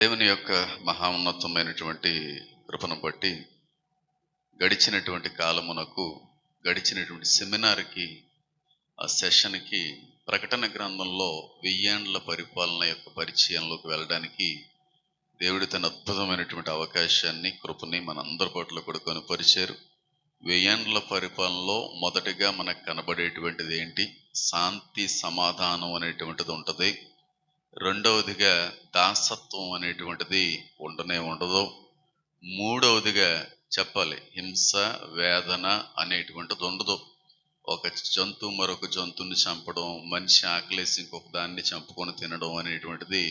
దేవుని యొక్క మహోన్నతమైనటువంటి కృపను బట్టి గడిచినటువంటి కాలమునకు గడిచినటువంటి సెమినార్కి ఆ సెషన్కి ప్రకటన గ్రంథంలో 1000 ఏండ్ల పరిపాలన యొక్క పరిచయంలోకి వెళ్ళడానికి దేవుడు తన అద్భుతమైనటువంటి అవకాశాన్ని కృపని మనందరి పట్ల కూడా కనుపరిచారు. 1000 ఏండ్ల పరిపాలనలో మొదటిగా మనకు కనబడేటువంటిది ఏంటి? శాంతి సమాధానం అనేటువంటిది ఉంటుంది. రెండవదిగా దాసత్వం అనేటువంటిది ఉండనే ఉండదు. మూడవదిగా చెప్పాలి, హింస వేదన అనేటువంటిది ఉండదు. ఒక జంతువు మరొక జంతువుని చంపడం, మనిషి ఆకలేసి ఇంకొక దాన్ని చంపుకొని తినడం అనేటువంటిది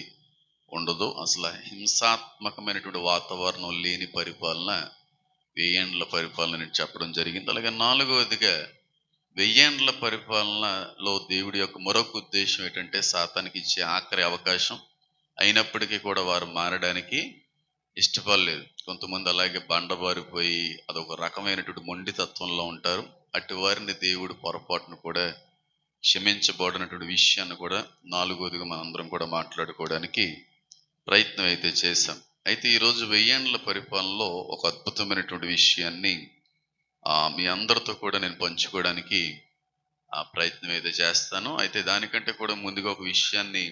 ఉండదు. అసలు హింసాత్మకమైనటువంటి వాతావరణం లేని పరిపాలన 1000 ఏండ్ల పరిపాలన అని చెప్పడం జరిగింది. అలాగే నాలుగవదిగా 1000 ఏండ్ల పరిపాలనలో దేవుడి యొక్క మరొక ఉద్దేశం ఏంటంటే సాతానికి ఇచ్చే ఆఖరి అవకాశం. అయినప్పటికీ కూడా వారు మారడానికి ఇష్టపడలేదు. కొంతమంది అలాగే బండబారిపోయి అదొక రకమైనటువంటి మొండితత్వంలో ఉంటారు. అటు వారిని దేవుడు పొరపాటును కూడా క్షమించబడినటువంటి విషయాన్ని కూడా నాలుగోదిగా మనందరం కూడా మాట్లాడుకోవడానికి ప్రయత్నం అయితే చేశాం. అయితే ఈరోజు 1000 ఏండ్ల పరిపాలనలో ఒక అద్భుతమైనటువంటి విషయాన్ని మీ అందరితో కూడా నేను పంచుకోవడానికి ప్రయత్నం అయితే చేస్తాను. అయితే దానికంటే కూడా ముందుగా ఒక విషయాన్ని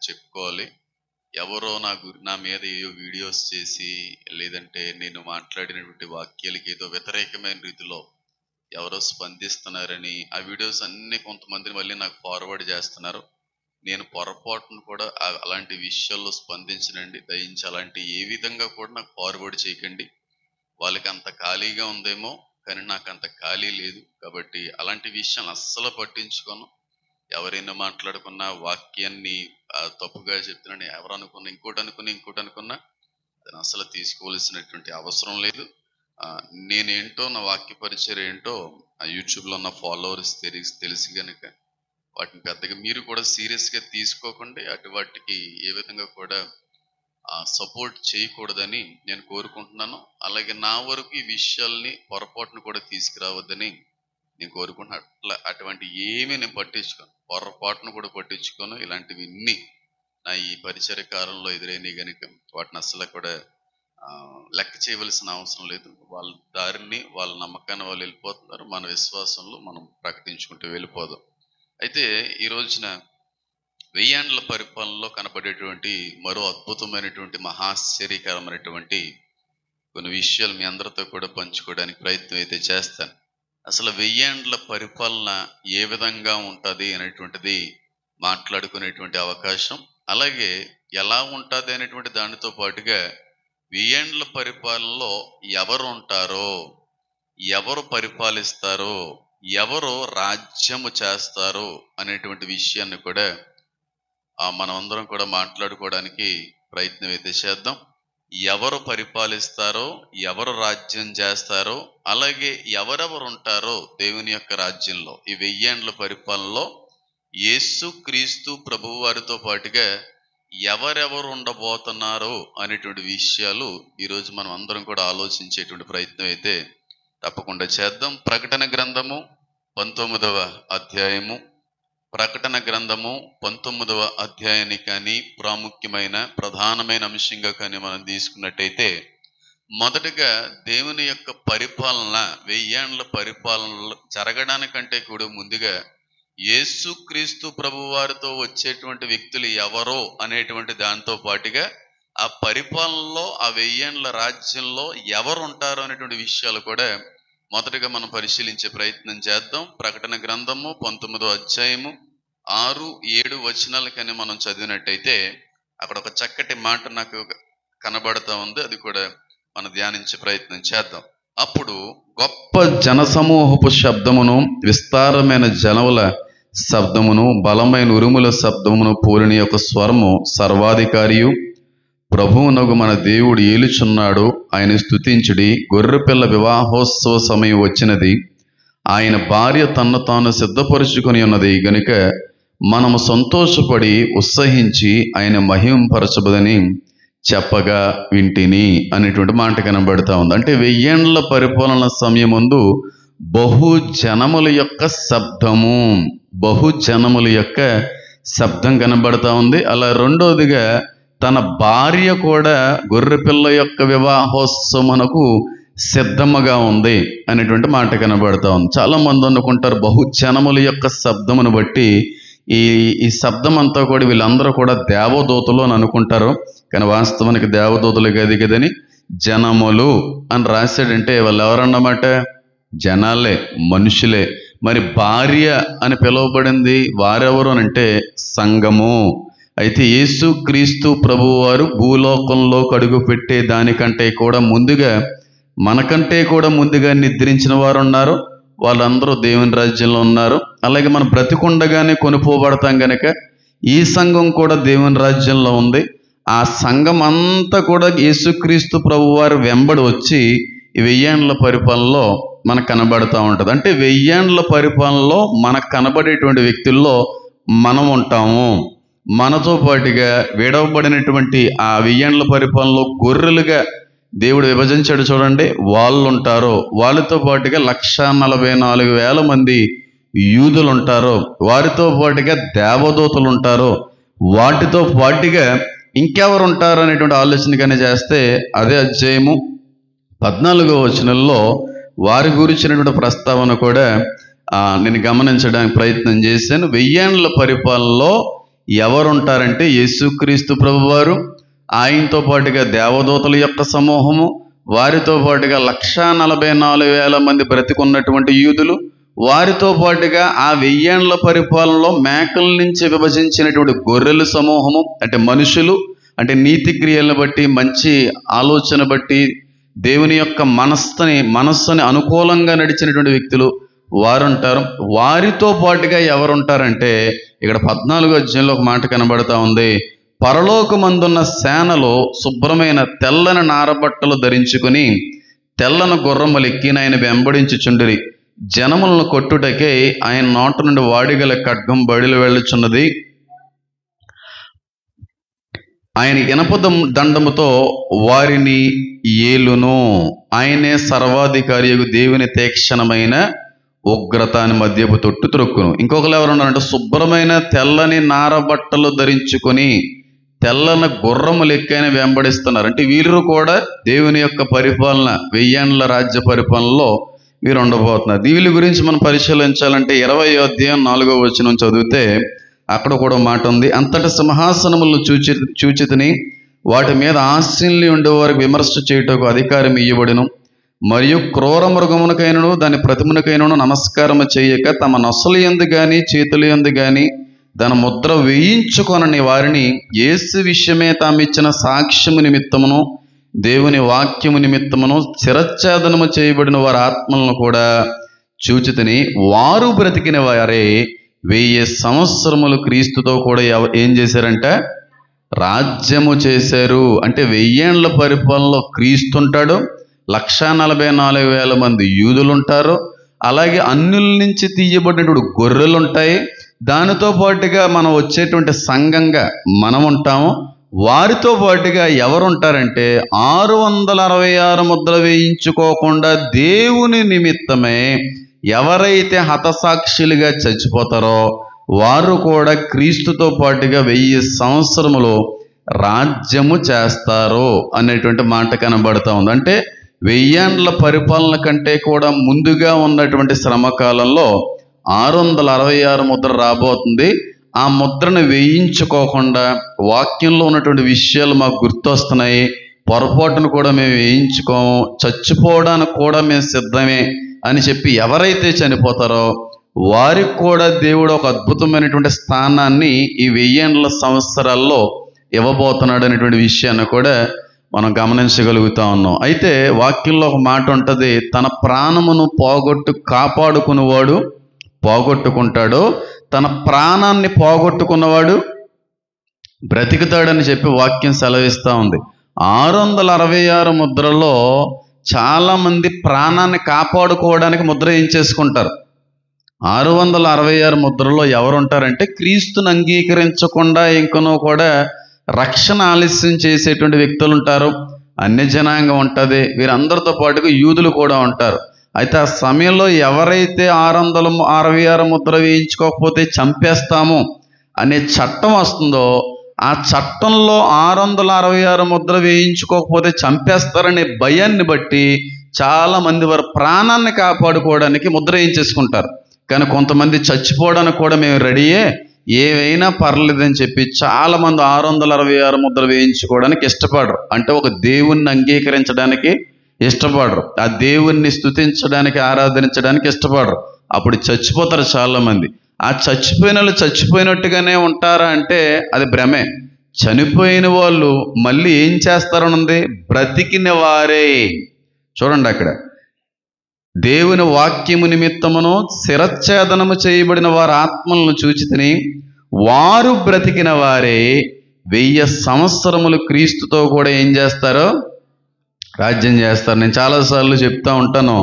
చెప్పుకోవాలి. ఎవరో నా మీద ఏదో వీడియోస్ చేసి, లేదంటే నేను మాట్లాడినటువంటి వాక్యాలకి ఏదో వ్యతిరేకమైన రీతిలో ఎవరో స్పందిస్తున్నారని ఆ వీడియోస్ అన్ని కొంతమందిని మళ్ళీ నాకు ఫార్వర్డ్ చేస్తున్నారు. నేను పొరపాటును కూడా అలాంటి విషయాల్లో స్పందించనండి. దయించి అలాంటి ఏ విధంగా కూడా నాకు ఫార్వర్డ్ చేయకండి. వాళ్ళకి అంత ఖాళీగా ఉందేమో, కానీ నాకు అంత ఖాళీ లేదు. కాబట్టి అలాంటి విషయాలు అస్సలు పట్టించుకోను. ఎవరైనా మాట్లాడుకున్నా వాక్యాన్ని తప్పుగా చెప్తున్నాను, ఎవరు అనుకున్నా ఇంకోటి అనుకున్నా దాన్ని అసలు తీసుకోవాల్సినటువంటి అవసరం లేదు. నేనేంటో, నా వాక్య పరిచయం ఏంటో యూట్యూబ్లో ఉన్న ఫాలోవర్స్ తెలిసి కనుక వాటిని పెద్దగా మీరు కూడా సీరియస్గా తీసుకోకండి. అటు వాటికి ఏ విధంగా కూడా సపోర్ట్ చేయకూడదని నేను కోరుకుంటున్నాను. అలాగే నా వరకు ఈ విషయాల్ని పొరపాటును కూడా తీసుకురావద్దని నేను కోరుకుంటున్నాను. అటువంటి ఏమీ నేను పట్టించుకోను, పొరపాటును కూడా పట్టించుకోను. ఇలాంటివి ఇన్ని నా ఈ పరిచర్య కాలంలో ఎదురైనవి కనుక వాటిని అస్సలు కూడా లెక్క చేయవలసిన అవసరం లేదు. వాళ్ళ దారిని, వాళ్ళ నమ్మకాన్ని వాళ్ళు వెళ్ళిపోతున్నారు. మన విశ్వాసంలో మనం ప్రకటించుకుంటూ వెళ్ళిపోదాం. అయితే ఈ రోజున 1000 ఏండ్ల పరిపాలనలో కనబడేటువంటి మరో అద్భుతమైనటువంటి మహాశ్చర్యకరమైనటువంటి కొన్ని విషయాలు మీ అందరితో కూడా పంచుకోవడానికి ప్రయత్నం అయితే చేస్తాను. అసలు 1000 ఏండ్ల పరిపాలన ఏ విధంగా ఉంటుంది అనేటువంటిది మాట్లాడుకునేటువంటి అవకాశం, అలాగే ఎలా ఉంటుంది అనేటువంటి దానితో పాటుగా 1000 ఏండ్ల పరిపాలనలో ఎవరు ఉంటారో, ఎవరు పరిపాలిస్తారో, ఎవరు రాజ్యము చేస్తారో అనేటువంటి విషయాన్ని కూడా మనం అందరం కూడా మాట్లాడుకోవడానికి ప్రయత్నం అయితే చేద్దాం. ఎవరు పరిపాలిస్తారో, ఎవరు రాజ్యం చేస్తారో, అలాగే ఎవరెవరు ఉంటారో దేవుని యొక్క రాజ్యంలో ఈ 1000 ఏండ్ల పరిపాలనలో యేసు క్రీస్తు ప్రభువు వారితో పాటుగా ఎవరెవరు ఉండబోతున్నారో అనేటువంటి విషయాలు ఈరోజు మనం అందరం కూడా ఆలోచించేటువంటి ప్రయత్నం అయితే తప్పకుండా చేద్దాం. ప్రకటన గ్రంథము 19వ అధ్యాయము, ప్రకటన గ్రంథము 19వ అధ్యాయాన్ని కానీ ప్రాముఖ్యమైన ప్రధానమైన అంశంగా కానీ మనం తీసుకున్నట్టయితే, మొదటగా దేవుని యొక్క పరిపాలన 1000 ఏండ్ల పరిపాలన జరగడానికంటే కూడా ముందుగా యేసుక్రీస్తు ప్రభు వారితో వచ్చేటువంటి వ్యక్తులు ఎవరో అనేటువంటి దాంతో పాటుగా ఆ పరిపాలనలో ఆ 1000 ఏండ్ల రాజ్యంలో ఎవరు ఉంటారో అనేటువంటి విషయాలు కూడా మొదటగా మనం పరిశీలించే ప్రయత్నం చేద్దాం. ప్రకటన గ్రంథము 19వ అధ్యాయము 6-7 వచనాలు కానీ మనం చదివినట్టయితే అక్కడ ఒక చక్కటి మాట నాకు కనబడతా ఉంది. అది కూడా మనం ధ్యానించే ప్రయత్నం చేద్దాం. అప్పుడు గొప్ప జనసమూహపు శబ్దమును, విస్తారమైన జనముల శబ్దమును, బలమైన ఉరుముల శబ్దమును పోలిన యొక్క స్వరము, సర్వాధికారియు ప్రభువునగు మన దేవుడు ఏలుచున్నాడు, ఆయన స్తుతించుడి. గొర్రెపిల్ల వివాహోత్సవ సమయం వచ్చినది, ఆయన భార్య తన్ను తాను సిద్ధపరుచుకొని ఉన్నది గనుక మనము సంతోషపడి ఉత్సహించి ఆయన మహింపరచబదని చెప్పగా వింటిని అనేటువంటి మాట కనబడతా ఉంది. అంటే 1000 ఏండ్ల పరిపాలన సమయం ముందు బహుజనముల యొక్క శబ్దం కనబడతా ఉంది. అలా రెండోదిగా తన భార్య కూడా గొర్రెపిల్ల యొక్క వివాహోత్సవమునకు సిద్ధముగా ఉంది అనేటువంటి మాట కనబడతా ఉంది. చాలా మంది అనుకుంటారు బహుజనముల యొక్క శబ్దమును బట్టి ఈ శబ్దం అంతా కూడా వీళ్ళందరూ కూడా దేవదూతలు అని అనుకుంటారు. కానీ వాస్తవానికి దేవదూతలు కదని జనములు అని రాశాడంటే వాళ్ళు ఎవరన్నమాట? జనాలే, మనుషులే. మరి భార్య అని పిలువబడింది వారెవరు అని అంటే సంఘము. అయితే యేసు క్రీస్తు ప్రభువు వారు భూలోకంలో అడుగు పెట్టే దానికంటే కూడా ముందుగా, మనకంటే కూడా ముందుగా నిద్రించిన వారు ఉన్నారు. వాళ్ళందరూ దేవుని రాజ్యంలో ఉన్నారు. అలాగే మనం బ్రతికుండగానే కొనుక్కోబడతాం కనుక ఈ సంఘం కూడా దేవుని రాజ్యంలో ఉంది. ఆ సంఘం అంతా కూడా యేసుక్రీస్తు ప్రభు వారు వెంబడి వచ్చి ఈ 1000 ఏండ్ల పరిపాలనలో మనకు కనబడుతూ ఉంటుంది. అంటే 1000 ఏండ్ల పరిపాలనలో మనకు కనబడేటువంటి వ్యక్తుల్లో మనం ఉంటాము. మనతో పాటుగా విడవబడినటువంటి ఆ 1000 ఏండ్ల పరిపాలనలో గొర్రెలుగా దేవుడు విభజించాడు చూడండి, వాళ్ళు ఉంటారు. వాళ్ళతో పాటుగా 144,000 మంది యూదులు ఉంటారు. వారితో పాటుగా దేవదూతలు ఉంటారు. వాటితో పాటుగా ఇంకెవరు ఉంటారు అనేటువంటి ఆలోచన కానీ చేస్తే అదే అధ్యాయము 14వ వచనంలో వారి గురించినటువంటి ప్రస్తావన కూడా నేను గమనించడానికి ప్రయత్నం చేశాను. 1000 ఏండ్ల పరిపాలనలో ఎవరుంటారంటే యేసుక్రీస్తు ప్రభువారు, ఆయనతో పాటుగా దేవదూతల యొక్క సమూహము, వారితో పాటుగా 144,000 మంది బ్రతికున్నటువంటి యూదులు, వారితో పాటుగా ఆ 1000 ఏండ్ల పరిపాలనలో మేకల నుంచి విభజించినటువంటి గొర్రెల సమూహము, అంటే మనుషులు, అంటే నీతి క్రియలను బట్టి, మంచి ఆలోచన బట్టి, దేవుని యొక్క మనస్సుని అనుకూలంగా నడిచినటువంటి వ్యక్తులు వారుంటారు. వారితో పాటుగా ఎవరుంటారంటే ఇక్కడ 14వ అధ్యాయంలో ఒక మాట కనబడతా ఉంది. పరలోకమందున్న సేనలో శుభ్రమైన తెల్లని నారబట్టలు ధరించుకుని తెల్లని గుర్రములు ఎక్కిన ఆయన వెంబడించుచుండిరి. జనములను కొట్టుటకే ఆయన నోట నుండి వాడిగల ఖడ్గం బడిలు వెళ్ళుచున్నది. ఆయన ఇనప దండముతో వారిని ఏలును. ఆయనే సర్వాధికారి దేవుని తీక్షణమైన ఉగ్రత అని మధ్యపు తొట్టు త్రొక్కును. ఇంకొకరు ఎవరున్నారంటే శుభ్రమైన తెల్లని నారబట్టలు ధరించుకొని తెల్లని గుర్రములు ఎక్కైనా వెంబడిస్తున్నారు. అంటే వీరు కూడా దేవుని యొక్క పరిపాలన 1000 ఏండ్ల రాజ్య పరిపాలనలో వీరు ఉండబోతున్నారు. వీళ్ళ గురించి మనం పరిశీలించాలంటే 20వ అధ్యాయం 4వ వచనం చదివితే అక్కడ కూడా మాట ఉంది. అంతటి సింహాసనములను చూచితిని, వాటి మీద ఆశీనులు ఉండేవారికి విమర్శ చేయుటకు అధికారం ఇయ్యబడిను. మరియు క్రూర మృగమునకైనను దాని ప్రతిమనకైనను నమస్కారము చేయక తమ నొసలు యందు గాని చేతుల యందు గాని దాని ముద్ర వేయించుకొనని వారిని యేసు విషయమే తామిచ్చిన సాక్ష్యము నిమిత్తమును దేవుని వాక్యము నిమిత్తమును శిరచ్ఛేదనము చేయబడిన వారి ఆత్మలను కూడా చూచితిని. వారు బ్రతికిన వారే 1000 సంవత్సరములు క్రీస్తుతో కూడా ఏం చేశారంటే రాజ్యము చేశారు. అంటే 1000 ఏండ్ల పరిపాలనలో క్రీస్తుంటాడు, 144,000 మంది యూదులు ఉంటారు, అలాగే అన్యుల నుంచి తీయబడినటువంటి గొర్రెలు ఉంటాయి. దానితో పాటుగా మనం వచ్చేటువంటి సంఘంగా మనం ఉంటాము. వారితో పాటుగా ఎవరుంటారంటే 666 ముద్ర వేయించుకోకుండా దేవుని నిమిత్తమే ఎవరైతే హతసాక్షులుగా చచ్చిపోతారో వారు కూడా క్రీస్తుతో పాటుగా 1000 సంవత్సరములు రాజ్యము చేస్తారు అనేటువంటి మాట కనబడతా ఉంది. అంటే 1000 ఏండ్ల పరిపాలన కంటే కూడా ముందుగా ఉన్నటువంటి శ్రమకాలంలో 666 ముద్ర రాబోతుంది. ఆ ముద్రను వేయించుకోకుండా వాక్యంలో ఉన్నటువంటి విషయాలు మాకు గుర్తొస్తున్నాయి, పొరపాటును కూడా మేము వేయించుకోము, చచ్చిపోవడానికి కూడా మేము సిద్ధమే అని చెప్పి ఎవరైతే చనిపోతారో వారికి కూడా దేవుడు ఒక అద్భుతమైనటువంటి స్థానాన్ని ఈ 1000 ఏండ్ల సంవత్సరాల్లో ఇవ్వబోతున్నాడు అనేటువంటి విషయాన్ని కూడా మనం గమనించగలుగుతా ఉన్నాం. అయితే వాక్యంలో ఒక మాట ఉంటుంది, తన ప్రాణమును కాపాడుకునేవాడు పోగొట్టుకుంటాడు, తన ప్రాణాన్ని పోగొట్టుకున్నవాడు బ్రతికుతాడని చెప్పి వాక్యం సెలవిస్తూ ఉంది. 666 ముద్రలో చాలామంది ప్రాణాన్ని కాపాడుకోవడానికి ముద్ర ఏం చేసుకుంటారు. 666 ముద్రలో ఎవరుంటారంటే క్రీస్తుని అంగీకరించకుండా ఇంకనూ కూడా రక్షణ ఆలస్యం చేసేటువంటి వ్యక్తులు ఉంటారు, అన్య జనాంగం ఉంటుంది, వీరందరితో పాటుగా యూదులు కూడా ఉంటారు. అయితే ఆ సమయంలో ఎవరైతే 666 ముద్ర వేయించుకోకపోతే చంపేస్తాము అనే చట్టం వస్తుందో ఆ చట్టంలో 666 ముద్ర వేయించుకోకపోతే చంపేస్తారనే భయాన్ని బట్టి చాలా మంది వారి ప్రాణాన్ని కాపాడుకోవడానికి ముద్ర వేయించేసుకుంటారు. కానీ కొంతమంది చచ్చిపోవడానికి కూడా మేము రెడీయే, ఏవైనా పర్లేదని చెప్పి చాలా మంది 666 ముద్ర వేయించుకోవడానికి ఇష్టపడరు. అంటే ఒక దేవుణ్ణి అంగీకరించడానికి ఇష్టపడరు, ఆ దేవుణ్ణి స్తుతించడానికి ఆరాధించడానికి ఇష్టపడరు. అప్పుడు చచ్చిపోతారు చాలా మంది. ఆ చచ్చిపోయిన వాళ్ళు చచ్చిపోయినట్టుగానే ఉంటారా అంటే అది భ్రమే. చనిపోయిన వాళ్ళు మళ్ళీ ఏం చేస్తారనుంది? బ్రతికిన వారే. చూడండి అక్కడ, దేవుని వాక్యము నిమిత్తమును శిరచ్ఛేదనము చేయబడిన వారి ఆత్మలను చూచితిని, వారు బ్రతికిన వారే 1000 సంవత్సరములు క్రీస్తుతో కూడా ఏం చేస్తారో? రాజ్యం చేస్తారు. నేను చాలాసార్లు చెప్తా ఉంటాను,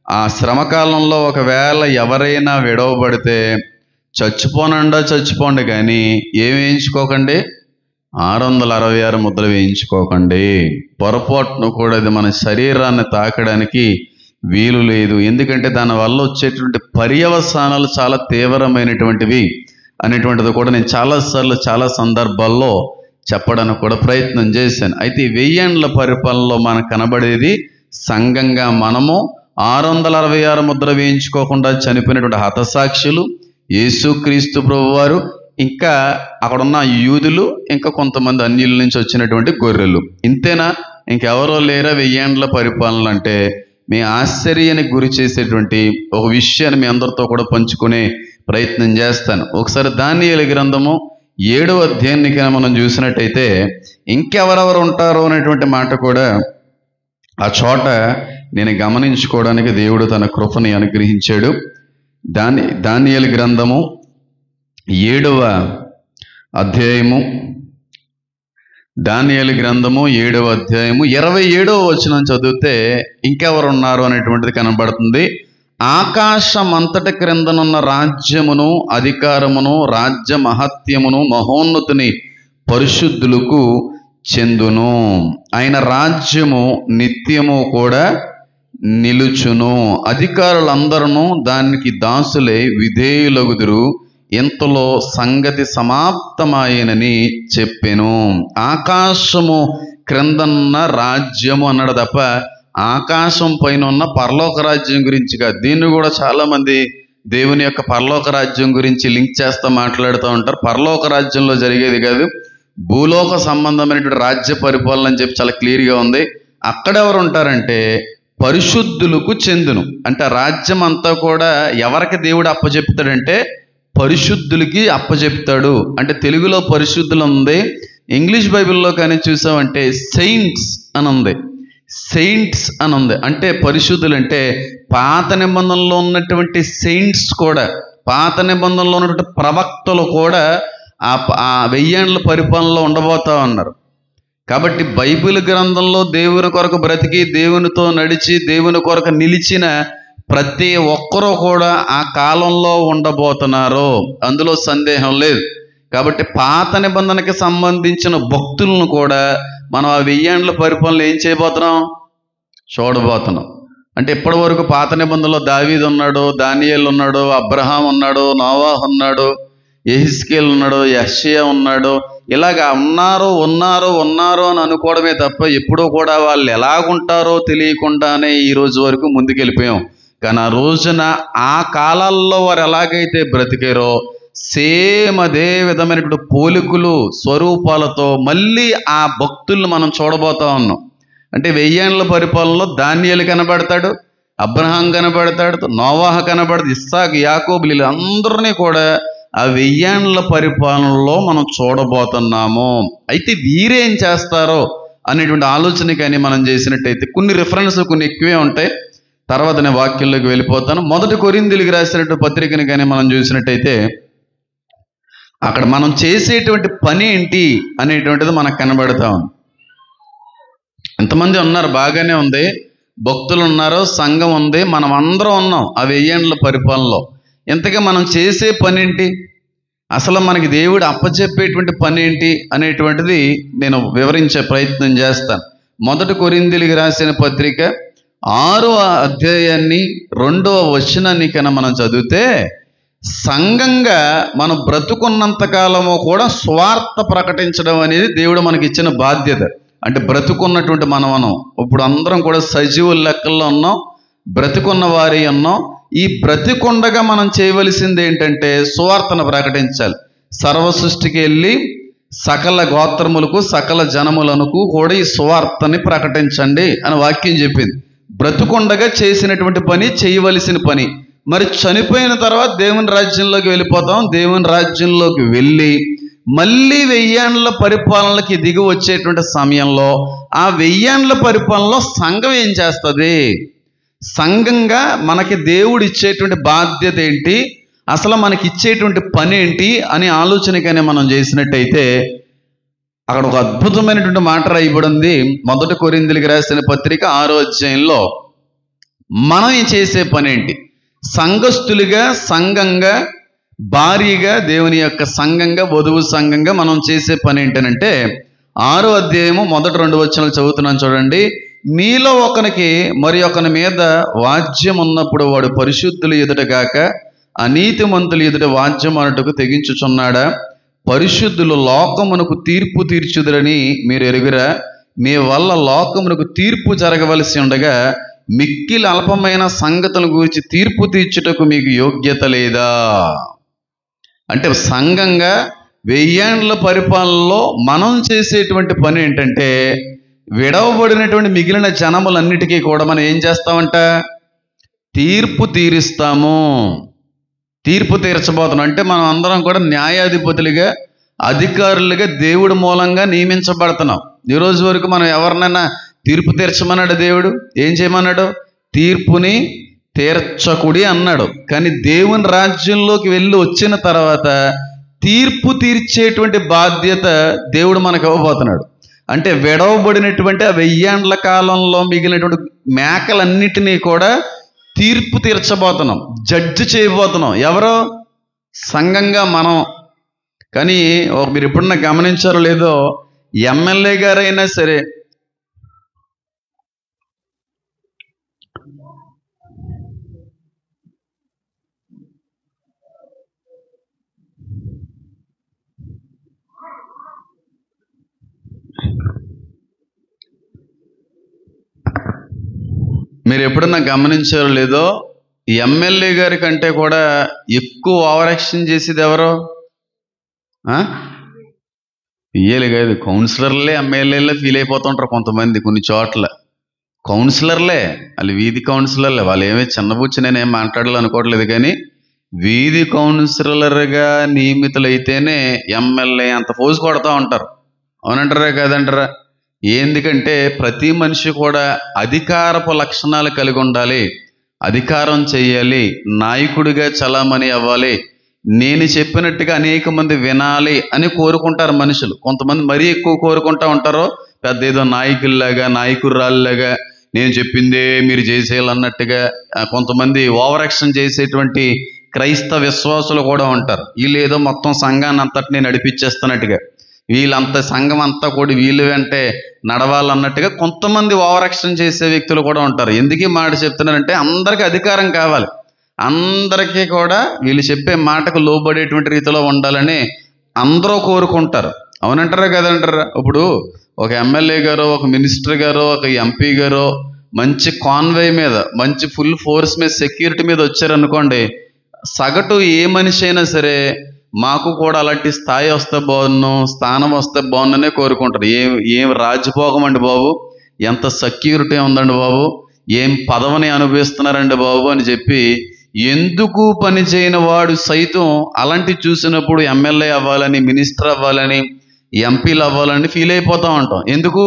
ఆ శ్రమకాలంలో ఒకవేళ ఎవరైనా విడవబడితే చచ్చిపోండి, కానీ ఏమి వేయించుకోకండి? 666 ముద్ర వేయించుకోకండి. పొరపాటును కూడా అది మన శరీరాన్ని తాకడానికి వీలు లేదు. ఎందుకంటే దానివల్ల వచ్చేటువంటి పర్యవసానాలు చాలా తీవ్రమైనటువంటివి అనేటువంటిది కూడా నేను చాలాసార్లు చాలా సందర్భాల్లో చెప్పడానికి కూడా ప్రయత్నం చేశాను. అయితే 1000 ఏండ్ల పరిపాలనలో మనకు కనబడేది సంఘంగా మనము 666 ముద్ర వేయించుకోకుండా చనిపోయినటువంటి హతసాక్షులు, యేసుక్రీస్తు ప్రభువారు, ఇంకా అక్కడున్న యూదులు, ఇంకా కొంతమంది అన్యుల నుంచి వచ్చినటువంటి గొర్రెలు. ఇంతేనా? ఇంకెవరో లేరా 1000 ఏండ్ల పరిపాలన అంటే? మీ ఆశ్చర్యానికి గురి చేసేటువంటి ఒక విషయాన్ని మీ అందరితో కూడా పంచుకునే ప్రయత్నం చేస్తాను. ఒకసారి దానియేలు గ్రంథము 7వ అధ్యాయానికి మనం చూసినట్టయితే ఇంకెవరెవరు ఉంటారో అనేటువంటి మాట కూడా ఆ చోట నేను గమనించుకోవడానికి దేవుడు తన కృపని అనుగ్రహించాడు. దానియేలు గ్రంథము 7వ అధ్యాయము, దానియేలు గ్రంథము 7వ అధ్యాయము 27వ వచనం చదివితే ఇంకెవరు ఉన్నారు అనేటువంటిది కనబడుతుంది. ఆకాశమంతటి క్రిందనున్న రాజ్యమును, అధికారమును, రాజ్య మహత్యమును మహోన్నతుని పరిశుద్ధులకు చెందును. ఆయన రాజ్యము నిత్యము కూడా నిలుచును. అధికారులందరూ దానికి దాసులై విధేయులగుదురు. ఇంతలో సంగతి సమాప్తమాయనని చెప్పెను. ఆకాశము క్రిందన్న రాజ్యము అన్నాడు తప్ప ఆకాశం పైన ఉన్న పరలోక రాజ్యం గురించి కాదు. దీన్ని కూడా చాలా మంది దేవుని యొక్క పరలోక రాజ్యం గురించి లింక్ చేస్తూ మాట్లాడుతూ ఉంటారు. పరలోక రాజ్యంలో జరిగేది కాదు, భూలోక సంబంధమైనటువంటి రాజ్య పరిపాలన అని చెప్పి చాలా క్లియర్గా ఉంది. అక్కడెవరు ఉంటారంటే పరిశుద్ధులకు చెందును. అంటే రాజ్యం అంతా కూడా ఎవరికి దేవుడు అప్పచెప్తాడంటే పరిశుద్ధులకి అప్పచెప్తాడు. అంటే తెలుగులో పరిశుద్ధులు ఉంది, ఇంగ్లీష్ బైబిల్లో కానీ చూసామంటే సెయింట్స్ అని ఉంది. సెయింట్స్ అని ఉంది. అంటే పరిశుద్ధులు అంటే పాత నిబంధనలో ఉన్నటువంటి సెయింట్స్ కూడా, పాత నిబంధనలో ఉన్నటువంటి ప్రవక్తలు కూడా ఆ 1000 ఏండ్ల పరిపాలనలో ఉండబోతా ఉన్నారు. కాబట్టి బైబిల్ గ్రంథంలో దేవుని కొరకు బ్రతికి, దేవునితో నడిచి, దేవుని కొరకు నిలిచిన ప్రతి ఒక్కరూ కూడా ఆ కాలంలో ఉండబోతున్నారు, అందులో సందేహం లేదు. కాబట్టి పాత నిబంధనకి సంబంధించిన భక్తులను కూడా మనం ఆ 1000 ఏండ్ల పరిపాలన ఏం చేయబోతున్నాం? చూడబోతున్నాం. అంటే ఇప్పటి వరకు పాత నిబంధనలో దావీదు ఉన్నాడు, దానియేలు ఉన్నాడు, అబ్రహాం ఉన్నాడు, నోవాహు ఉన్నాడు, యెహెజ్కేలు ఉన్నాడు, యెషయా ఉన్నాడు. ఇలాగా ఉన్నారు అని అనుకోవడమే తప్ప ఎప్పుడూ కూడా వాళ్ళు ఎలాగుంటారో తెలియకుండానే ఈ రోజు వరకు ముందుకెళ్ళిపోయాం. కానీ ఆ రోజున ఆ కాలాల్లో వారు ఎలాగైతే బ్రతికారో సేమ్ అదే విధమైనటువంటి పోలికలు, స్వరూపాలతో మళ్ళీ ఆ భక్తులను మనం చూడబోతా ఉన్నాం. అంటే 1000 ఏండ్ల పరిపాలనలో దానియేలు కనబడతాడు, అబ్రహాం కనబడతాడు, నోవాహు కనబడతాడు, ఇస్సాకు, యాకోబు, వీళ్ళందరినీ కూడా ఆ 1000 ఏండ్ల పరిపాలనలో మనం చూడబోతున్నాము. అయితే వీరేం చేస్తారో అనేటువంటి ఆలోచన కానీ మనం చేసినట్టయితే కొన్ని రిఫరెన్స్ కొన్ని ఎక్కువే ఉంటాయి. తర్వాత నేను వాక్యంలోకి వెళ్ళిపోతాను. 1 కొరింథీయులకు రాసినటువంటి పత్రికని కానీ మనం చూసినట్టయితే అక్కడ మనం చేసేటువంటి పని ఏంటి అనేటువంటిది మనకు కనబడతా ఉంది. ఎంతమంది ఉన్నారు? బాగానే ఉంది, భక్తులు ఉన్నారు, సంఘం ఉంది, మనం అందరం ఉన్నాం ఆ 1000 ఏండ్ల పరిపాలనలో. ఇంతగా మనం చేసే పని ఏంటి, అసలు మనకి దేవుడు అప్పచెప్పేటువంటి పని ఏంటి అనేటువంటిది నేను వివరించే ప్రయత్నం చేస్తాను. 1 కొరింథీయులకు రాసిన పత్రిక 6వ అధ్యాయాన్ని 2వ వచనాన్ని కన్నా మనం చదివితే సంఘంగా మనం బ్రతుకున్నంత కాలము కూడా స్వార్థ ప్రకటించడం అనేది దేవుడు మనకి ఇచ్చిన బాధ్యత. అంటే బ్రతుకున్నటువంటి మనం ఇప్పుడు అందరం కూడా సజీవుల లెక్కల్లో ఉన్నాం, బ్రతుకున్న వారి ఉన్నాం. ఈ బ్రతికుండగా మనం చేయవలసింది ఏంటంటే సువార్తను ప్రకటించాలి. సర్వ సృష్టికి వెళ్ళి సకల గోత్రములకు సకల జనములకు కూడా ఈ సువార్తని ప్రకటించండి అని వాక్యం చెప్పింది. బ్రతుకుండగా చేసినటువంటి పని, చేయవలసిన పని. మరి చనిపోయిన తర్వాత దేవుని రాజ్యంలోకి వెళ్ళిపోతాం. దేవుని రాజ్యంలోకి వెళ్ళి మళ్ళీ 1000 ఏండ్ల పరిపాలనకి దిగి వచ్చేటువంటి సమయంలో ఆ 1000 ఏండ్ల పరిపాలనలో సంఘం ఏం చేస్తుంది? సంఘంగా మనకి దేవుడు ఇచ్చేటువంటి బాధ్యత ఏంటి, అసలు మనకి ఇచ్చేటువంటి పని ఏంటి అని ఆలోచనకనే మనం చేసినట్టయితే అక్కడ ఒక అద్భుతమైనటువంటి మాట రాయబడింది. 1 కొరింథీయులకు రాసిన పత్రిక 6వ అధ్యాయంలో మనం చేసే పని ఏంటి? సంఘస్థులుగా, సంఘంగా, భారీగా, దేవుని యొక్క సంఘంగా, వధువు సంఘంగా మనం చేసే పని ఏంటనంటే 6వ అధ్యాయము 1-2 వచనాలు చదువుతున్నాను చూడండి. మీలో ఒకనికి మరి ఒకని మీద వాజ్యం ఉన్నప్పుడు వాడు పరిశుద్ధుల ఎదుట గాక అనీతిమంతుల ఎదుట వాజ్యం అన్నట్టుకు తెగించుచున్నాడా? పరిశుద్ధులు లోకమునకు తీర్పు తీర్చుదురని మీరు ఎరుగురా? మీ వల్ల లోకమునకు తీర్పు జరగవలసి ఉండగా మిక్కిలి అల్పమైన సంగతుల గురించి తీర్పు తీర్చుటకు మీకు యోగ్యత లేదా? అంటే సంఘంగా 1000 ఏండ్ల పరిపాలనలో మనం చేసేటువంటి పని ఏంటంటే విడవబడినటువంటి మిగిలిన జనములన్నిటికీ కూడా మనం ఏం చేస్తామంట? తీర్పు తీరుస్తాము. తీర్పు తీర్చబోతున్నాం. అంటే మనం అందరం కూడా న్యాయాధిపతులుగా, అధికారులుగా దేవుడి మూలంగా నియమించబడుతున్నాం. ఈరోజు వరకు మనం ఎవరినైనా తీర్పు తీర్చమన్నాడు దేవుడు? ఏం చేయమన్నాడు? తీర్పుని తీర్చకుడి అన్నాడు. కానీ దేవుని రాజ్యంలోకి వెళ్ళి వచ్చిన తర్వాత తీర్పు తీర్చేటువంటి బాధ్యత దేవుడు మనకు ఇవ్వబోతున్నాడు. అంటే విడవబడినటువంటి ఆ 1000 ఏండ్ల కాలంలో మిగిలినటువంటి మేకలన్నిటినీ కూడా తీర్పు తీర్చబోతున్నాం, జడ్జి చేయబోతున్నాం. ఎవరో? సంఘంగా మనం. కానీ మీరు ఎప్పుడన్నా గమనించారో లేదో, ఎమ్మెల్యే గారైనా సరే, మీరు ఎప్పుడన్నా గమనించారో లేదో, ఎమ్మెల్యే గారి కంటే కూడా ఎక్కువ ఓవర్ యాక్షన్ చేసేది ఎవరో? పియ్యలే కాదు, కౌన్సిలర్లే ఎమ్మెల్యేలే ఫీల్ అయిపోతుంటారు కొంతమంది. కొన్ని చోట్ల కౌన్సిలర్లే, వాళ్ళు వీధి కౌన్సిలర్లే. వాళ్ళు ఏమీ చిన్నబుచ్చి నేనేం మాట్లాడాలనుకోవట్లేదు, కానీ వీధి కౌన్సిలర్గా నియమితులైతేనే ఎమ్మెల్యే అంత ఫోజు కొడతా ఉంటారు. అవునంటారా కాదంటారా? ఎందుకంటే ప్రతి మనిషి కూడా అధికారపు లక్షణాలు కలిగి ఉండాలి, అధికారం చేయాలి, నాయకుడిగా చలామణి అవ్వాలి, నేను చెప్పినట్టుగా అనేక మంది వినాలి అని కోరుకుంటారు మనుషులు. కొంతమంది మరీ ఎక్కువ కోరుకుంటా ఉంటారు, పెద్ద ఏదో నాయకుల్లాగా, నాయకురాల్లాగా నేను చెప్పిందే మీరు చేసేయాలన్నట్టుగా. కొంతమంది ఓవర్ యాక్షన్ చేసేటువంటి క్రైస్తవ విశ్వాసులు కూడా ఉంటారు. వీళ్ళు ఏదో మొత్తం సంఘాన్ని అంతటిని నడిపించేస్తున్నట్టుగా, వీళ్ళంత సంఘం అంతా కూడా వీళ్ళు వెంటే నడవాలన్నట్టుగా కొంతమంది ఓవర్ యాక్షన్ చేసే వ్యక్తులు కూడా ఉంటారు. ఎందుకు ఈ మాట చెప్తున్నారంటే అందరికీ అధికారం కావాలి, అందరికీ కూడా వీళ్ళు చెప్పే మాటకు లోబడేటువంటి రీతిలో ఉండాలని అందరూ కోరుకుంటారు. అవునంటారా కదంటారా? ఇప్పుడు ఒక ఎమ్మెల్యే గారో, ఒక మినిస్టర్ గారో, ఒక ఎంపీ గారో మంచి కాన్వే మీద, మంచి ఫుల్ ఫోర్స్ మీద, సెక్యూరిటీ మీద వచ్చారనుకోండి, సగటు ఏ మనిషి అయినా సరే మాకు కూడా అలాంటి స్థాయి వస్తే బాగున్ను, స్థానం వస్తే బాగున్ననే కోరుకుంటారు. ఏం రాజభోగం అండి బాబు, ఎంత సెక్యూరిటీ ఉందండి బాబు, ఏం పదవిని అనుభవిస్తున్నారండి బాబు అని చెప్పి, ఎందుకు పని చేయని వాడు సైతం అలాంటి చూసినప్పుడు ఎమ్మెల్యే అవ్వాలని, మినిస్టర్ అవ్వాలని, ఎంపీలు అవ్వాలని ఫీల్ అయిపోతూ ఉంటాం. ఎందుకు?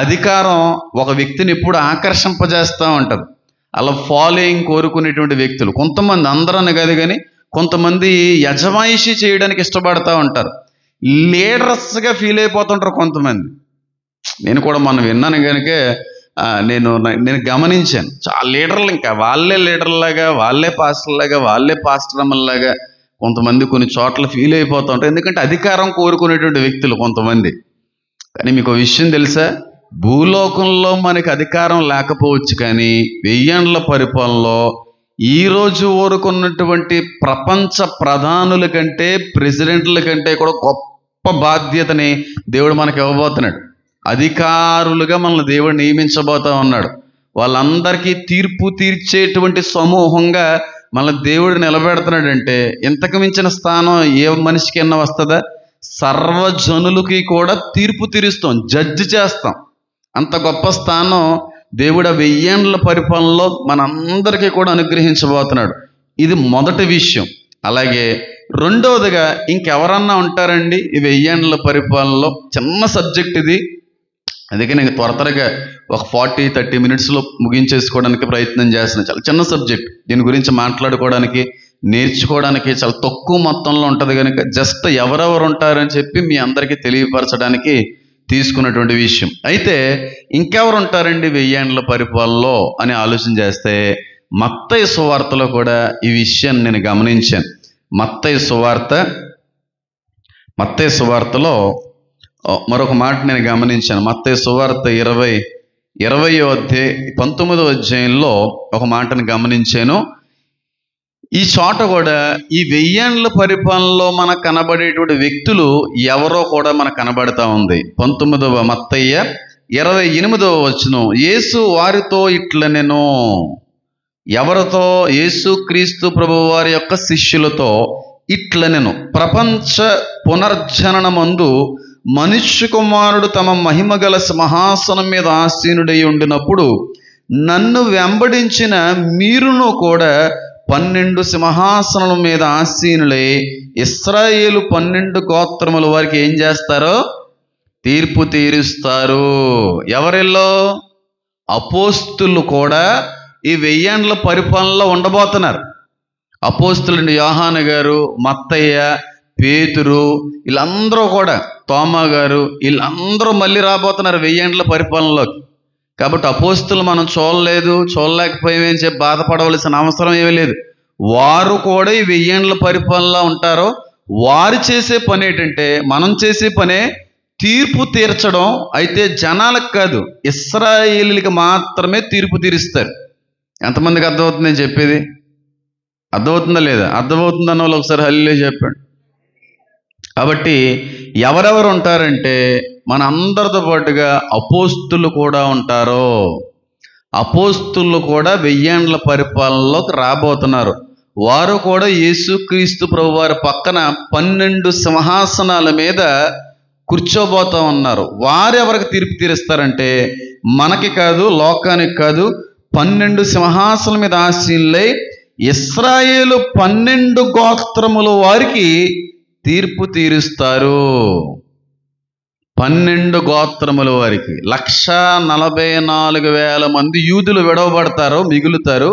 అధికారం ఒక వ్యక్తిని ఎప్పుడు ఆకర్షింపజేస్తూ ఉంటుంది. అలా ఫాలోయింగ్ కోరుకునేటువంటి వ్యక్తులు కొంతమంది, అందరని కాదు కానీ కొంతమంది యజమాయిషి చేయడానికి ఇష్టపడతా ఉంటారు, లీడర్స్గా ఫీల్ అయిపోతుంటారు కొంతమంది. నేను కూడా మనం విన్నాను కనుక నేను గమనించాను. చాలా లీడర్లు, ఇంకా వాళ్ళే లీడర్లాగా, వాళ్ళే పాస్టర్లాగా, వాళ్ళే పాస్టరమ్మలాగా కొంతమంది కొన్ని చోట్ల ఫీల్ అయిపోతూ ఉంటారు. ఎందుకంటే అధికారం కోరుకునేటువంటి వ్యక్తులు కొంతమంది. కానీ మీకు ఒక విషయం తెలుసా? భూలోకంలో మనకి అధికారం లేకపోవచ్చు, కానీ 1000 ఏండ్ల పరిపాలనలో ఈరోజు వరకు ఉన్నటువంటి ప్రపంచ ప్రధానుల కంటే, ప్రెసిడెంట్ల కంటే కూడా గొప్ప బాధ్యతని దేవుడు మనకి ఇవ్వబోతున్నాడు. అధికారులుగా మనల్ని దేవుడు నియమించబోతా ఉన్నాడు. వాళ్ళందరికీ తీర్పు తీర్చేటువంటి సమూహంగా మన దేవుడు నిలబెడుతున్నాడంటే ఇంతకు మించిన స్థానం ఏ మనిషికి ఎన్న వస్తుందా? సర్వజనులకి కూడా తీర్పు తీరుస్తాం, జడ్జి చేస్తాం. అంత గొప్ప స్థానం దేవుడు 1000 ఏండ్ల పరిపాలనలో మనందరికీ కూడా అనుగ్రహించబోతున్నాడు. ఇది మొదటి విషయం. అలాగే రెండవదిగా ఇంకెవరన్నా ఉంటారండి ఈ 1000 ఏండ్ల పరిపాలనలో? చిన్న సబ్జెక్ట్ ఇది, అందుకే నేను త్వరగా ఒక 40-30 మినిట్స్లో ముగించేసుకోవడానికి ప్రయత్నం చేస్తున్నాను. చాలా చిన్న సబ్జెక్ట్, దీని గురించి మాట్లాడుకోవడానికి, నేర్చుకోవడానికి చాలా తక్కువ మొత్తంలో ఉంటుంది కనుక జస్ట్ ఎవరెవరు ఉంటారని చెప్పి మీ అందరికీ తెలియపరచడానికి తీసుకున్నటువంటి విషయం. అయితే ఇంకెవరు ఉంటారండి 1000 ఏండ్ల పరిపాలనలో అని ఆలోచన చేస్తే మత్తయి సువార్తలో కూడా ఈ విషయాన్ని నేను గమనించాను. మత్తయి సువార్తలో మరొక మాట నేను గమనించాను. మత్తయి సువార్త 20వ అధ్యాయం 19వ అధ్యాయంలో ఒక మాటను గమనించాను. ఈ చోట కూడా ఈ 1000 ఏండ్ల పరిపాలనలో మనకు కనబడేటువంటి వ్యక్తులు ఎవరో కూడా మనకు కనబడతా ఉంది. మత్తయి 28వ వచనం, యేసు వారితో ఇట్లనెను. ఎవరితో? యేసు క్రీస్తు ప్రభువు వారి యొక్క శిష్యులతో ఇట్లనెను, ప్రపంచ పునర్జననమందు మనుష్య కుమారుడు తమ మహిమగల సింహాసనం మీద ఆసీనుడై ఉండినప్పుడు నన్ను వెంబడించిన మీరును కూడా 12 సింహాసనముల మీద ఆసీనులై ఇశ్రాయేలు 12 గోత్రముల వారికి ఏం చేస్తారో తీర్పు తీరుస్తారు. ఎవరిలో? అపోస్తులు కూడా ఈ 1000 ఏండ్ల పరిపాలనలో ఉండబోతున్నారు. అపోస్తులు యోహాను గారు, మత్తయ్య, పేతురు, వీళ్ళందరూ కూడా, తోమా గారు, వీళ్ళందరూ మళ్ళీ రాబోతున్నారు 1000 ఏండ్ల పరిపాలనలోకి. కాబట్టి అపోస్తులు మనం చూడలేకపోయామని చెప్పి బాధపడవలసిన అవసరం ఏమీ లేదు. వారు కూడా ఈ 1000 ఏండ్ల పరిపాలనలో ఉంటారో. వారు చేసే పని ఏంటంటే, మనం చేసే పనే తీర్పు తీర్చడం. అయితే జనాలకు కాదు, ఇశ్రాయేలీయులకి మాత్రమే తీర్పు తీరుస్తారు. ఎంతమందికి అర్థమవుతుంది నేను చెప్పేది? అర్థమవుతుందా లేదా? అర్థమవుతుందన్న వాళ్ళు ఒకసారి హల్లెలూయా చెప్పండి. కాబట్టి ఎవరెవరు ఉంటారంటే మన అందరితో పాటుగా అపోస్తులు కూడా ఉంటారు. అపోస్తులు కూడా 1000 ఏండ్ల పరిపాలనలోకి రాబోతున్నారు. వారు కూడా యేసుక్రీస్తు ప్రభు వారి పక్కన 12 సింహాసనాల మీద కూర్చోబోతా ఉన్నారు. వారు ఎవరికి తీర్పు తీరుస్తారంటే మనకి కాదు, లోకానికి కాదు, 12 సింహాసనాల మీద ఆసీనులై ఇశ్రాయేలు 12 గోత్రముల వారికి తీర్పు తీరుస్తారు. 12 గోత్రముల వారికి 1,44,000 మంది యూదులు విడవబడతారు, మిగులుతారు.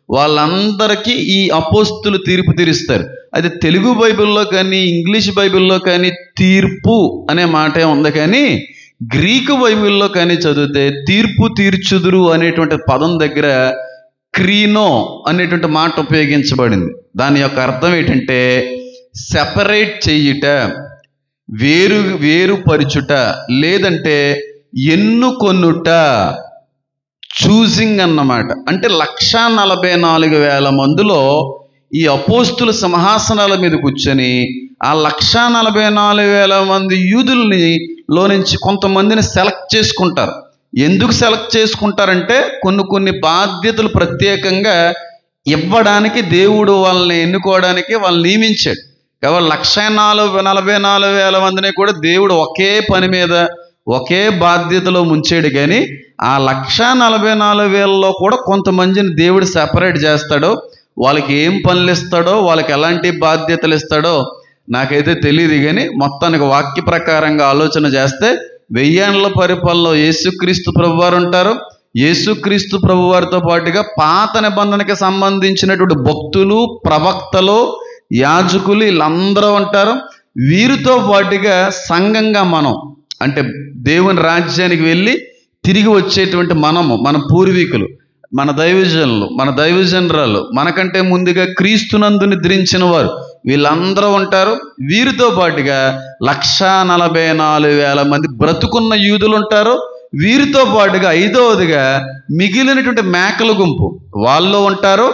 వాళ్ళందరికీ ఈ అపోస్తులు తీర్పు తీరుస్తారు. అది తెలుగు బైబిల్లో కానీ, ఇంగ్లీష్ బైబిల్లో కానీ తీర్పు అనే మాటే ఉంది. కానీ గ్రీకు బైబిల్లో కానీ చదివితే తీర్పు తీర్చుదురు అనేటువంటి పదం దగ్గర క్రీనో అనేటువంటి మాట ఉపయోగించబడింది. దాని యొక్క అర్థం ఏంటంటే సెపరేట్ చెయ్యుట, వేరుపరుచుట, లేదంటే ఎన్నుకొనుట, చూసింగ్ అన్నమాట. అంటే 1,44,000 మందిలో ఈ అపోస్తుల సింహాసనాల మీద కూర్చొని ఆ 1,44,000 మంది యూదుల్ని లో నుంచి కొంతమందిని సెలెక్ట్ చేసుకుంటారు. ఎందుకు సెలెక్ట్ చేసుకుంటారంటే కొన్ని బాధ్యతలు ప్రత్యేకంగా ఇవ్వడానికి దేవుడు వాళ్ళని ఎన్నుకోవడానికి వాళ్ళని నియమించాడు. కాబట్టి 1,44,000 మందిని కూడా దేవుడు ఒకే పని మీద ఒకే బాధ్యతలో ముంచాడు. కానీ ఆ 1,44,000లో కూడా కొంతమందిని దేవుడు సెపరేట్ చేస్తాడో, వాళ్ళకి ఏం పనులు ఇస్తాడో, వాళ్ళకి ఎలాంటి బాధ్యతలు ఇస్తాడో నాకైతే తెలియదు. కానీ మొత్తానికి వాక్య ప్రకారంగా ఆలోచన చేస్తే 1000 ఏండ్ల పరిపాలనలో యేసుక్రీస్తు ప్రభువారు ఉంటారు. యేసుక్రీస్తు ప్రభువారితో పాటుగా పాత నిబంధనకి సంబంధించినటువంటి భక్తులు, ప్రవక్తలు, యాజకులు వీళ్ళందరూ ఉంటారు. వీరితో పాటుగా సంఘంగా మనం, అంటే దేవుని రాజ్యానికి వెళ్ళి తిరిగి వచ్చేటువంటి మనము, మన పూర్వీకులు, మన దైవజనులు, మన దైవజనరాలు, మనకంటే ముందుగా క్రీస్తునందు నిద్రించిన వారు, వీళ్ళందరూ ఉంటారు. వీరితో పాటుగా 1,44,000 మంది బ్రతుకున్న యూదులు ఉంటారు. వీరితో పాటుగా 5వదిగా మిగిలినటువంటి మేకల గుంపు వాళ్ళు ఉంటారు.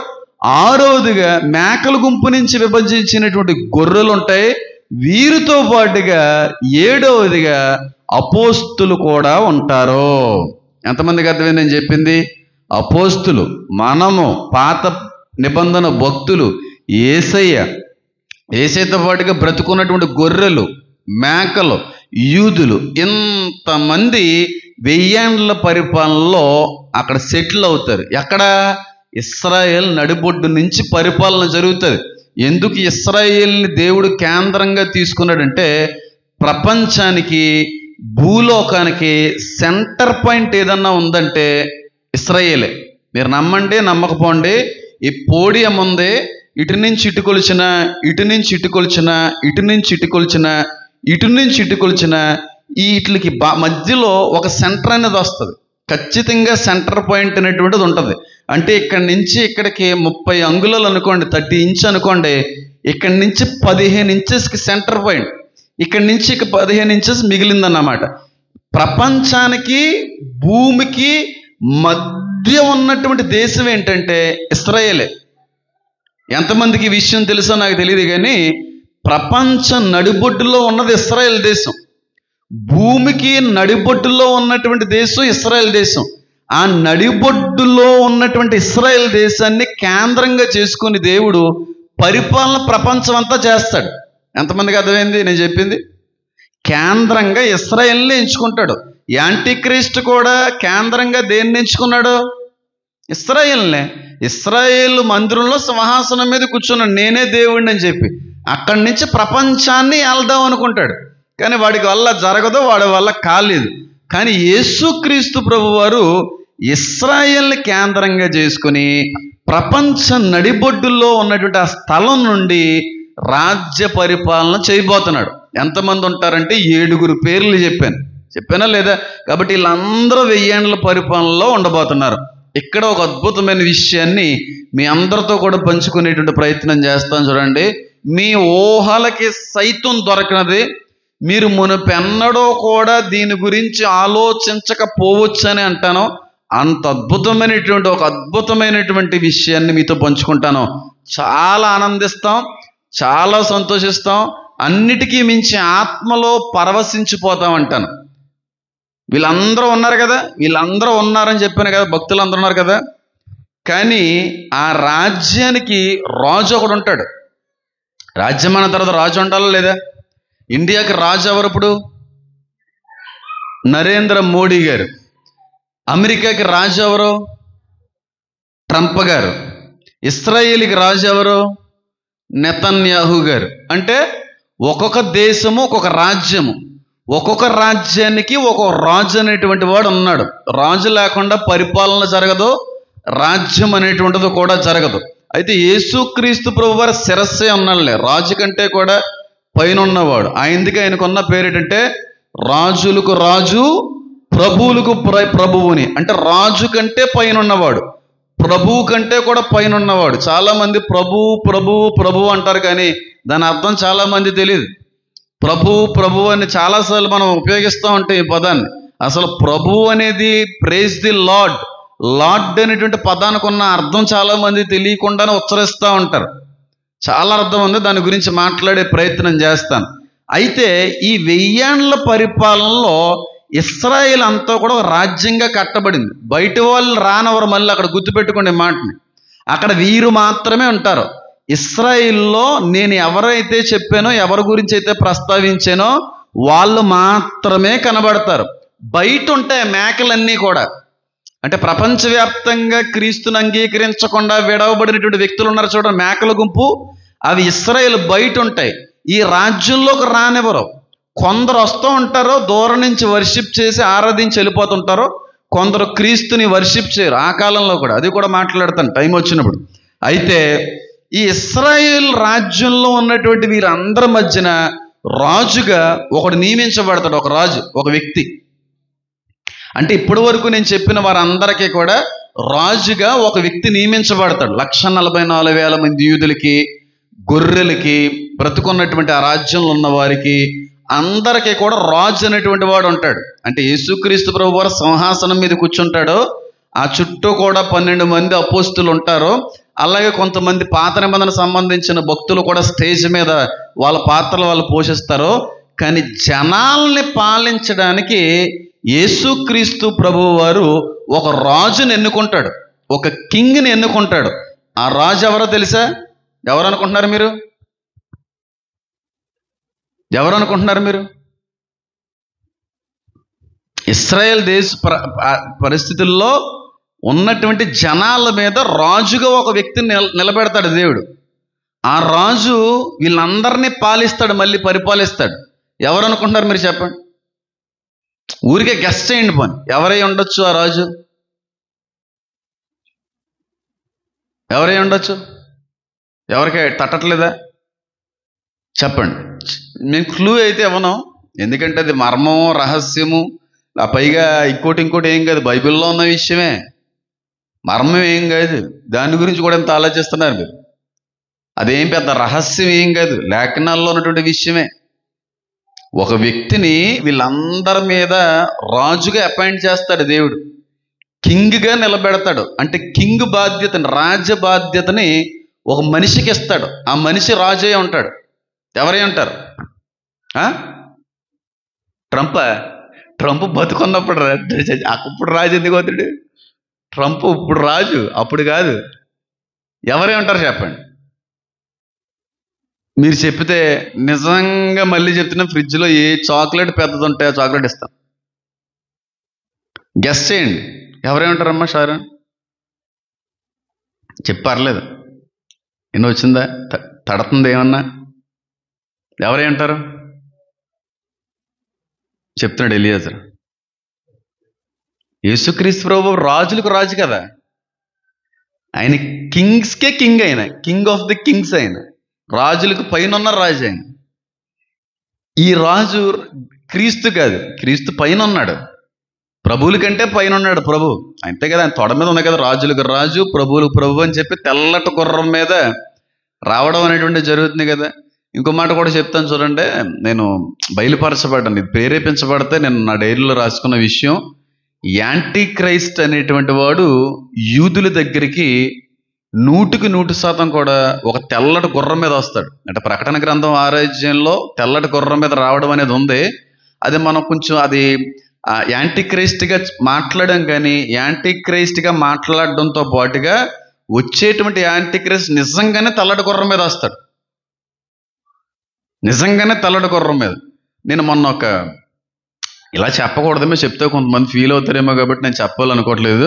ఆరవదిగా మేకల గుంపు నుంచి విభజించినటువంటి గొర్రెలు ఉంటాయి. వీరితో పాటుగా ఏడవదిగా అపోస్తులు కూడా ఉంటారు. ఎంతమందికి అర్థమైంది నేను చెప్పింది? అపోస్తులు, మనము, పాత నిబంధన భక్తులు, యేసయ్యతో పాటుగా బ్రతుకున్నటువంటి గొర్రెలు, మేకలు, యూదులు, ఇంతమంది 1000 ఏండ్ల పరిపాలనలో అక్కడ సెటిల్ అవుతారు. ఎక్కడ? ఇశ్రాయేల్ నడిబొడ్డు నుంచి పరిపాలన జరుగుతుంది. ఎందుకు ఇశ్రాయేల్ని దేవుడు కేంద్రంగా తీసుకున్నాడంటే, ప్రపంచానికి, భూలోకానికి సెంటర్ పాయింట్ ఏదన్నా ఉందంటే ఇశ్రాయేలే. మీరు నమ్మండి నమ్మకపోండి, ఈ పోడియం ఉంది, ఇటు నుంచి ఇటు కొలిచిన, ఇటు నుంచి ఇటు కొలిచిన, ఇటు నుంచి ఇటు కొలిచిన, ఇటు నుంచి ఇటు కొలిచిన, వీటికి మధ్యలో ఒక సెంటర్ అనేది వస్తుంది. ఖచ్చితంగా సెంటర్ పాయింట్ అనేటువంటిది ఉంటుంది. అంటే ఇక్కడి నుంచి ఇక్కడికి 30 అంగుళాలు అనుకోండి, 30 ఇంచ్ అనుకోండి. ఇక్కడి నుంచి 15 ఇంచెస్కి సెంటర్ పాయింట్, ఇక్కడి నుంచి ఇక 15 ఇంచెస్ మిగిలిందన్నమాట. ప్రపంచానికి, భూమికి మధ్య ఉన్నటువంటి దేశం ఏంటంటే ఇశ్రాయేలే. ఎంతమందికి ఈ విషయం తెలుసో నాకు తెలియదు, కానీ ప్రపంచ నడిబొడ్డులో ఉన్నది ఇశ్రాయేల్ దేశం. భూమికి నడిబొడ్డులో ఉన్నటువంటి దేశం ఇశ్రాయేల్ దేశం. ఆ నడిబొడ్డులో ఉన్నటువంటి ఇశ్రాయేల్ దేశాన్ని కేంద్రంగా చేసుకుని దేవుడు పరిపాలన ప్రపంచం అంతా చేస్తాడు. ఎంతమందికి అర్థమైంది నేను చెప్పింది? కేంద్రంగా ఇశ్రాయేల్ని ఎంచుకుంటాడు. యాంటీక్రీస్తు కూడా కేంద్రంగా దేన్ని ఎంచుకున్నాడు? ఇశ్రాయేల్నే. ఇశ్రాయేల్ మందిరంలో సింహాసనం మీద కూర్చున్నాడు, నేనే దేవుడిని అని చెప్పి. అక్కడి నుంచి ప్రపంచాన్ని వెళ్దాం అనుకుంటాడు, కానీ వాడికి వల్ల జరగదు, వాడి వల్ల కాలేదు. కానీ యేసుక్రీస్తు ప్రభువారు ఇశ్రాయేల్ని కేంద్రంగా చేసుకుని ప్రపంచ నడిబొడ్డుల్లో ఉన్నటువంటి ఆ స్థలం నుండి రాజ్య పరిపాలన చేయబోతున్నాడు. ఎంతమంది ఉంటారంటే 7 పేర్లు చెప్పానా లేదా? కాబట్టి వీళ్ళందరూ 1000 ఏండ్ల పరిపాలనలో ఉండబోతున్నారు. ఇక్కడ ఒక అద్భుతమైన విషయాన్ని మీ అందరితో కూడా పంచుకునేటువంటి ప్రయత్నం చేస్తాను. చూడండి, మీ ఊహలకి సైతం దొరకనది, మీరు మునుపెన్నడో కూడా దీని గురించి ఆలోచించకపోవచ్చు అని అంటాను. అంత అద్భుతమైనటువంటి ఒక అద్భుతమైనటువంటి విషయాన్ని మీతో పంచుకుంటాను. చాలా ఆనందిస్తాం, చాలా సంతోషిస్తాం, అన్నిటికీ మించి ఆత్మలో పరవశించిపోతాం అంటాను. వీళ్ళందరూ ఉన్నారు కదా, వీళ్ళందరూ ఉన్నారని చెప్పాను కదా, భక్తులు అందరూ ఉన్నారు కదా. కానీ ఆ రాజ్యానికి రాజు ఒకడు ఉంటాడు. రాజ్యం అన్న తర్వాత రాజు ఉండాలా లేదా? ఇండియాకి రాజు ఎవరు ఇప్పుడు? నరేంద్ర మోడీ గారు. అమెరికాకి రాజు ఎవరు? ట్రంప్ గారు. ఇస్రాయేల్కి రాజు ఎవరు? నెతన్యాహు గారు. అంటే ఒక్కొక్క దేశము, ఒక్కొక్క రాజ్యము, ఒక్కొక్క రాజ్యానికి ఒక్కొక్క రాజు అనేటువంటి వాడు ఉన్నాడు. రాజు లేకుండా పరిపాలన జరగదు, రాజ్యం అనేటువంటిది కూడా జరగదు. అయితే యేసుక్రీస్తు ప్రభువారు శిరస్సే ఉన్నాడులే, రాజు కంటే కూడా పైన ఉన్నవాడు. ఆయనకున్న పేరు ఏంటంటే రాజులకు రాజు, ప్రభువులకు ప్రభువుని. అంటే రాజు కంటే పైన ఉన్నవాడు, ప్రభువు కంటే కూడా పైన ఉన్నవాడు. చాలా మంది ప్రభువు ప్రభువు ప్రభువు అంటారు, కానీ దాని అర్థం చాలా మంది తెలియదు. ప్రభు అని చాలాసార్లు మనం ఉపయోగిస్తూ ఉంటాం ఈ పదాన్ని. అసలు ప్రభువు అనేది ప్రేజ్ ది లార్డ్, లార్డ్ అనేటువంటి పదానికి ఉన్న అర్థం చాలా మంది తెలియకుండానే ఉచ్చరిస్తూ ఉంటారు. చాలా అర్థం ఉంది, దాని గురించి మాట్లాడే ప్రయత్నం చేస్తాను. అయితే ఈ 1000 ఏండ్ల పరిపాలనలో ఇశ్రాయేల్ అంతా కూడా రాజ్యంగా కట్టబడింది. బయట వాళ్ళు రానవరు, మళ్ళీ అక్కడ గుర్తుపెట్టుకునే మాటని. అక్కడ వీరు మాత్రమే ఉంటారు. ఇశ్రాయేల్లో నేను ఎవరైతే చెప్పానో, ఎవరి గురించి అయితే ప్రస్తావించానో వాళ్ళు మాత్రమే కనబడతారు. బయట ఉంటాయి మేకలన్నీ కూడా. అంటే ప్రపంచవ్యాప్తంగా క్రీస్తుని అంగీకరించకుండా విడవబడినటువంటి వ్యక్తులు ఉన్నారు చూడండి, మేకల గుంపు. అవి ఇశ్రాయేల్ బయట ఉంటాయి, ఈ రాజ్యంలోకి రానివ్వరు. కొందరు వస్తూ ఉంటారు, దూరం నుంచి వర్షిప్ చేసి ఆరాధించి వెళ్ళిపోతుంటారు. కొందరు క్రీస్తుని వర్షిప్ చేయరు. ఆ కాలంలో కూడా, అది కూడా మాట్లాడతాను టైం వచ్చినప్పుడు. అయితే ఈ ఇశ్రాయేల్ రాజ్యంలో ఉన్నటువంటి వీరందరి మధ్యన రాజుగా ఒకడు నియమించబడతాడు. ఒక రాజు, ఒక వ్యక్తి. అంటే ఇప్పటి వరకు నేను చెప్పిన వారందరికీ కూడా రాజుగా ఒక వ్యక్తి నియమించబడతాడు. 144,000 మంది యూదులకి, గొర్రెలకి, బ్రతుకున్నటువంటి ఆ రాజ్యంలో ఉన్న వారికి అందరికీ కూడా రాజు అనేటువంటి వాడు ఉంటాడు. అంటే యేసుక్రీస్తు ప్రభు వారు సింహాసనం మీద కూర్చుంటాడు. ఆ చుట్టూ కూడా 12 మంది అపోస్తులు ఉంటారు. అలాగే కొంతమంది పాత నిబంధన సంబంధించిన భక్తులు కూడా స్టేజ్ మీద వాళ్ళ పాత్రలు వాళ్ళు పోషిస్తారు. కానీ జనాల్ని పాలించడానికి యేసుక్రీస్తు ప్రభువు వారు ఒక రాజుని ఎన్నుకుంటాడు, ఒక కింగ్ని ఎన్నుకుంటాడు. ఆ రాజు ఎవరో తెలుసా? ఎవరు అనుకుంటున్నారు మీరు? ఎవరు అనుకుంటున్నారు మీరు? ఇశ్రాయేల్ దేశ పరిస్థితుల్లో ఉన్నటువంటి జనాల మీద రాజుగా ఒక వ్యక్తిని నిలబెడతాడు దేవుడు. ఆ రాజు వీళ్ళందరినీ పాలిస్తాడు, మళ్ళీ పరిపాలిస్తాడు. ఎవరు అనుకుంటున్నారు మీరు? చెప్పండి. ఊరికే గెస్ట్ చేయండి పని. ఎవరై ఉండొచ్చు ఆ రాజు? ఎవరై ఉండొచ్చు? ఎవరికి తట్టట్లేదా? చెప్పండి. నేను క్లూ అయితే ఇవ్వను, ఎందుకంటే అది మర్మం, రహస్యము. ఆ పైగా ఇంకోటి ఏం కాదు, బైబిల్లో ఉన్న విషయమే, మర్మం ఏం కాదు. దాని గురించి కూడా ఎంత ఆలోచిస్తున్నారు మీరు? అదేం పెద్ద రహస్యం ఏం కాదు, లేఖనాల్లో ఉన్నటువంటి విషయమే. ఒక వ్యక్తిని వీళ్ళందరి మీద రాజుగా అపాయింట్ చేస్తాడు దేవుడు, కింగ్గా నిలబెడతాడు. అంటే కింగ్ బాధ్యతని, రాజ్య బాధ్యతని ఒక మనిషికి ఇస్తాడు. ఆ మనిషి రాజే ఉంటాడు. ఎవరై ఉంటారు? ట్రంప్ బతుకున్నప్పుడు అప్పుడు రాజు ఎందుకు అవుతాడు? ట్రంప్ ఇప్పుడు రాజు, అప్పుడు కాదు. ఎవరై ఉంటారు చెప్పండి. మీరు చెప్తే నిజంగా మళ్ళీ చెప్తున్నా, ఫ్రిడ్జ్లో ఏ చాక్లెట్ పెద్దది ఉంటే ఆ చాక్లెట్ ఇస్తాం. గెస్ చేయండి. ఎవరై ఉంటారమ్మా? షారా చెప్పర్లేదు. ఎన్నో వచ్చిందా? తడుతుంది ఏమన్నా? ఎవరై ఉంటారు? చెప్తున్నాడు ఎలియాజర్. యేసుక్రీస్తు ప్రభు రాజులకు రాజు కదా, ఆయన కింగ్స్కే కింగ్, ఆయన కింగ్ ఆఫ్ ది కింగ్స్, ఆయన రాజులకు పైన ఉన్న రాజు ఆయన. ఈ రాజు క్రీస్తు కాదు, క్రీస్తు పైన ఉన్నాడు, ప్రభువుల కంటే పైన ఉన్నాడు ప్రభు. అంతే కదా, ఆయన తొడ మీద ఉంది కదా, రాజులకు రాజు ప్రభువులకు ప్రభు అని చెప్పి తెల్లటి గుర్రం మీద రావడం అనేటువంటి జరుగుతుంది కదా. ఇంకో మాట కూడా చెప్తాను చూడండి. నేను బయలుపరచబడ్డాను, ఇది ప్రేరేపించబడితే నేను నా డైరీలో రాసుకున్న విషయం. యాంటీ క్రైస్ట్ అనేటువంటి వాడు యూదుల దగ్గరికి 100% కూడా ఒక తెల్లటి గుర్రం మీద వస్తాడు. అంటే ప్రకటన గ్రంథం 6వ అధ్యాయంలో తెల్లటి గుర్రం మీద రావడం అనేది ఉంది. అది మనం కొంచెం అది యాంటీ క్రైస్ట్గా మాట్లాడడం, కానీ యాంటీ క్రైస్ట్గా మాట్లాడడంతో పాటుగా వచ్చేటువంటి యాంటీ క్రైస్ట్ నిజంగానే తెల్లటి గుర్రం మీద వస్తాడు, నిజంగానే తెల్లటి గుర్రం మీద. నేను మొన్న ఒక, ఇలా చెప్పకూడదేమో, చెప్తే కొంతమంది ఫీల్ అవుతారేమో కాబట్టి నేను చెప్పాలనుకోవట్లేదు.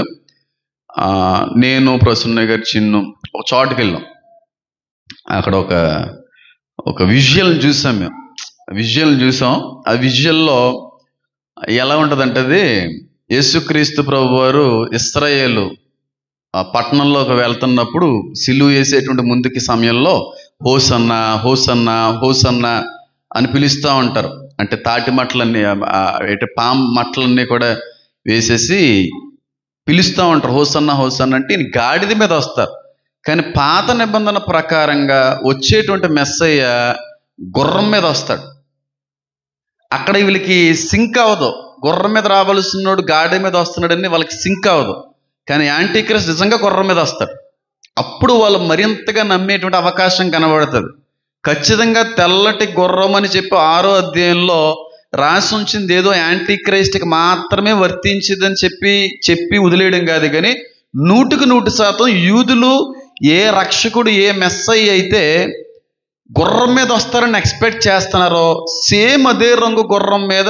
నేను ప్రసన్న గారు చిన్ను ఒక చోటుకి వెళ్ళాం. అక్కడ ఒక విజువల్ చూసాం. మేము విజువల్ చూసాం. ఆ విజువల్లో ఎలా ఉంటుందంటే, అది యేసుక్రీస్తు ప్రభు వారు ఇశ్రాయేలు పట్టణంలోకి వెళ్తున్నప్పుడు సిలువ వేసేటువంటి ముందుకి సమయంలో హోసన్నా హోసన్నా హోసన్నా అని పిలుస్తూ ఉంటారు. అంటే తాటి మట్టలన్నీ, పామ్ మట్టలన్నీ కూడా వేసేసి పిలుస్తూ ఉంటారు, హోసన్నా హోసన్నా అంటే. ఈయన గాడిద మీద వస్తారు. కానీ పాత నిబంధన ప్రకారంగా వచ్చేటువంటి మెస్సయ్య గుర్రం మీద వస్తాడు. అక్కడ వీళ్ళకి సింక్ అవ్వదు, గుర్రం మీద రావలసినోడు గాడిద మీద వస్తున్నాడని వాళ్ళకి సింక్ అవ్వదు. కానీ యాంటీ క్రైస్ట్ నిజంగా గుర్రం మీద వస్తాడు. అప్పుడు వాళ్ళు మరింతగా నమ్మేటువంటి అవకాశం కనబడుతుంది. ఖచ్చితంగా తెల్లటి గుర్రం అని చెప్పి 6వ అధ్యాయంలో రాసి ఉంచింది ఏదో యాంటీ క్రైస్ట్కి మాత్రమే వర్తించిందని చెప్పి వదిలేయడం కాదు, కానీ 100% యూదులు ఏ రక్షకుడు, ఏ మెస్సయ్య అయితే గుర్రం మీద వస్తారని ఎక్స్పెక్ట్ చేస్తున్నారో, సేమ్ అదే రంగు గుర్రం మీద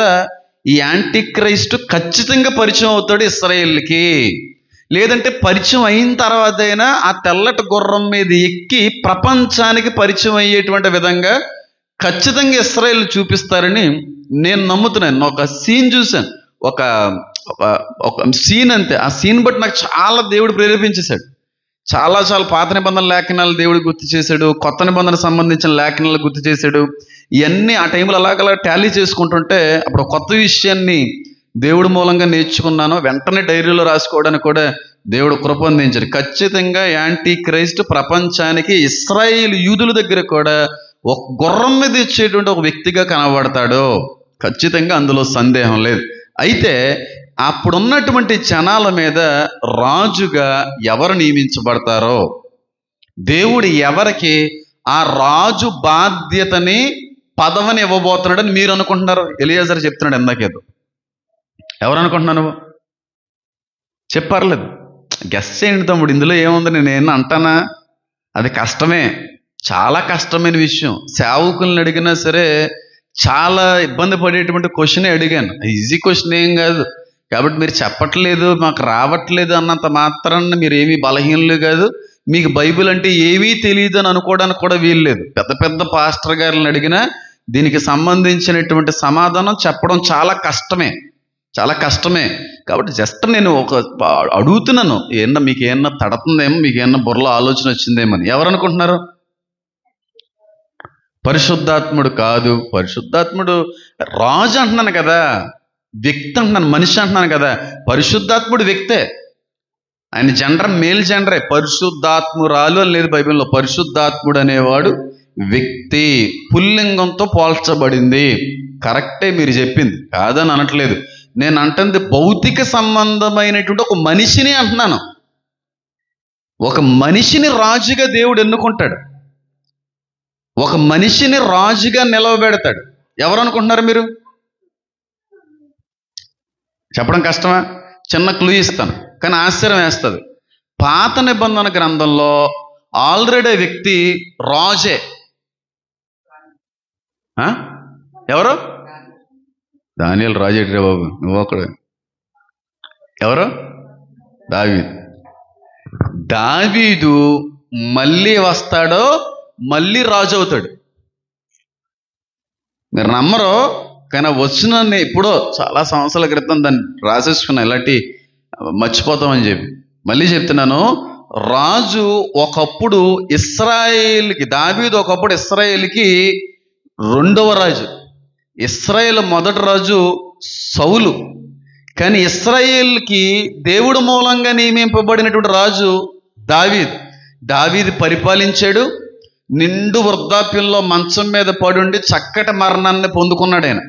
ఈ యాంటీ క్రైస్ట్ ఖచ్చితంగా పరిచయం అవుతాడు ఇశ్రాయేలుకి. లేదంటే పరిచయం అయిన తర్వాత అయినా ఆ తెల్లటి గుర్రం మీద ఎక్కి ప్రపంచానికి పరిచయం అయ్యేటువంటి విధంగా ఖచ్చితంగా ఇశ్రాయేలు చూపిస్తారని నేను నమ్ముతున్నాను. ఒక సీన్ చూశాను, ఒక సీన్ అంతే. ఆ సీన్ బట్టి నాకు చాలా దేవుడు ప్రేరేపించేశాడు. చాలా పాత నిబంధన లేఖనాలు దేవుడు గుర్తు చేశాడు, కొత్త నిబంధన సంబంధించిన లేఖనాలు గుర్తు చేశాడు. ఇవన్నీ ఆ టైంలో అలాగలా టాలీ చేసుకుంటుంటే అప్పుడు కొత్త విషయాన్ని దేవుడి మూలంగా నేర్చుకున్నాను. వెంటనే డైరీలో రాసుకోవడానికి కూడా దేవుడు కృప అందించాడు. ఖచ్చితంగా యాంటీ క్రైస్ట్ ప్రపంచానికి ఇశ్రాయేలు యూదుల దగ్గర కూడా ఒక గుర్రం మీద ఇచ్చేటువంటి ఒక వ్యక్తిగా కనబడతాడు, ఖచ్చితంగా, అందులో సందేహం లేదు. అయితే అప్పుడున్నటువంటి జనాల మీద రాజుగా ఎవరు నియమించబడతారో, దేవుడు ఎవరికి ఆ రాజు బాధ్యతని పదవిని ఇవ్వబోతున్నాడని మీరు అనుకుంటున్నారు? ఎలియాజరు చెప్తున్నాడు ఇందాకేదో. ఎవరు అనుకుంటున్నావు నువ్వు? చెప్పర్లేదు, గెస్ చేయండి తమ్ముడు, ఇందులో ఏముంది, నేను అంటానా? అది కష్టమే, చాలా కష్టమైన విషయం. సేవకుల్ని అడిగినా సరే చాలా ఇబ్బంది పడేటువంటి క్వశ్చనే అడిగాను. ఈజీ క్వశ్చన్ ఏం కాదు. కాబట్టి మీరు చెప్పట్లేదు, మాకు రావట్లేదు అన్నంత మాత్రాన్ని మీరు ఏమీ బలహీనలు కాదు. మీకు బైబిల్ అంటే ఏమీ తెలియదు అని అనుకోవడానికి కూడా వీల్లేదు. పెద్ద పెద్ద పాస్టర్ గారిని అడిగినా దీనికి సంబంధించినటువంటి సమాధానం చెప్పడం చాలా కష్టమే, చాలా కష్టమే. కాబట్టి జస్ట్ నేను ఒక అడుగుతున్నాను, మీకు ఏమన్నా తడుతుందేమో, మీకు ఏమన్నా బుర్రలో ఆలోచన వచ్చిందేమో అని. ఎవరు అనుకుంటున్నారు? పరిశుద్ధాత్ముడు కాదు. పరిశుద్ధాత్ముడు రాజు అంటున్నాను కదా, వ్యక్తి అంటున్నాను, మనిషి అంటున్నాను కదా. పరిశుద్ధాత్ముడు వ్యక్తే, ఆయన జెండర్ మేల్ జెండరే. పరిశుద్ధాత్మురాలు అని లేదు బైబిల్లో. పరిశుద్ధాత్ముడు అనేవాడు వ్యక్తి, పుల్లింగంతో పోల్చబడింది. కరెక్టే మీరు చెప్పింది, కాదని అనట్లేదు. నేను అంటుంది భౌతిక సంబంధమైనటువంటి ఒక మనిషిని అంటున్నాను. ఒక మనిషిని రాజుగా దేవుడు ఎన్నుకుంటాడు, ఒక మనిషిని రాజుగా నిలవబెడతాడు. ఎవరు అనుకుంటున్నారు మీరు? చెప్పడం కష్టమా? చిన్న క్లూ ఇస్తాను, కానీ ఆశ్చర్యం వేస్తుంది. పాత నిబంధన గ్రంథంలో ఆల్రెడీ వ్యక్తి రాజే. ఎవరు? దానియేలు రాజేట్రే బాబు, నువ్వు ఒకడు. ఎవరు? దావీదు. దావీదు మళ్ళీ వస్తాడో, మళ్ళీ రాజు అవుతాడు. మీరు నమ్మరు, కానీ వచ్చిన ఎప్పుడో చాలా సంవత్సరాల క్రితం దాన్ని రాసేసుకున్నా, ఇలాంటి మర్చిపోతామని చెప్పి. మళ్ళీ చెప్తున్నాను, రాజు ఒకప్పుడు ఇశ్రాయేల్కి, దావీదు ఒకప్పుడు ఇశ్రాయేల్కి రెండవ రాజు. ఇశ్రాయేల్ మొదటి రాజు సౌలు, కానీ ఇశ్రాయేల్కి దేవుడు మూలంగా నియమింపబడినటువంటి రాజు దావీదు. దావీదు పరిపాలించాడు. నిండు వృద్ధాప్యంలో మంచం మీద పడుండి చక్కటి మరణాన్ని పొందుకున్నాడు. ఆయన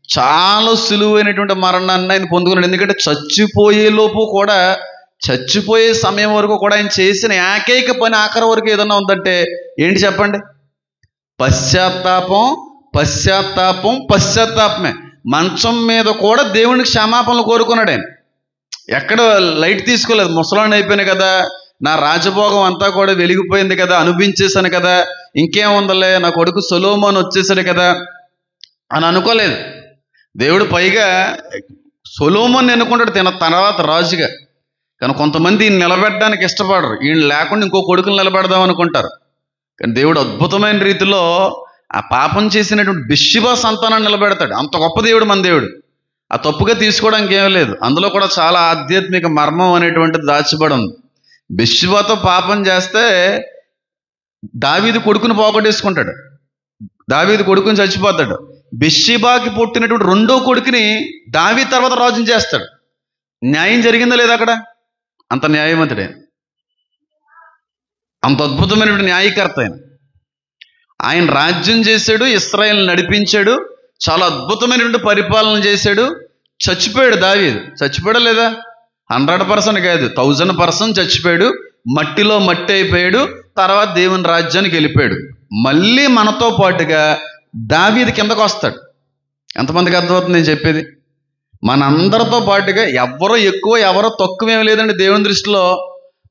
చాలా సులువైనటువంటి మరణాన్ని ఆయన పొందుకున్నాడు. ఎందుకంటే చచ్చిపోయేలోపు కూడా, చచ్చిపోయే సమయం వరకు కూడా ఆయన చేసిన ఏకైక పని ఆఖరి వరకు ఏదన్నా ఉందంటే ఏంటి చెప్పండి? పశ్చాత్తాపం, పశ్చాత్తాపం, పశ్చాత్తాపమే. మంచం మీద కూడా దేవునికి క్షమాపణలు కోరుకున్నాడు ఆయన. ఎక్కడ లైట్ తీసుకోలేదు. ముసలాన్ని అయిపోయినాయి కదా, నా రాజభోగం అంతా కూడా వెలిగిపోయింది కదా, అనుభవించేశాను కదా, ఇంకేముందలే, నా కొడుకు సొలొమోను వచ్చేసాడు కదా అని అనుకోలేదు దేవుడు. పైగా సొలొమోను ఎన్నుకుంటాడు తర్వాత రాజుగా. కానీ కొంతమంది ఈయన నిలబెట్టడానికి ఇష్టపడరు. ఈయన లేకుండా ఇంకో కొడుకుని నిలబెడదాం అనుకుంటారు. కానీ దేవుడు అద్భుతమైన రీతిలో ఆ పాపం చేసినటువంటి బెత్షెబా సంతానాన్ని నిలబెడతాడు. అంత గొప్ప దేవుడు మన దేవుడు. ఆ తప్పుగా తీసుకోవడానికి ఏమీ లేదు. అందులో కూడా చాలా ఆధ్యాత్మిక మర్మం అనేటువంటిది దాచిబడి ఉంది. బెత్షెబాతో పాపం చేస్తే దావీదు కొడుకుని పోగొట్టేసుకుంటాడు, దావీదు కొడుకుని చచ్చిపోతాడు. బెత్షెబాకి పుట్టినటువంటి రెండో కొడుకుని దావీదు తర్వాత రాజుని చేస్తాడు. న్యాయం జరిగిందా లేదా అక్కడ? అంత న్యాయవంతుడే, అంత అద్భుతమైనటువంటి న్యాయకర్త ఆయన. ఆయన రాజ్యం చేశాడు, ఇశ్రాయేల్ని నడిపించాడు, చాలా అద్భుతమైనటువంటి పరిపాలన చేశాడు. చచ్చిపోయాడు దావీదు. చచ్చిపోయాడా లేదా? 100% కాదు, 1000% చచ్చిపోయాడు. మట్టిలో మట్టి అయిపోయాడు. తర్వాత దేవుని రాజ్యానికి వెళ్ళిపోయాడు. మళ్ళీ మనతో పాటుగా దావీదు కిందకు వస్తాడు. ఎంతమందికి అర్థమవుతుంది నేను చెప్పేది? మనందరితో పాటుగా ఎవరో ఎక్కువ ఎవరో తక్కువ ఏమి లేదండి. దేవుని దృష్టిలో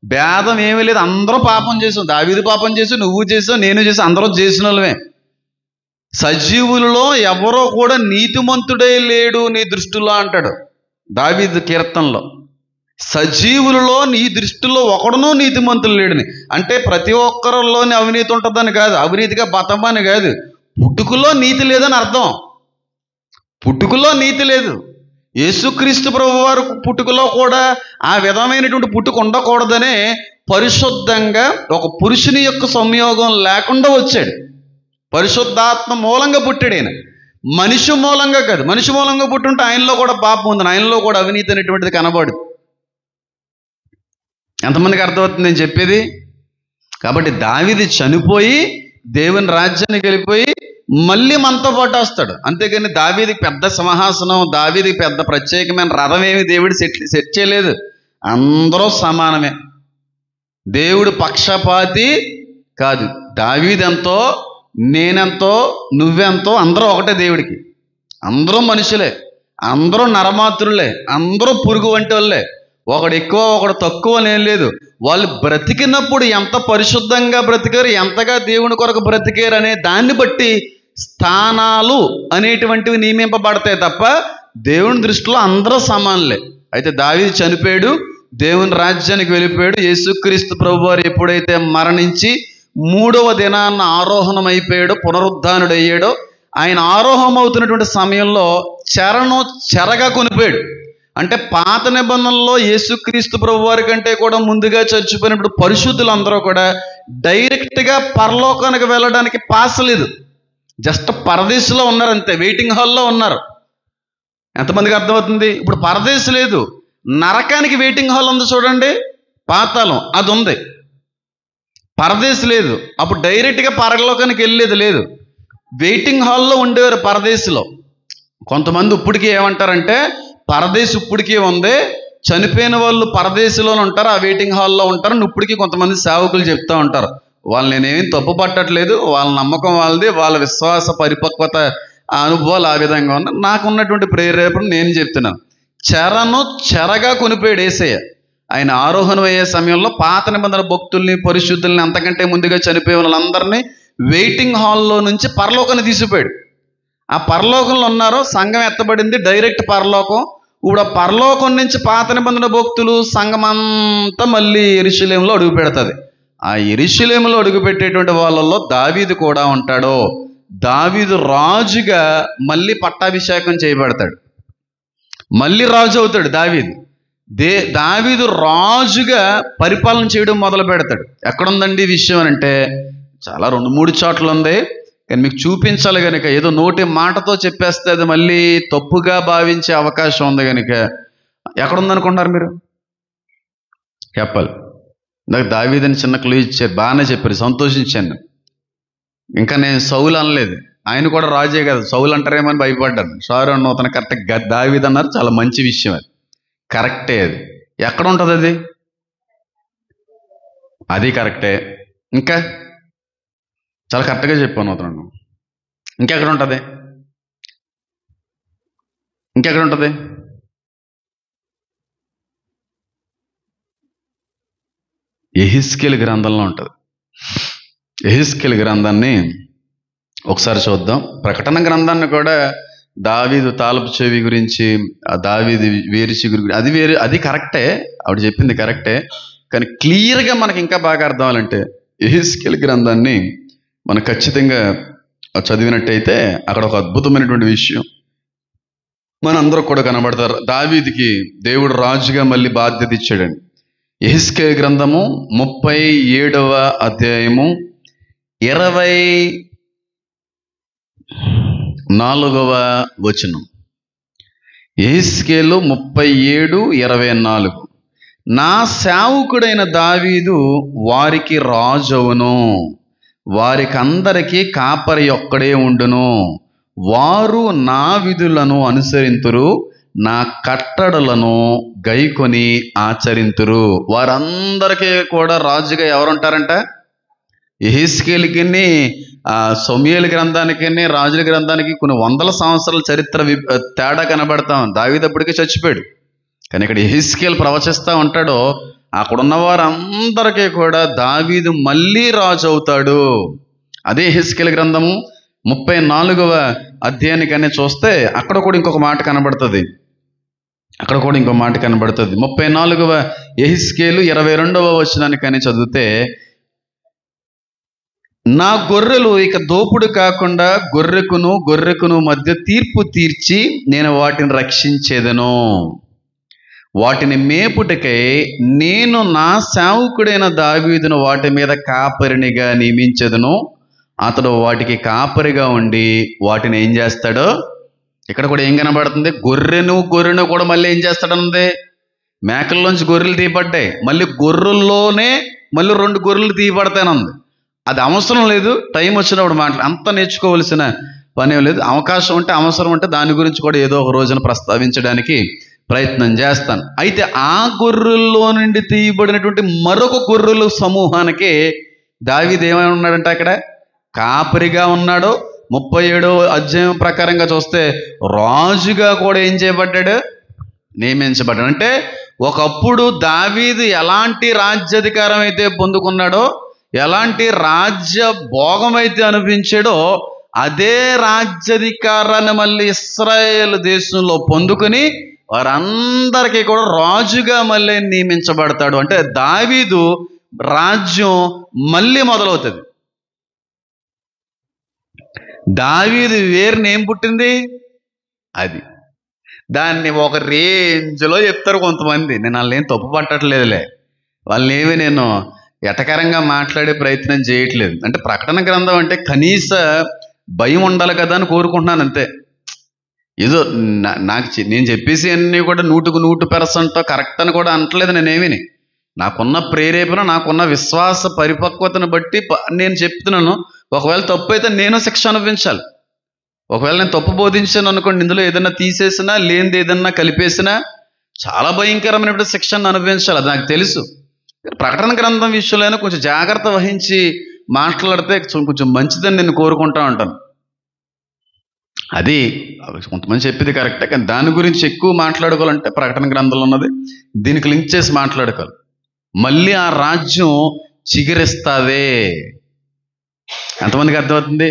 భేదం ఏమీ లేదు. అందరూ పాపం చేసాం. దావీదు పాపం చేసావు, నువ్వు చేసావు, నేను చేసావు, అందరూ చేసిన వాళ్ళమే. సజీవులలో ఎవరో కూడా నీతిమంతుడే లేడు నీ దృష్టిలో అంటాడు దావీదు కీర్తనలో. సజీవులలో నీ దృష్టిలో ఒకడునూ నీతిమంతులు లేడని. అంటే ప్రతి ఒక్కరిలోని అవినీతి ఉంటుందని కాదు, అవినీతిగా బతమని కాదు, పుట్టుకలో నీతి లేదని అర్థం. పుట్టుకలో నీతి లేదు. యేసుక్రీస్తు ప్రభు వారు పుట్టుకలో కూడా ఆ విధమైనటువంటి పుట్టుక ఉండకూడదనే పరిశుద్ధంగా ఒక పురుషుని యొక్క సంయోగం లేకుండా వచ్చాడు. పరిశుద్ధాత్మ మూలంగా పుట్టాడు ఆయన, మనిషి మూలంగా కాదు. మనిషి మూలంగా పుట్టుంటే ఆయనలో కూడా పాపం ఉంది, ఆయనలో కూడా అవినీతి అనేటువంటిది కనబడు. ఎంతమందికి అర్థమవుతుంది నేను చెప్పేది? కాబట్టి దావీదు చనిపోయి దేవుని రాజ్యానికి వెళ్ళిపోయి మళ్ళీ మనతో పాటు వస్తాడు. అంతేగాని దావీదుకి పెద్ద సింహాసనం, దావీదుకి పెద్ద ప్రత్యేకమైన రథం ఏమి దేవుడు సెట్ చేయలేదు. అందరూ సమానమే. దేవుడు పక్షపాతి కాదు. దావీదెంతో, నేనెంతో, నువ్వెంతో అందరూ ఒకటే దేవుడికి. అందరూ మనుషులే, అందరూ నరమాతృలే, అందరూ పురుగు వంటి వాళ్ళే. ఒకడు ఎక్కువ ఒకడు తక్కువ ఏం లేదు. వాళ్ళు బ్రతికినప్పుడు ఎంత పరిశుద్ధంగా బ్రతికారు, ఎంతగా దేవుని కొరకు బ్రతికారు అనే దాన్ని బట్టి స్థానాలు అనేటువంటివి నియమింపబడతాయి తప్ప దేవుని దృష్టిలో అందరూ సమానులే. అయితే దావీదు చనిపోయాడు, దేవుని రాజ్యానికి వెళ్ళిపోయాడు. యేసుక్రీస్తు ప్రభువారు ఎప్పుడైతే మరణించి 3వ దినాన్న ఆరోహణం అయిపోయాడో, పునరుద్ధానుడయ్యాడో, ఆయన ఆరోహణం అవుతున్నటువంటి సమయంలో చెరగా కొనిపోయాడు. అంటే పాత నిబంధనలో యేసుక్రీస్తు ప్రభువారి కంటే కూడా ముందుగా చచ్చిపోయినప్పుడు పరిశుద్ధులందరూ కూడా డైరెక్ట్గా పరలోకానికి వెళ్ళడానికి పాస్ లేదు. జస్ట్ పరదేశంలో ఉన్నారు అంతే, వెయిటింగ్ హాల్లో ఉన్నారు. ఎంతమందికి అర్థమవుతుంది? ఇప్పుడు పరదేశం లేదు, నరకానికి వెయిటింగ్ హాల్ ఉంది చూడండి, పాతాళం, అది ఉంది. పరదేశం లేదు, అప్పుడు డైరెక్ట్గా పరలోకానికి వెళ్ళేది లేదు, వెయిటింగ్ హాల్లో ఉండేవారు పరదేశంలో. కొంతమంది ఇప్పటికీ ఏమంటారంటే పరదేశం ఇప్పటికీ ఉంది, చనిపోయిన వాళ్ళు పరదేశంలోనే ఉంటారు, ఆ వెయిటింగ్ హాల్లో ఉంటారు. ఇప్పటికీ కొంతమంది సేవకులు చెప్తూ ఉంటారు. వాళ్ళు నేనేమీ తప్పు పట్టట్లేదు, వాళ్ళ నమ్మకం వాళ్ళది, వాళ్ళ విశ్వాస పరిపక్వత అనుభవాలు ఆ విధంగా ఉన్నాయి. నాకున్నటువంటి ప్రేరేపణ నేను చెప్తున్నాను. చెరగా కొనిపోయాడు యేసయ్య. ఆయన ఆరోహణం అయ్యే సమయంలో పాత నిబంధన భక్తుల్ని, పరిశుద్ధుల్ని, అంతకంటే ముందుగా చనిపోయే వాళ్ళందరినీ వెయిటింగ్ హాల్లో నుంచి పరలోకాన్ని తీసిపోయాడు. ఆ పరలోకంలో ఉన్నారో సంఘం ఎత్తబడింది, డైరెక్ట్ పరలోకం. ఇప్పుడు ఆ పరలోకం నుంచి పాత నిబంధన భక్తులు సంఘం అంతా మళ్ళీ యెరూషలేములో అడుగు పెడుతుంది. ఆ యెరూషలేములో అడుగు పెట్టేటువంటి వాళ్ళల్లో దావీదు కూడా ఉంటాడో. దావీదు రాజుగా మళ్ళీ పట్టాభిషేకం చేయబడతాడు, మళ్ళీ రాజు అవుతాడు దావీదు. దావీదు రాజుగా పరిపాలన చేయడం మొదలు పెడతాడు. ఎక్కడుందండి ఈ విషయం అని అంటే చాలా 2-3 చోట్ల ఉంది, కానీ మీకు చూపించాలి కనుక ఏదో నోటి మాటతో చెప్పేస్తే అది మళ్ళీ తప్పుగా భావించే అవకాశం ఉంది కనుక ఎక్కడుందనుకుంటున్నారు మీరు? చెప్పాలి. నాకు దావీదని చిన్న క్లూ ఇచ్చారు, బాగానే చెప్పారు, సంతోషించాను. ఇంకా నేను సౌలు అనలేదు, ఆయన కూడా రాజే కదా, సౌలు అంటారేమో అని భయపడ్డాను. సారీ అన్న కరెక్ట్గా దావీదు అన్నారు, చాలా మంచి విషయం, అది కరెక్టే. అది ఎక్కడ ఉంటుంది? అది కరెక్టే. ఇంకా చాలా కరెక్ట్గా చెప్పాను అతను. ఇంకెక్కడ ఉంటుంది? ఇంకెక్కడ ఉంటుంది? యెహెజ్కేలు గ్రంథంలో ఉంటుంది. యెహెజ్కేలు గ్రంథాన్ని ఒకసారి చూద్దాం. ప్రకటన గ్రంథాన్ని కూడా దావీదు తాళపు చెవి గురించి, ఆ దావీదు వేరు చిగురు గురించి, అది వేరు, అది కరెక్టే, ఆవిడ చెప్పింది కరెక్టే. కానీ క్లియర్గా మనకి ఇంకా బాగా అర్థం అవ్వాలంటే యెహెజ్కేలు గ్రంథాన్ని మనం ఖచ్చితంగా చదివినట్టయితే అక్కడ ఒక అద్భుతమైనటువంటి విషయం మనందరూ కూడా కనబడతారు. దావీదుకి దేవుడు రాజుగా మళ్ళీ బాధ్యత ఇచ్చాడండి. యెహెజ్కేలు గ్రంథము 37వ అధ్యాయము 24వ వచనం. యెహెజ్కేలు 37:24. నా సేవకుడైన దావీదు వారికి రాజవును, వారికందరికీ కాపరి ఒక్కడే ఉండును, వారు నా విధులను అనుసరింతురు, నా కట్టడలను గైకొని ఆచరింతురు. వారందరికీ కూడా రాజుగా ఎవరుంటారంట? యెహెజ్కేలుకి, సమూయేలు గ్రంథానికి, రాజుల గ్రంథానికి కొన్ని వందల సంవత్సరాల చరిత్ర తేడా కనబడతాం. దావీదు అప్పటికే చచ్చిపోయాడు, కానీ ఇక్కడ యెహెజ్కేలు ప్రవచిస్తూ ఉంటాడో అక్కడున్న వారందరికీ కూడా దావీదు మళ్ళీ రాజు అవుతాడు. అదే యెహెజ్కేలు గ్రంథము 34వ అధ్యాయానికనే చూస్తే అక్కడ కూడా ఇంకొక మాట కనబడుతుంది. 34వ యెహెజ్కేలు 22వ వచనానికని చదివితే, నా గొర్రెలు ఇక దోపుడు కాకుండా గొర్రెకును మధ్య తీర్పు తీర్చి నేను వాటిని రక్షించేదను. వాటిని మేపుటకై నేను నా సేవకుడైన దావీదును వాటి మీద కాపరినిగా నియమించెదను. అతడు వాటికి కాపరిగా ఉండి వాటిని ఏం చేస్తాడో, ఇక్కడ కూడా ఏం కనబడుతుంది? గొర్రెను కూడా మళ్ళీ ఏం చేస్తాడన్నది? మేకల్లోంచి గొర్రెలు తీయబడ్డాయి, మళ్ళీ గొర్రెల్లోనే మళ్ళీ 2 గొర్రెలు తీయబడతానంది. అది అవసరం లేదు, టైం వచ్చినప్పుడు మాటలు అంత నేర్చుకోవలసిన పని లేదు. అవకాశం ఉంటే, అవసరం ఉంటే దాని గురించి కూడా ఏదో ఒక రోజున ప్రస్తావించడానికి ప్రయత్నం చేస్తాను. అయితే ఆ గొర్రెల్లో నుండి తీయబడినటువంటి మరొక గొర్రెల సమూహానికి దావీదు ఏమై ఉన్నాడంటే అక్కడ కాపరిగా ఉన్నాడు. 37వ అధ్యాయం ప్రకారంగా చూస్తే రాజుగా కూడా ఏం చేయబడ్డాడు, నియమించబడ్డాడు. అంటే ఒకప్పుడు దావీదు ఎలాంటి రాజ్యాధికారం అయితే పొందుకున్నాడో, ఎలాంటి రాజ్య భోగం అయితే అనిపించాడో, అదే రాజ్యాధికారాన్ని మళ్ళీ ఇశ్రాయేల్ దేశంలో పొందుకుని వారందరికీ కూడా రాజుగా మళ్ళీ నియమించబడతాడు. అంటే దావీదు రాజ్యం మళ్ళీ మొదలవుతుంది. దావీదు వేరుని ఏం పుట్టింది అది. దాన్ని ఒక రేంజ్లో చెప్తారు కొంతమంది. నేను వాళ్ళని ఏం తప్పు పట్టట్లేదులే, వాళ్ళని ఏమి నేను ఎటకరంగా మాట్లాడే ప్రయత్నం చేయట్లేదు. అంటే ప్రకటన గ్రంథం అంటే కనీస భయం ఉండాలి కదా అని కోరుకుంటున్నాను అంతే. ఏదో నేను చెప్పేసి అన్నీ కూడా 100% కరెక్ట్ అని కూడా అనట్లేదు నేనేమిని. నాకున్న ప్రేరేపణ, నాకున్న విశ్వాస పరిపక్వతను బట్టి నేను చెప్తున్నాను. ఒకవేళ తప్పు అయితే నేను శిక్ష అనుభవించాలి. ఒకవేళ నేను తప్పు బోధించాను అనుకోండి, ఇందులో ఏదైనా తీసేసినా లేనిది ఏదన్నా కలిపేసినా చాలా భయంకరమైనటువంటి శిక్షను అనుభవించాలి, అది నాకు తెలుసు. ప్రకటన గ్రంథం విషయంలో కొంచెం జాగ్రత్త వహించి మాట్లాడితే కొంచెం మంచిదని నేను కోరుకుంటా ఉంటాను. అది కొంతమంది చెప్పేది కరెక్టే, కానీ దాని గురించి ఎక్కువ మాట్లాడుకోవాలంటే ప్రకటన గ్రంథంలో ఉన్నది దీనికి లింక్ చేసి మాట్లాడుకోవాలి. మళ్ళీ ఆ రాజ్యం చిగురిస్తాదే. ఎంతమందికి అర్థమవుతుంది?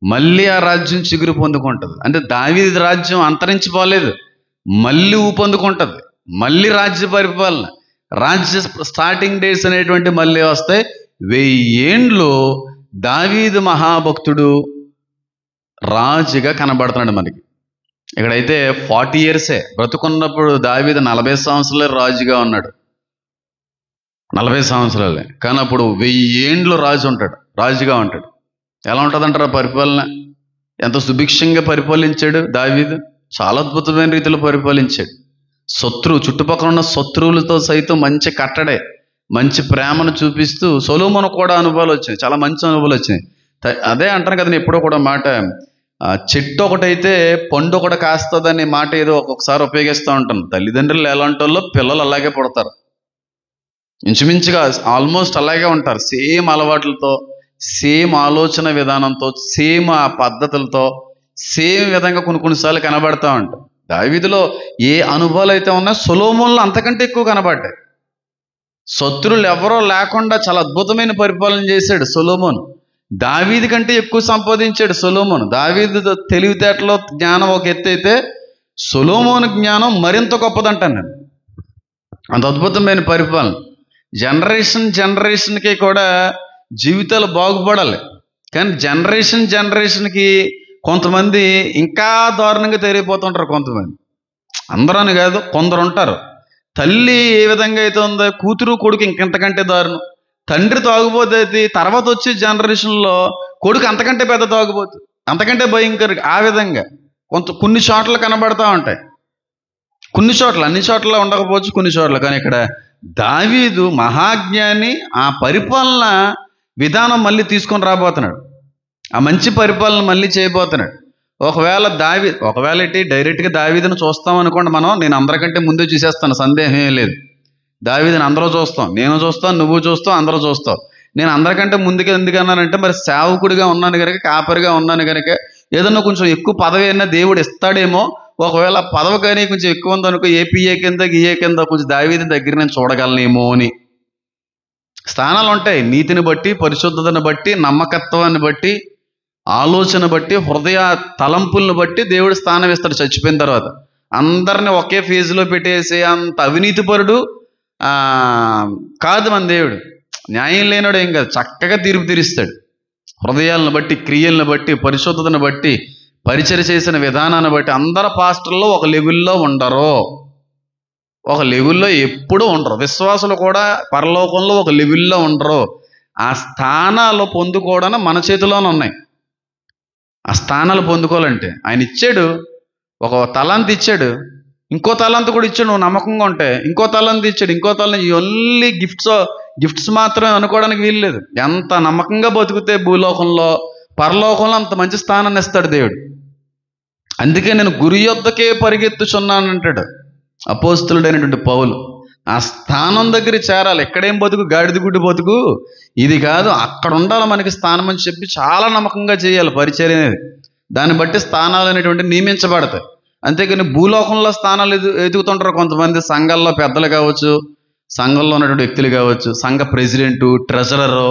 మళ్ళీ ఆ రాజ్యం చిగురు పొందుకుంటుంది. అంటే దావీదు రాజ్యం అంతరించిపోలేదు, మళ్ళీ ఊపొందుకుంటుంది. మళ్ళీ రాజ్య పరిపాలన, రాజ్య స్టార్టింగ్ డేస్ అనేటువంటి మళ్ళీ వస్తాయి. 1000 ఏండ్లు దావీదు మహాభక్తుడు రాజుగా కనబడుతున్నాడు మనకి. ఇక్కడైతే 40 ఇయర్సే బ్రతుకున్నప్పుడు దావీదు 40 సంవత్సరాలే రాజుగా ఉన్నాడు, 40 సంవత్సరాలే. కానీ అప్పుడు 1000 ఏండ్లు రాజుగా ఉంటాడు. ఎలా ఉంటుందంటారా పరిపాలన? ఎంత సుభిక్షంగా పరిపాలించాడు దావీదు, చాలా అద్భుతమైన రీతిలో పరిపాలించాడు. చుట్టుపక్కల ఉన్న శత్రువులతో సైతం మంచి కట్టడే, మంచి ప్రేమను చూపిస్తూ సొలొమోను కూడా అనుభవాలు వచ్చినాయి, చాలా మంచి అనుభవాలు వచ్చినాయి. అదే అంటాను కదా నేను ఎప్పుడో కూడా మాట, చెట్టు ఒకటైతే పండు ఒకటి కాస్తుందనే మాట ఏదో ఒక్కొక్కసారి ఉపయోగిస్తూ ఉంటాను. తల్లిదండ్రులు ఎలాంటి వాళ్ళు పిల్లలు అలాగే పుడతారు, ఇంచుమించుగా ఆల్మోస్ట్ అలాగే ఉంటారు. సేమ్ అలవాట్లతో, సేమ్ ఆలోచన విధానంతో, సేమ్ ఆ పద్ధతులతో, సేమ్ విధంగా కొన్నిసార్లు కనబడతా ఉంటాయి. దావీదులో ఏ అనుభవాలు అయితే ఉన్నాయో సొలొమోనులో అంతకంటే ఎక్కువ కనబడ్డాయి. శత్రువులు ఎవరో లేకుండా చాలా అద్భుతమైన పరిపాలన చేశాడు సొలొమోను. దావీదు కంటే ఎక్కువ సంపాదించాడు సొలొమోను. దావీదు తెలివితేటలో జ్ఞానం ఒక ఎత్తు అయితే, సొలొమోను జ్ఞానం మరింత గొప్పదంటాను నేను. అంత అద్భుతమైన పరిపాలన. జనరేషన్కి కూడా జీవితాలు బాగుపడాలి, కానీ జనరేషన్కి కొంతమంది ఇంకా దారుణంగా తెరిగిపోతుంటారు. కొంతమంది, అందరూ అని కాదు, కొందరు ఉంటారు. తల్లి ఏ విధంగా అయితే ఉందో కూతురు కొడుకు ఇంకెంతకంటే దారుణం. తండ్రి తాగుబోతే తర్వాత వచ్చే జనరేషన్లో కొడుకు అంతకంటే పెద్ద తాగుబోతు, అంతకంటే భయంకర. ఆ విధంగా కొన్ని చోట్ల కనబడతా ఉంటాయి. కొన్ని చోట్ల, అన్ని చోట్ల ఉండకపోవచ్చు, కొన్ని చోట్ల. కానీ ఇక్కడ దావీదు మహాజ్ఞాని, ఆ పరిపాలన విధానం మళ్ళీ తీసుకొని రాబోతున్నాడు, ఆ మంచి పరిపాలన మళ్ళీ చేయబోతున్నాడు. ఒకవేళ డైరెక్ట్గా దావీదును చూస్తాం అనుకోండి మనం, నేను అందరికంటే ముందే చూసేస్తాను, సందేహం ఏం లేదు. దావీదుని అందరూ చూస్తాం, నేను చూస్తాను, నువ్వు చూస్తావు, అందరూ చూస్తావు. నేను అందరికంటే ముందుగా ఎందుకన్నానంటే, మరి సేవకుడిగా ఉన్నాను కనుక, కాపరిగా ఉన్నాను కనుక, ఏదన్నా కొంచెం ఎక్కువ పదవి అయినా దేవుడు ఇస్తాడేమో. ఒకవేళ పదవి కానీ కొంచెం ఎక్కువ ఉందనుకో, ఏపీఏ కింద గిఏ కింద కొంచెం దావీదు దగ్గర నేను చూడగలనేమో అని. స్థానాలు ఉంటాయి, నీతిని బట్టి, పరిశుద్ధతను బట్టి, నమ్మకత్వాన్ని బట్టి, ఆలోచన బట్టి, హృదయ తలంపులను బట్టి దేవుడు స్థానం ఇస్తాడు. చచ్చిపోయిన తర్వాత అందరిని ఒకే ఫేజ్లో పెట్టేసి అంత అవినీతిపరుడు కాదు మన దేవుడు. న్యాయం లేనాడు ఏం కాదు, చక్కగా తీర్పు తీరుస్తాడు. హృదయాలను బట్టి, క్రియలను బట్టి, పరిశుద్ధతను బట్టి, పరిచర్య చేసిన విధానాన్ని బట్టి. అందరు పాస్టర్లో ఒక లెవెల్లో ఉండరు, ఒక లెవెల్లో ఎప్పుడూ ఉండరు. విశ్వాసులు కూడా పరలోకంలో ఒక లెవెల్లో ఉండరు. ఆ స్థానాలు పొందుకోవడానికి మన చేతిలోనే ఉన్నాయి. ఆ స్థానాలు పొందుకోవాలంటే ఆయన ఇచ్చాడు, ఒక తలాంత్ ఇచ్చాడు, ఇంకో తలాంత్ కూడా ఇచ్చాడు. నువ్వు నమ్మకంగా ఉంటే ఇంకో తలాంత్ ఇచ్చాడు, ఇంకో తలాంత్. ఓన్లీ గిఫ్ట్స్ మాత్రమే అనుకోవడానికి వీల్లేదు. ఎంత నమ్మకంగా బతికితే భూలోకంలో, పరలోకంలో అంత మంచి స్థానాన్ని ఇస్తాడు దేవుడు. అందుకే నేను గురి యొద్దకే పరిగెత్తుచున్నానంటాడు అపోస్తులుడైనటువంటి పౌలు. ఆ స్థానం దగ్గర చేరాలి. ఎక్కడేం బతుకు, గాడిద గుడ్డి బతుకు, ఇది కాదు, అక్కడ ఉండాలి మనకి స్థానం అని చెప్పి చాలా నమ్మకంగా చేయాలి పరిచర్య అనేది. దాన్ని బట్టి స్థానాలు అనేటువంటి నియమించబడతాయి. అంతేకాని భూలోకంలో స్థానాలు ఎదుగుతుంటారు కొంతమంది, సంఘాల్లో పెద్దలు కావచ్చు, సంఘంలో ఉన్నటువంటి వ్యక్తులు కావచ్చు, సంఘ ప్రెసిడెంటు, ట్రెజరరు,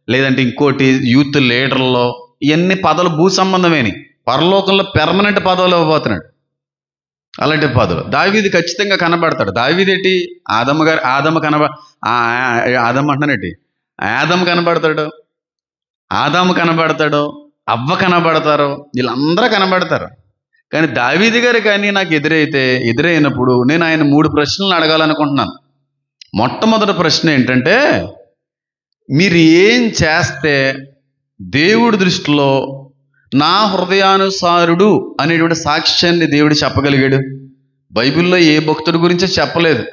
లేదంటే ఇంకోటి యూత్ లీడర్లో, ఇవన్నీ పదవులు భూ సంబంధమైనవి. పరలోకంలో పెర్మనెంట్ పదవులు ఇవ్వబోతున్నాడు. అలాంటి పదవులు దావీదు ఖచ్చితంగా కనబడతాడు. దావీదేంటి, ఆదము అంటున్నానేంటి, ఆదము కనబడతాడు, ఆదాము కనబడతాడు, అవ్వ కనబడతారు, వీళ్ళందరూ కనబడతారు. కానీ దావీదు గారు కానీ నాకు ఎదురైనప్పుడు నేను ఆయన 3 ప్రశ్నలు అడగాలనుకుంటున్నాను. మొట్టమొదటి ప్రశ్న ఏంటంటే, మీరు ఏం చేస్తే దేవుడి దృష్టిలో నా హృదయానుసారుడు అనేటువంటి సాక్ష్యాన్ని దేవుడు చెప్పగలిగాడు? బైబిల్లో ఏ భక్తుడి గురించి చెప్పలేదు.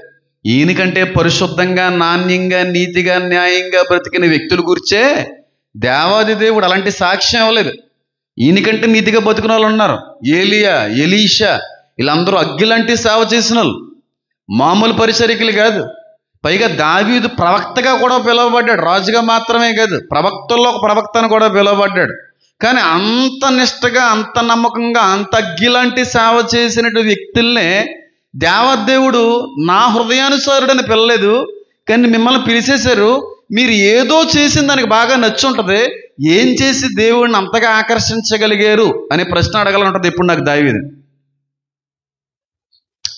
ఈయనకంటే పరిశుద్ధంగా, నాణ్యంగా, నీతిగా, న్యాయంగా బ్రతికిన వ్యక్తుల గురించే దేవాది దేవుడు అలాంటి సాక్ష్యం ఇవ్వలేదు. ఈయనకంటే నీతిగా బతికిన వాళ్ళు ఉన్నారు. ఏలియా, ఎలీషా, వీళ్ళందరూ అగ్గిలాంటి సేవ చేసిన వాళ్ళు, మామూలు పరిచరికులు కాదు. పైగా దావీదు ప్రవక్తగా కూడా పిలువబడ్డాడు. రాజుగా మాత్రమే కాదు, ప్రవక్తల్లో ఒక ప్రవక్తను కూడా పిలువబడ్డాడు. కానీ అంత నిష్టగా, అంత నమ్మకంగా, అంత అగ్గిలాంటి సేవ చేసినటువంటి వ్యక్తుల్నే దేవదేవుడు నా హృదయానుసారుడని పిలలేదు. కానీ మిమ్మల్ని పిలిచేశారు. మీరు ఏదో చేసిన దానికి బాగా నచ్చి ఉంటుంది. ఏం చేసి దేవుడిని అంతగా ఆకర్షించగలిగారు అనే ప్రశ్న అడగాలంటుంది ఇప్పుడు నాకు దావీదు.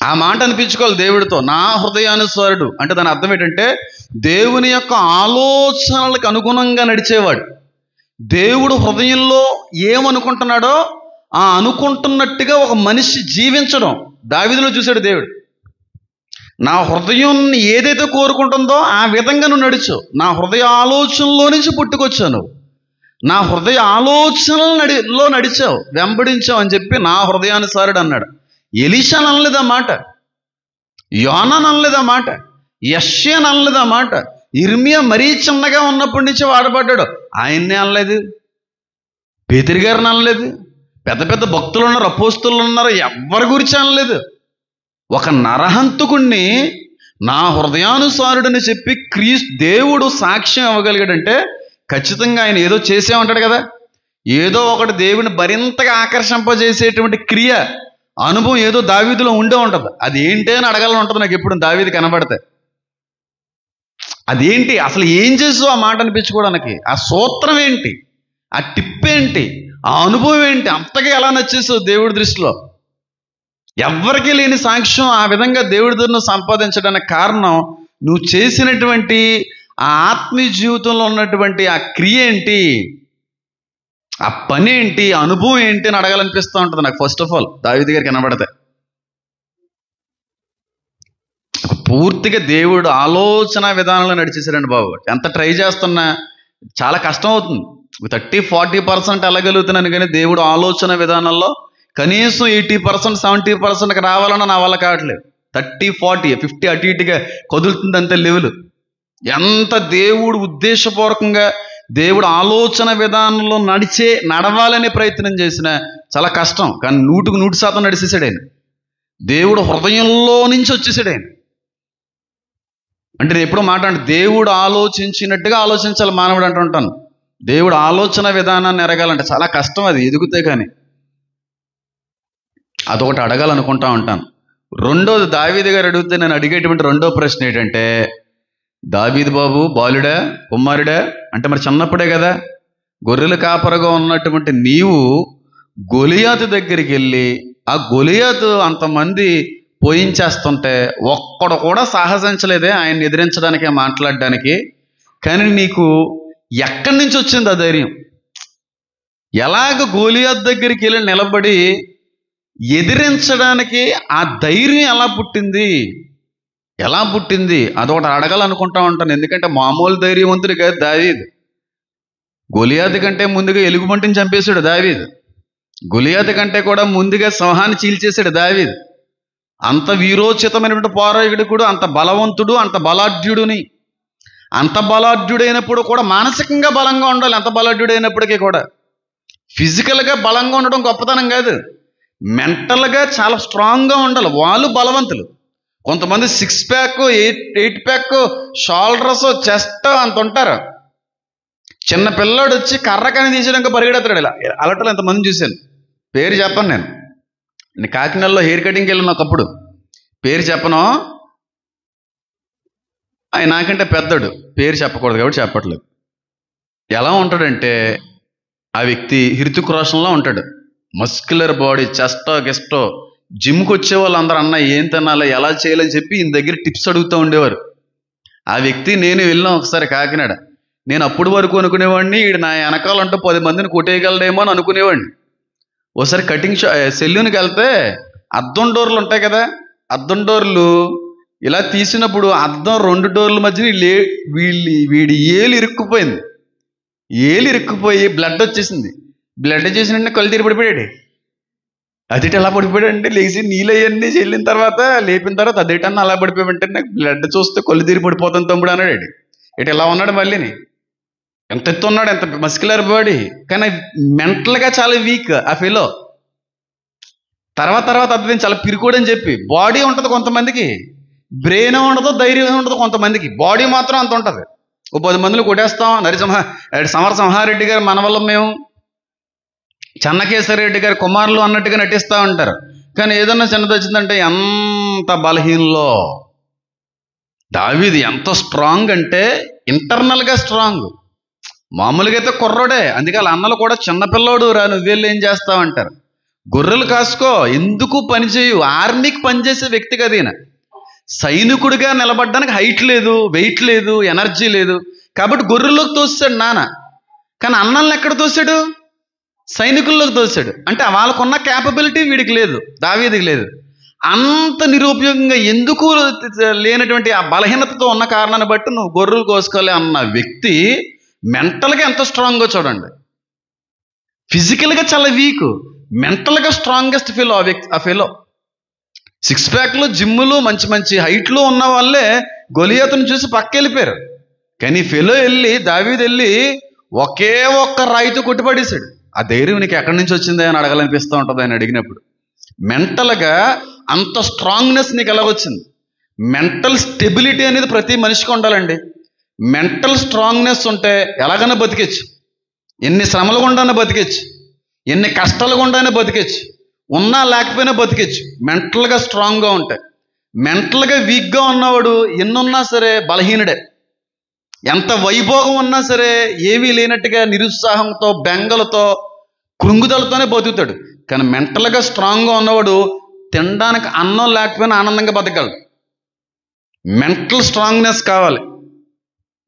ఆ మాట అనిపించుకోవాలి దేవుడితో, నా హృదయానుసారుడు అంటే దాని అర్థం ఏంటంటే దేవుని యొక్క ఆలోచనలకు అనుగుణంగా నడిచేవాడు. దేవుడు హృదయంలో ఏమనుకుంటున్నాడో ఆ అనుకుంటున్నట్టుగా ఒక మనిషి జీవించడం దావీదులో చూశాడు దేవుడు. నా హృదయం ఏదైతే కోరుకుంటుందో ఆ విధంగా నువ్వు నడిచావు. నా హృదయ ఆలోచనలో నుంచి పుట్టుకొచ్చావు నువ్వు. నా హృదయ ఆలోచనలో నడిచావు, వెంబడించావు అని చెప్పి నా హృదయానుసారుడు అన్నాడు. ఎలీషాని అనలేదా మాట, యోనాని అనలేదా మాట, యెషయాని అనలేదా మాట, ఇర్మియా మరీ చిన్నగా ఉన్నప్పటి నుంచి వాడబడ్డాడు, ఆయన్నే అనలేదు. పేతురు గారిని అనలేదు. పెద్ద పెద్ద భక్తులు ఉన్నారు, అపోస్తులు ఉన్నారు, ఎవరి గురించి అనలేదు. ఒక నరహంతకుణ్ణి నా హృదయానుసారుడని చెప్పి దేవుడు సాక్ష్యం ఇవ్వగలిగాడంటే ఖచ్చితంగా ఆయన ఏదో చేసేమంటాడు కదా. ఏదో ఒకటి దేవుని మరింతగా ఆకర్షింపజేసేటువంటి క్రియ, అనుభవం ఏదో దావీదులో ఉండే ఉంటుంది. అది ఏంటి అని అడగాలని ఉంటుంది నాకు ఎప్పుడు దావీదు కనబడితే. అదేంటి, అసలు ఏం చేసావు ఆ మాట అనిపించుకోవడానికి? ఆ సూత్రం ఏంటి, ఆ టిప్ ఏంటి, ఆ అనుభవం ఏంటి, అంతగా ఎలా నచ్చేసావు దేవుడి దృష్టిలో? ఎవ్వరికీ లేని సాక్ష్యం ఆ విధంగా దేవుడి దగ్గర సంపాదించడానికి కారణం నువ్వు చేసినటువంటి ఆ ఆత్మీయ జీవితంలో ఉన్నటువంటి ఆ క్రియ ఏంటి, ఆ పని ఏంటి, అనుభవం ఏంటి అని అడగాలనిపిస్తూ ఉంటుంది నాకు. ఫస్ట్ ఆఫ్ ఆల్ దావీదు గారికి కనబడితే పూర్తిగా దేవుడు ఆలోచన విధానంలో నడిచేసాడండి బాబు. ఎంత ట్రై చేస్తున్నా చాలా కష్టం అవుతుంది. 30-40% వెళ్ళగలుగుతున్నాను, కానీ దేవుడు ఆలోచన విధానంలో కనీసం 80% 70%కి రావాలన్నా నా వల్ల కావట్లేదు. 30-40-50 అటు ఇటుగా కదులుతుంది అంతే లెవెల్. ఎంత దేవుడు ఉద్దేశపూర్వకంగా దేవుడు ఆలోచన విధానంలో నడవాలనే ప్రయత్నం చేసినా చాలా కష్టం. కానీ 100% నడిచేసాడు ఆయన. దేవుడు హృదయంలో నుంచి వచ్చేసాడు ఆయన. అంటే నేను ఎప్పుడూ మాట్లాడు, దేవుడు ఆలోచించినట్టుగా ఆలోచించాలి మానవుడు అంటుంటాను. దేవుడు ఆలోచన విధానాన్ని ఎరగాలంటే చాలా కష్టం, అది ఎదుగుతే కానీ. అదొకటి అడగాలనుకుంటా ఉంటాను. రెండోది దావీదు గారు అడిగితే నేను అడిగేటువంటి రెండో ప్రశ్న ఏంటంటే, దావీదు బాబు బాలుడా, కుమారుడా అంటే మరి చిన్నప్పుడే కదా. గొర్రెల కాపరగా ఉన్నటువంటి నీవు గొలియాతు దగ్గరికి వెళ్ళి ఆ గొలియాతు అంతమంది పోయించేస్తుంటే ఒక్కడు కూడా సాహసించలేదే ఆయన్ని ఎదిరించడానికి, మాట్లాడడానికి. కానీ నీకు ఎక్కడి నుంచి వచ్చింది ఆ ధైర్యం? ఎలాగ గొలియాతు దగ్గరికి వెళ్ళి నిలబడి ఎదిరించడానికి ఆ ధైర్యం ఎలా పుట్టింది? అదొకటి అడగాలనుకుంటా ఉంటాను. ఎందుకంటే మామూలు ధైర్యవంతుడు కాదు దావీదు. గొలియాతు కంటే ముందుగా ఎలుగుబంటిని చంపేశాడు దావీదు. గొలియాతు కంటే కూడా ముందుగా సింహాన్ని చీల్చేశాడు దావీదు. అంత వీరోచితమైనటువంటి పోరాయుడు కూడా, అంత బలవంతుడు, అంత బలాఢ్యుడుని. అంత బలాఢ్యుడైనప్పుడు కూడా మానసికంగా బలంగా ఉండాలి. అంత బలాఢ్యుడైనప్పటికీ కూడా ఫిజికల్గా బలంగా ఉండడం గొప్పతనం కాదు, మెంటల్గా చాలా స్ట్రాంగ్గా ఉండాలి. వాళ్ళు బలవంతులు. కొంతమంది 6 ప్యాక్ 8 ప్యాక్ షోల్డర్స్ చెస్ట్ అంత ఉంటారు. చిన్న పిల్లాడు వచ్చి కర్రకని తీసేయడానికి పరిగెడతాడు. ఇలా అలటలో ఎంతమందిని చూశాను. పేరు చెప్పను నేను కాకినాడలో హెయిర్ కటింగ్కి వెళ్ళిన ఒకప్పుడు, పేరు చెప్పను. ఆయన నాకంటే పెద్దడు, పేరు చెప్పకూడదు కాబట్టి చెప్పట్లేదు. ఎలా ఉంటాడంటే ఆ వ్యక్తి హృతిక్ రోషన్లా ఉంటాడు. మస్క్యులర్ బాడీ, చెస్టో గెస్టో. జిమ్కి వచ్చే వాళ్ళు అందరూ అన్న ఏం తినాలి, ఎలా చేయాలని చెప్పి ఈయన దగ్గర టిప్స్ అడుగుతూ ఉండేవారు. ఆ వ్యక్తి నేను వెళ్ళాం ఒకసారి కాకినాడ. నేను అప్పుడు వరకు అనుకునేవాడిని ఈడు నా వెనకాలంటూ 10 మందిని కొట్టేయగలడేమో అని అనుకునేవాడిని. ఒకసారి కటింగ్ సెల్యూన్కి వెళ్తే అద్దం డోర్లు ఉంటాయి కదా, అద్దం డోర్లు ఇలా తీసినప్పుడు అద్దం 2 డోర్ల మధ్యన వీడి ఏలు ఇరుక్కుపోయింది. ఏలు ఇరుక్కుపోయి బ్లడ్ వచ్చేసింది. బ్లడ్ వచ్చేసిన కళ్ళు తీరి పడిపోయాడు. అదేటి ఎలా పడిపోయాడు అంటే లేచి నీళ్ళవన్నీ చెల్లిన తర్వాత లేపిన తర్వాత అదేటన్నా అలా పడిపోయాడంటే నాకు బ్లడ్ చూస్తే కళ్ళు తీరి పడిపోతాను తమ్ముడు అన్నాడు. ఇటు ఎలా ఉన్నాడు మళ్ళీని, ఎంత ఎత్తు ఉన్నాడు, ఎంత మస్క్యులర్ బాడీ, కానీ మెంటల్గా చాలా వీక్ ఆ ఫెలో. తర్వాత అది చాలా పిరికోడని చెప్పి బాడీ ఉంటుంది కొంతమందికి, బ్రెయిన్ ఉండదు, ధైర్యం ఉండదు కొంతమందికి, బాడీ మాత్రం అంత ఉంటుంది. ఓ 10 మందిని కొట్టేస్తాం. సమర సంహారెడ్డి గారు మన వల్ల మేము చెన్నకేశ్వరరెడ్డి గారి కుమారులు అన్నట్టుగా నటిస్తూ ఉంటారు. కానీ ఏదన్నా చిన్నది వచ్చిందంటే ఎంత బలహీనలో. దావీదు ఎంత స్ట్రాంగ్ అంటే ఇంటర్నల్గా స్ట్రాంగ్, మామూలుగా అయితే కుర్రోడే. అందుకే వాళ్ళ అన్నలు కూడా చిన్నపిల్లోడు రా నువ్వేళ్ళు ఏం చేస్తావంటారు. గొర్రెలు కాసుకో, ఎందుకు పని చేయు, ఆర్మీకి పనిచేసే వ్యక్తి కదా ఈయన. సైనికుడిగా నిలబడడానికి హైట్ లేదు, వెయిట్ లేదు, ఎనర్జీ లేదు, కాబట్టి గొర్రెల్లోకి తోసాడు నాన్న. కానీ అన్నల్ని ఎక్కడ తోసాడు? సైనికుల్లోకి తోసాడు. అంటే వాళ్ళకున్న క్యాపబిలిటీ వీడికి లేదు, దావీదికి లేదు. అంత నిరుపయోగంగా ఎందుకు లేనటువంటి ఆ బలహీనతతో ఉన్న కారణాన్ని బట్టి నువ్వు గొర్రెలు కోసుకోలే అన్న వ్యక్తి మెంటల్గా ఎంత స్ట్రాంగ్గా చూడండి. ఫిజికల్గా చాలా వీక్, మెంటల్గా స్ట్రాంగెస్ట్ ఫెలో ఆ ఫెలో. 6 ప్యాక్లు, జిమ్ములు, మంచి మంచి హైట్లో ఉన్న వాళ్ళే గొలియాతును చూసి పక్కెళ్ళిపోయారు. కానీ ఫెలో దావీదు వెళ్ళి ఒకే ఒక్క రాయితో కొట్టిపడేశాడు. ఆ ధైర్యం నీకు ఎక్కడి నుంచి వచ్చిందే అని అడగాలనిపిస్తూ ఉంటుంది ఆయన అడిగినప్పుడు. మెంటల్గా అంత స్ట్రాంగ్నెస్ నీకు ఎలా వచ్చింది? మెంటల్ స్టెబిలిటీ అనేది ప్రతి మనిషికి ఉండాలండి. మెంటల్ స్ట్రాంగ్నెస్ ఉంటే ఎలాగైనా బతికేచ్చు, ఎన్ని శ్రమలు గుండానే బతికేచ్చు, ఎన్ని కష్టాలు గుండానే బతికేచ్చు, ఉన్నా లేకపోయినా బతికేచ్చు మెంటల్గా స్ట్రాంగ్గా ఉంటాయి. మెంటల్గా వీక్గా ఉన్నవాడు ఎన్నున్నా సరే బలహీనుడే. ఎంత వైభోగం ఉన్నా సరే ఏమీ లేనట్టుగా నిరుత్సాహంతో, బెంగలతో, కృంగుదలతోనే బతుకుతాడు. కానీ మెంటల్గా స్ట్రాంగ్గా ఉన్నవాడు తినడానికి అన్నం లేకపోయినా ఆనందంగా బతకగలడు. మెంటల్ స్ట్రాంగ్నెస్ కావాలి,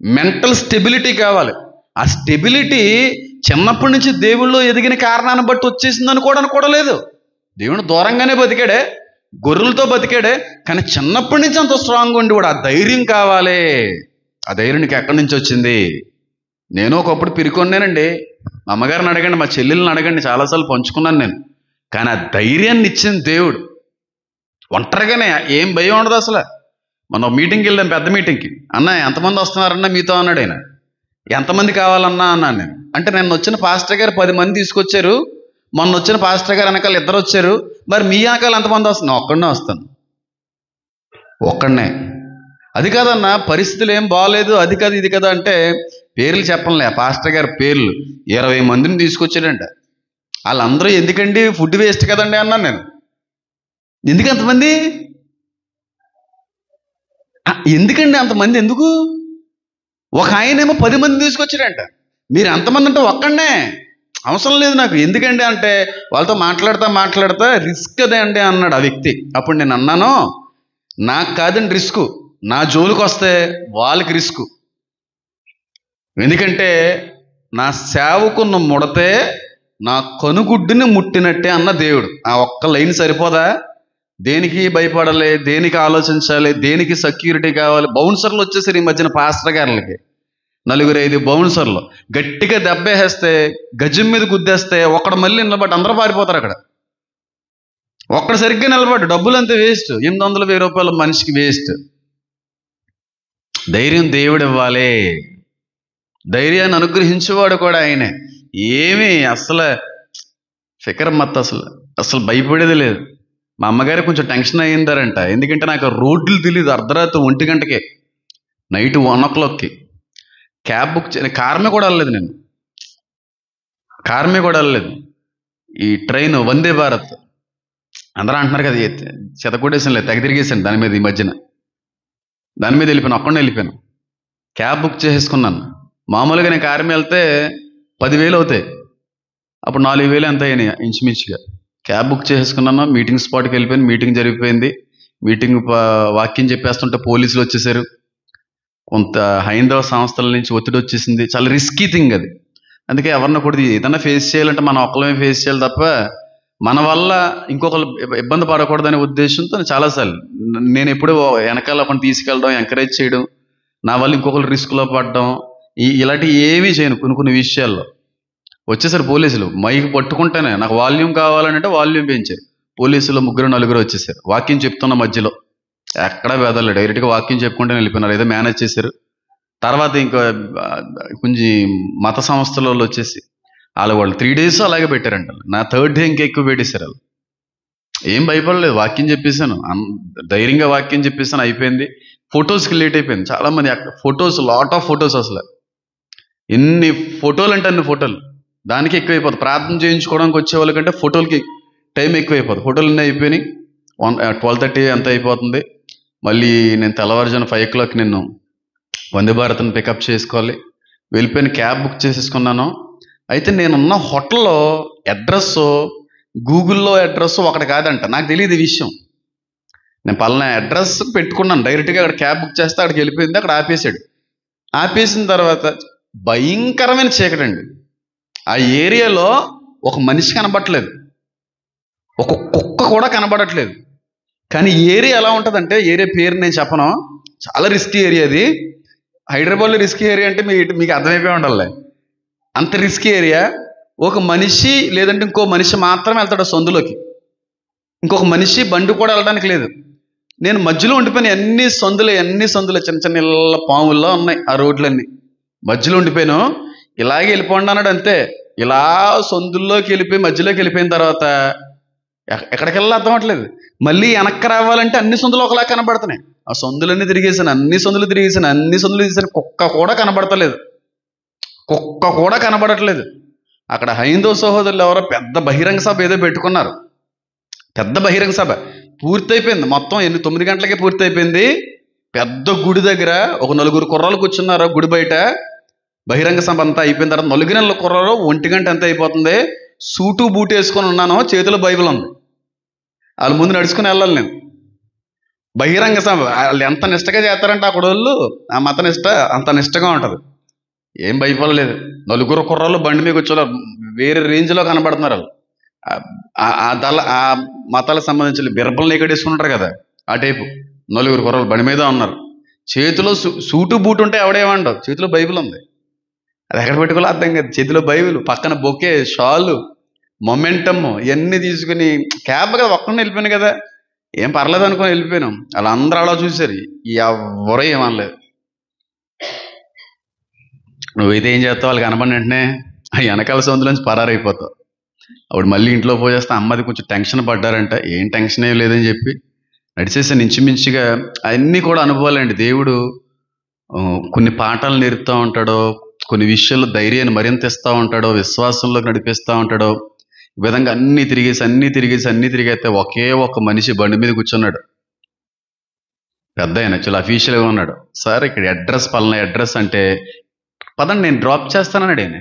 మెంటల్ స్టెబిలిటీ కావాలి. ఆ స్టెబిలిటీ చిన్నప్పటి నుంచి దేవుళ్ళు ఎదిగిన కారణాన్ని బట్టి వచ్చేసిందని కూడా అనుకోవలేదు. దేవుడు దూరంగానే బతికాడే, గొర్రెలతో బతికాడే, కానీ చిన్నప్పటి నుంచి అంత స్ట్రాంగ్ ఉండి కూడా ఆ ధైర్యం కావాలి. ఆ ధైర్యం నీకు ఎక్కడి నుంచి వచ్చింది? నేను ఒకప్పుడు పిరికొన్నానండి. మా అమ్మగారిని అడగండి, మా చెల్లెల్ని అడగండి, చాలాసార్లు పంచుకున్నాను నేను. కానీ ఆ ధైర్యాన్ని ఇచ్చింది దేవుడు. ఒంటరిగానే ఏం భయం ఉండదు అసలు. మనం మీటింగ్కి వెళ్ళాం, పెద్ద మీటింగ్కి. అన్న ఎంతమంది వస్తున్నారన్నా మీతో అన్నాడు ఆయన. ఎంతమంది కావాలన్నా అన్నాను నేను. అంటే నిన్న వచ్చిన పాస్టర్ గారు 10 మంది తీసుకొచ్చారు, మొన్న వచ్చిన పాస్టర్ గారు వెనకాల 2 వచ్చారు, మరి మీ వెనకాల ఎంతమంది వస్తున్నారు? ఒక్కడనే వస్తాను, ఒక్కడనే. అది కాదన్న పరిస్థితులు ఏం బాగలేదు, అది కాదు ఇది కదా అంటే పేర్లు చెప్పనులే. పాస్టర్ గారి పేర్లు 20 మందిని తీసుకొచ్చాడంట. వాళ్ళందరూ ఎందుకండి, ఫుడ్ వేస్ట్ కదండి అన్నాను నేను. ఎందుకు అంతమంది? ఎందుకండి అంతమంది ఎందుకు? ఒక ఆయనేమో 10 మంది తీసుకొచ్చాడంట. మీరు ఎంతమంది అంటే ఒక్కడనే, అవసరం లేదు నాకు. ఎందుకండి అంటే వాళ్ళతో మాట్లాడతా రిస్క్ అదే అండి అన్నాడు ఆ వ్యక్తి. అప్పుడు నేను అన్నాను, నాకు కాదండి రిస్క్, నా జోలికి వస్తే వాళ్ళకి రిస్క్. ఎందుకంటే నా సేవకున్న ముడతే నా కనుగుడ్డుని ముట్టినట్టే అన్న దేవుడు. ఆ ఒక్క లైన్ సరిపోదా? దేనికి భయపడాలి, దేనికి ఆలోచించాలి, దేనికి సెక్యూరిటీ కావాలి? బౌన్సర్లు వచ్చేసరి ఈ మధ్యన పాస్టర్ గారులకి 4-5 బౌన్సర్లు గట్టిగా దెబ్బేస్తే, గజం మీద గుద్దేస్తే ఒక్కడ మళ్ళీ నిలబడి అందరూ పారిపోతారు. అక్కడ ఒక్కడ సరిగ్గా నిలబడి డబ్బులు అంతే వేస్ట్, 800-1000 రూపాయలు మనిషికి వేస్ట్. ధైర్యం దేవుడు ఇవ్వాలి. ధైర్యాన్ని అనుగ్రహించేవాడు కూడా ఆయనే. ఏమీ అసలు ఫికర్ మత్ అసలు భయపడేది లేదు. మా అమ్మగారు కొంచెం టెన్షన్ అయ్యిందారంట. ఎందుకంటే నాకు రోడ్లు తెలియదు. అర్ధరాత్రి 1 గంటకే, నైట్ 1 o'clockకి క్యాబ్ బుక్ కార్ మీద కూడా వెళ్ళలేదు నేను, కార్ మీద కూడా వెళ్ళలేదు. ఈ ట్రైన్ వందే భారత్ అందరూ అంటున్నారు కదా, చెతకొట్టేసాను లేదు, తెగ తిరిగేసాను దాని మీద. ఈ మధ్యన దాని మీద వెళ్ళిపోయాను, ఒక్కడే వెళ్ళిపోయాను. క్యాబ్ బుక్ చేసేసుకున్నాను. మామూలుగా నేను కారు మీద వెళ్తే 10,000 అవుతాయి, అప్పుడు 4,000 ఎంత అయినాయి ఇంచుమించుగా. క్యాబ్ బుక్ చేసేసుకున్నాను, మీటింగ్ స్పాట్కి వెళ్ళిపోయాను. మీటింగ్ జరిగిపోయింది. మీటింగ్ వాక్యం చెప్పేస్తుంటే పోలీసులు వచ్చేసారు. కొంత హైందవ సంస్థల నుంచి ఒత్తిడి వచ్చేసింది. చాలా రిస్కీ థింగ్ అది. అందుకే ఎవరిని కూడా ఏదన్నా ఫేస్ చేయాలంటే మనం ఒక్కలమే ఫేస్ చేయాలి తప్ప మన వల్ల ఇంకొకరు ఇబ్బంది పడకూడదనే ఉద్దేశంతో చాలాసార్లు నేను ఎప్పుడూ వెనకాల ఒకరిని తీసుకెళ్ళడం, ఎంకరేజ్ చేయడం, నా వల్ల ఇంకొకరు రిస్క్లో పడడం, ఇలాంటివి ఏమీ చేయను. కొన్ని విషయాల్లో వచ్చేసారు పోలీసులు. మైక్ పట్టుకుంటేనే నాకు వాల్యూమ్ కావాలంటే వాల్యూమ్ పెంచారు. పోలీసులు 3-4 వచ్చేసారు. వాక్యం చెప్తున్న మధ్యలో ఎక్కడా భేదాలు, డైరెక్ట్గా వాక్యం చెప్పుకుంటే వెళ్ళిపోయినారు. ఏదో మేనేజ్ చేశారు. తర్వాత ఇంకా కొంచెం మత సంస్థల వాళ్ళు వచ్చేసి వాళ్ళు 3 days అలాగే పెట్టారంట. నా 3rd day ఇంకా ఎక్కువ పెట్టేశారు. వాళ్ళు ఏం భయపడలేదు, వాక్యం చెప్పేశాను, ధైర్యంగా వాక్యం చెప్పేసాను, అయిపోయింది. ఫొటోస్కి లేట్ అయిపోయింది. చాలామంది ఫొటోస్, లాట్ ఆఫ్ ఫొటోస్, అసలు ఎన్ని ఫోటోలు అంటే అన్ని ఫోటోలు. దానికి ఎక్కువైపోతుంది. ప్రార్థన చేయించుకోవడానికి వచ్చే వాళ్ళకంటే ఫోటోలకి టైం ఎక్కువైపోతుంది. ఫోటోలు అన్నీ అయిపోయినాయి. 12:30 ఎంత అయిపోతుంది. మళ్ళీ నేను తెల్లవారుజాను 5 o'clock నిన్ను వందే భారత్ని పికప్ చేసుకోవాలి. వెళ్ళిపోయిన క్యాబ్ బుక్ చేసేసుకున్నాను. అయితే నేనున్న హోటల్లో అడ్రస్, గూగుల్లో అడ్రస్ ఒకటి కాదంట. నాకు తెలియదు ఈ విషయం. నేను పలానా అడ్రస్ పెట్టుకున్నాను, డైరెక్ట్గా అక్కడ క్యాబ్ బుక్ చేస్తే అక్కడికి వెళ్ళిపోయింది. అక్కడ ఆపేశాడు. ఆపేసిన తర్వాత భయంకరమైన చీకటండి. ఆ ఏరియాలో ఒక మనిషి కనబడట్లేదు, ఒక కుక్క కూడా కనబడట్లేదు. కానీ ఏరియా ఎలా ఉంటుందంటే, ఏరియా పేరు నేను చెప్పను, చాలా రిస్కీ ఏరియా అది. హైదరాబాద్లో రిస్కీ ఏరియా అంటే మీకు అర్థమైపోయి ఉండాలి. అంత రిస్కీ ఏరియా. ఒక మనిషి లేదంటే ఇంకో మనిషి మాత్రమే వెళ్తాడు సందులోకి. ఇంకొక మనిషి బండి కూడా వెళ్ళడానికి లేదు. నేను మధ్యలో ఉండిపోయిన ఎన్ని సందులు చిన్న చిన్న ఇళ్ళ పాముల్లో ఉన్నాయి ఆ రోడ్లన్నీ. మధ్యలో ఉండిపోయాను. ఇలాగే వెళ్ళిపోండి అన్నాడు అంతే. ఇలా సందుల్లోకి వెళ్ళిపోయి మధ్యలోకి వెళ్ళిపోయిన తర్వాత ఎక్కడికి వెళ్ళాలో అర్థం అవట్లేదు. మళ్ళీ వెనక్కి రావాలంటే అన్ని సందులు ఒకలా కనబడుతున్నాయి. ఆ సందులన్నీ తిరిగేసాను, అన్ని సందులు తీసాను. కుక్క కూడా కనబడట్లేదు. అక్కడ హైందవ సహోదరులు ఎవరో పెద్ద బహిరంగ సభ ఏదో పెట్టుకున్నారు. పెద్ద బహిరంగ సభ పూర్తయిపోయింది. మొత్తం 9 గంటలకే పూర్తయిపోయింది. పెద్ద గుడి దగ్గర ఒక 4 కుర్రాలు కూర్చున్నారు గుడి బయట. బహిరంగ సభ అంతా అయిపోయిన తర్వాత 4 నెలల కుర్రాలు 1 గంట ఎంత అయిపోతుంది. సూటు బూటు వేసుకొని ఉన్నాను, చేతిలో బైబిల్ ఉంది. వాళ్ళ ముందు నడుచుకుని వెళ్ళాలి నేను. బహిరంగ సభ వాళ్ళు ఎంత నిష్టగా చేస్తారంటే అక్కడ వాళ్ళు, ఆ మత నిష్ట అంత నిష్టగా ఉంటుంది. ఏం భయపడలేదు. 4 కుర్రాళ్ళు బండి మీద కూర్చోలే, వేరే రేంజ్లో కనబడుతున్నారు వాళ్ళు. ఆ మతాలకు సంబంధించిన బిర్బల్ని ఎక్కడేసుకుంటారు కదా, ఆ టైపు 4 కుర్రాళ్ళు బండి మీద ఉన్నారు. చేతిలో సూటు బూటు ఉంటే ఎవడేమండవు, చేతిలో బైబిల్ ఉంది. అది ఎక్కడ పెట్టుకోవాలో అర్థం కాదు. చేతిలో బైబిల్, పక్కన బొకే, షాలు, మొమెంటమ్ ఇవన్నీ తీసుకుని క్యాబ్ కదా ఒక్కడిని వెళ్ళిపోయాను కదా, ఏం పర్లేదు అనుకుని వెళ్ళిపోయాను. వాళ్ళందరూ అలా చూశారు, ఎవరో ఏమనలేదు. నువ్వైతే ఏం చేస్తావు, వాళ్ళకి కనబడిన వెంటనే ఆ వెనకాల సందులోంచి పరారైపోతావు. అప్పుడు మళ్ళీ ఇంట్లో పోయేస్తే అమ్మది కొంచెం టెన్షన్ పడ్డారంట. ఏం టెన్షన్ ఏం లేదని చెప్పి నడిచేసాను. ఇంచుమించుగా అన్నీ కూడా అనుభవాలండి. దేవుడు కొన్ని పాఠాలు నేర్పుతూ ఉంటాడో, కొన్ని విషయాల్లో ధైర్యాన్ని మరింత ఇస్తూ ఉంటాడో, విశ్వాసంలోకి నడిపిస్తూ ఉంటాడో. ఈ విధంగా అన్నీ తిరిగేసి ఒకే ఒక మనిషి బండి మీద కూర్చున్నాడు. పెద్ద ఆయన చాలా అఫీషియల్గా ఉన్నాడు. సార్ ఇక్కడ అడ్రస్ పలానా అడ్రస్ అంటే, పదండి నేను డ్రాప్ చేస్తానన్నాడు ఆయన.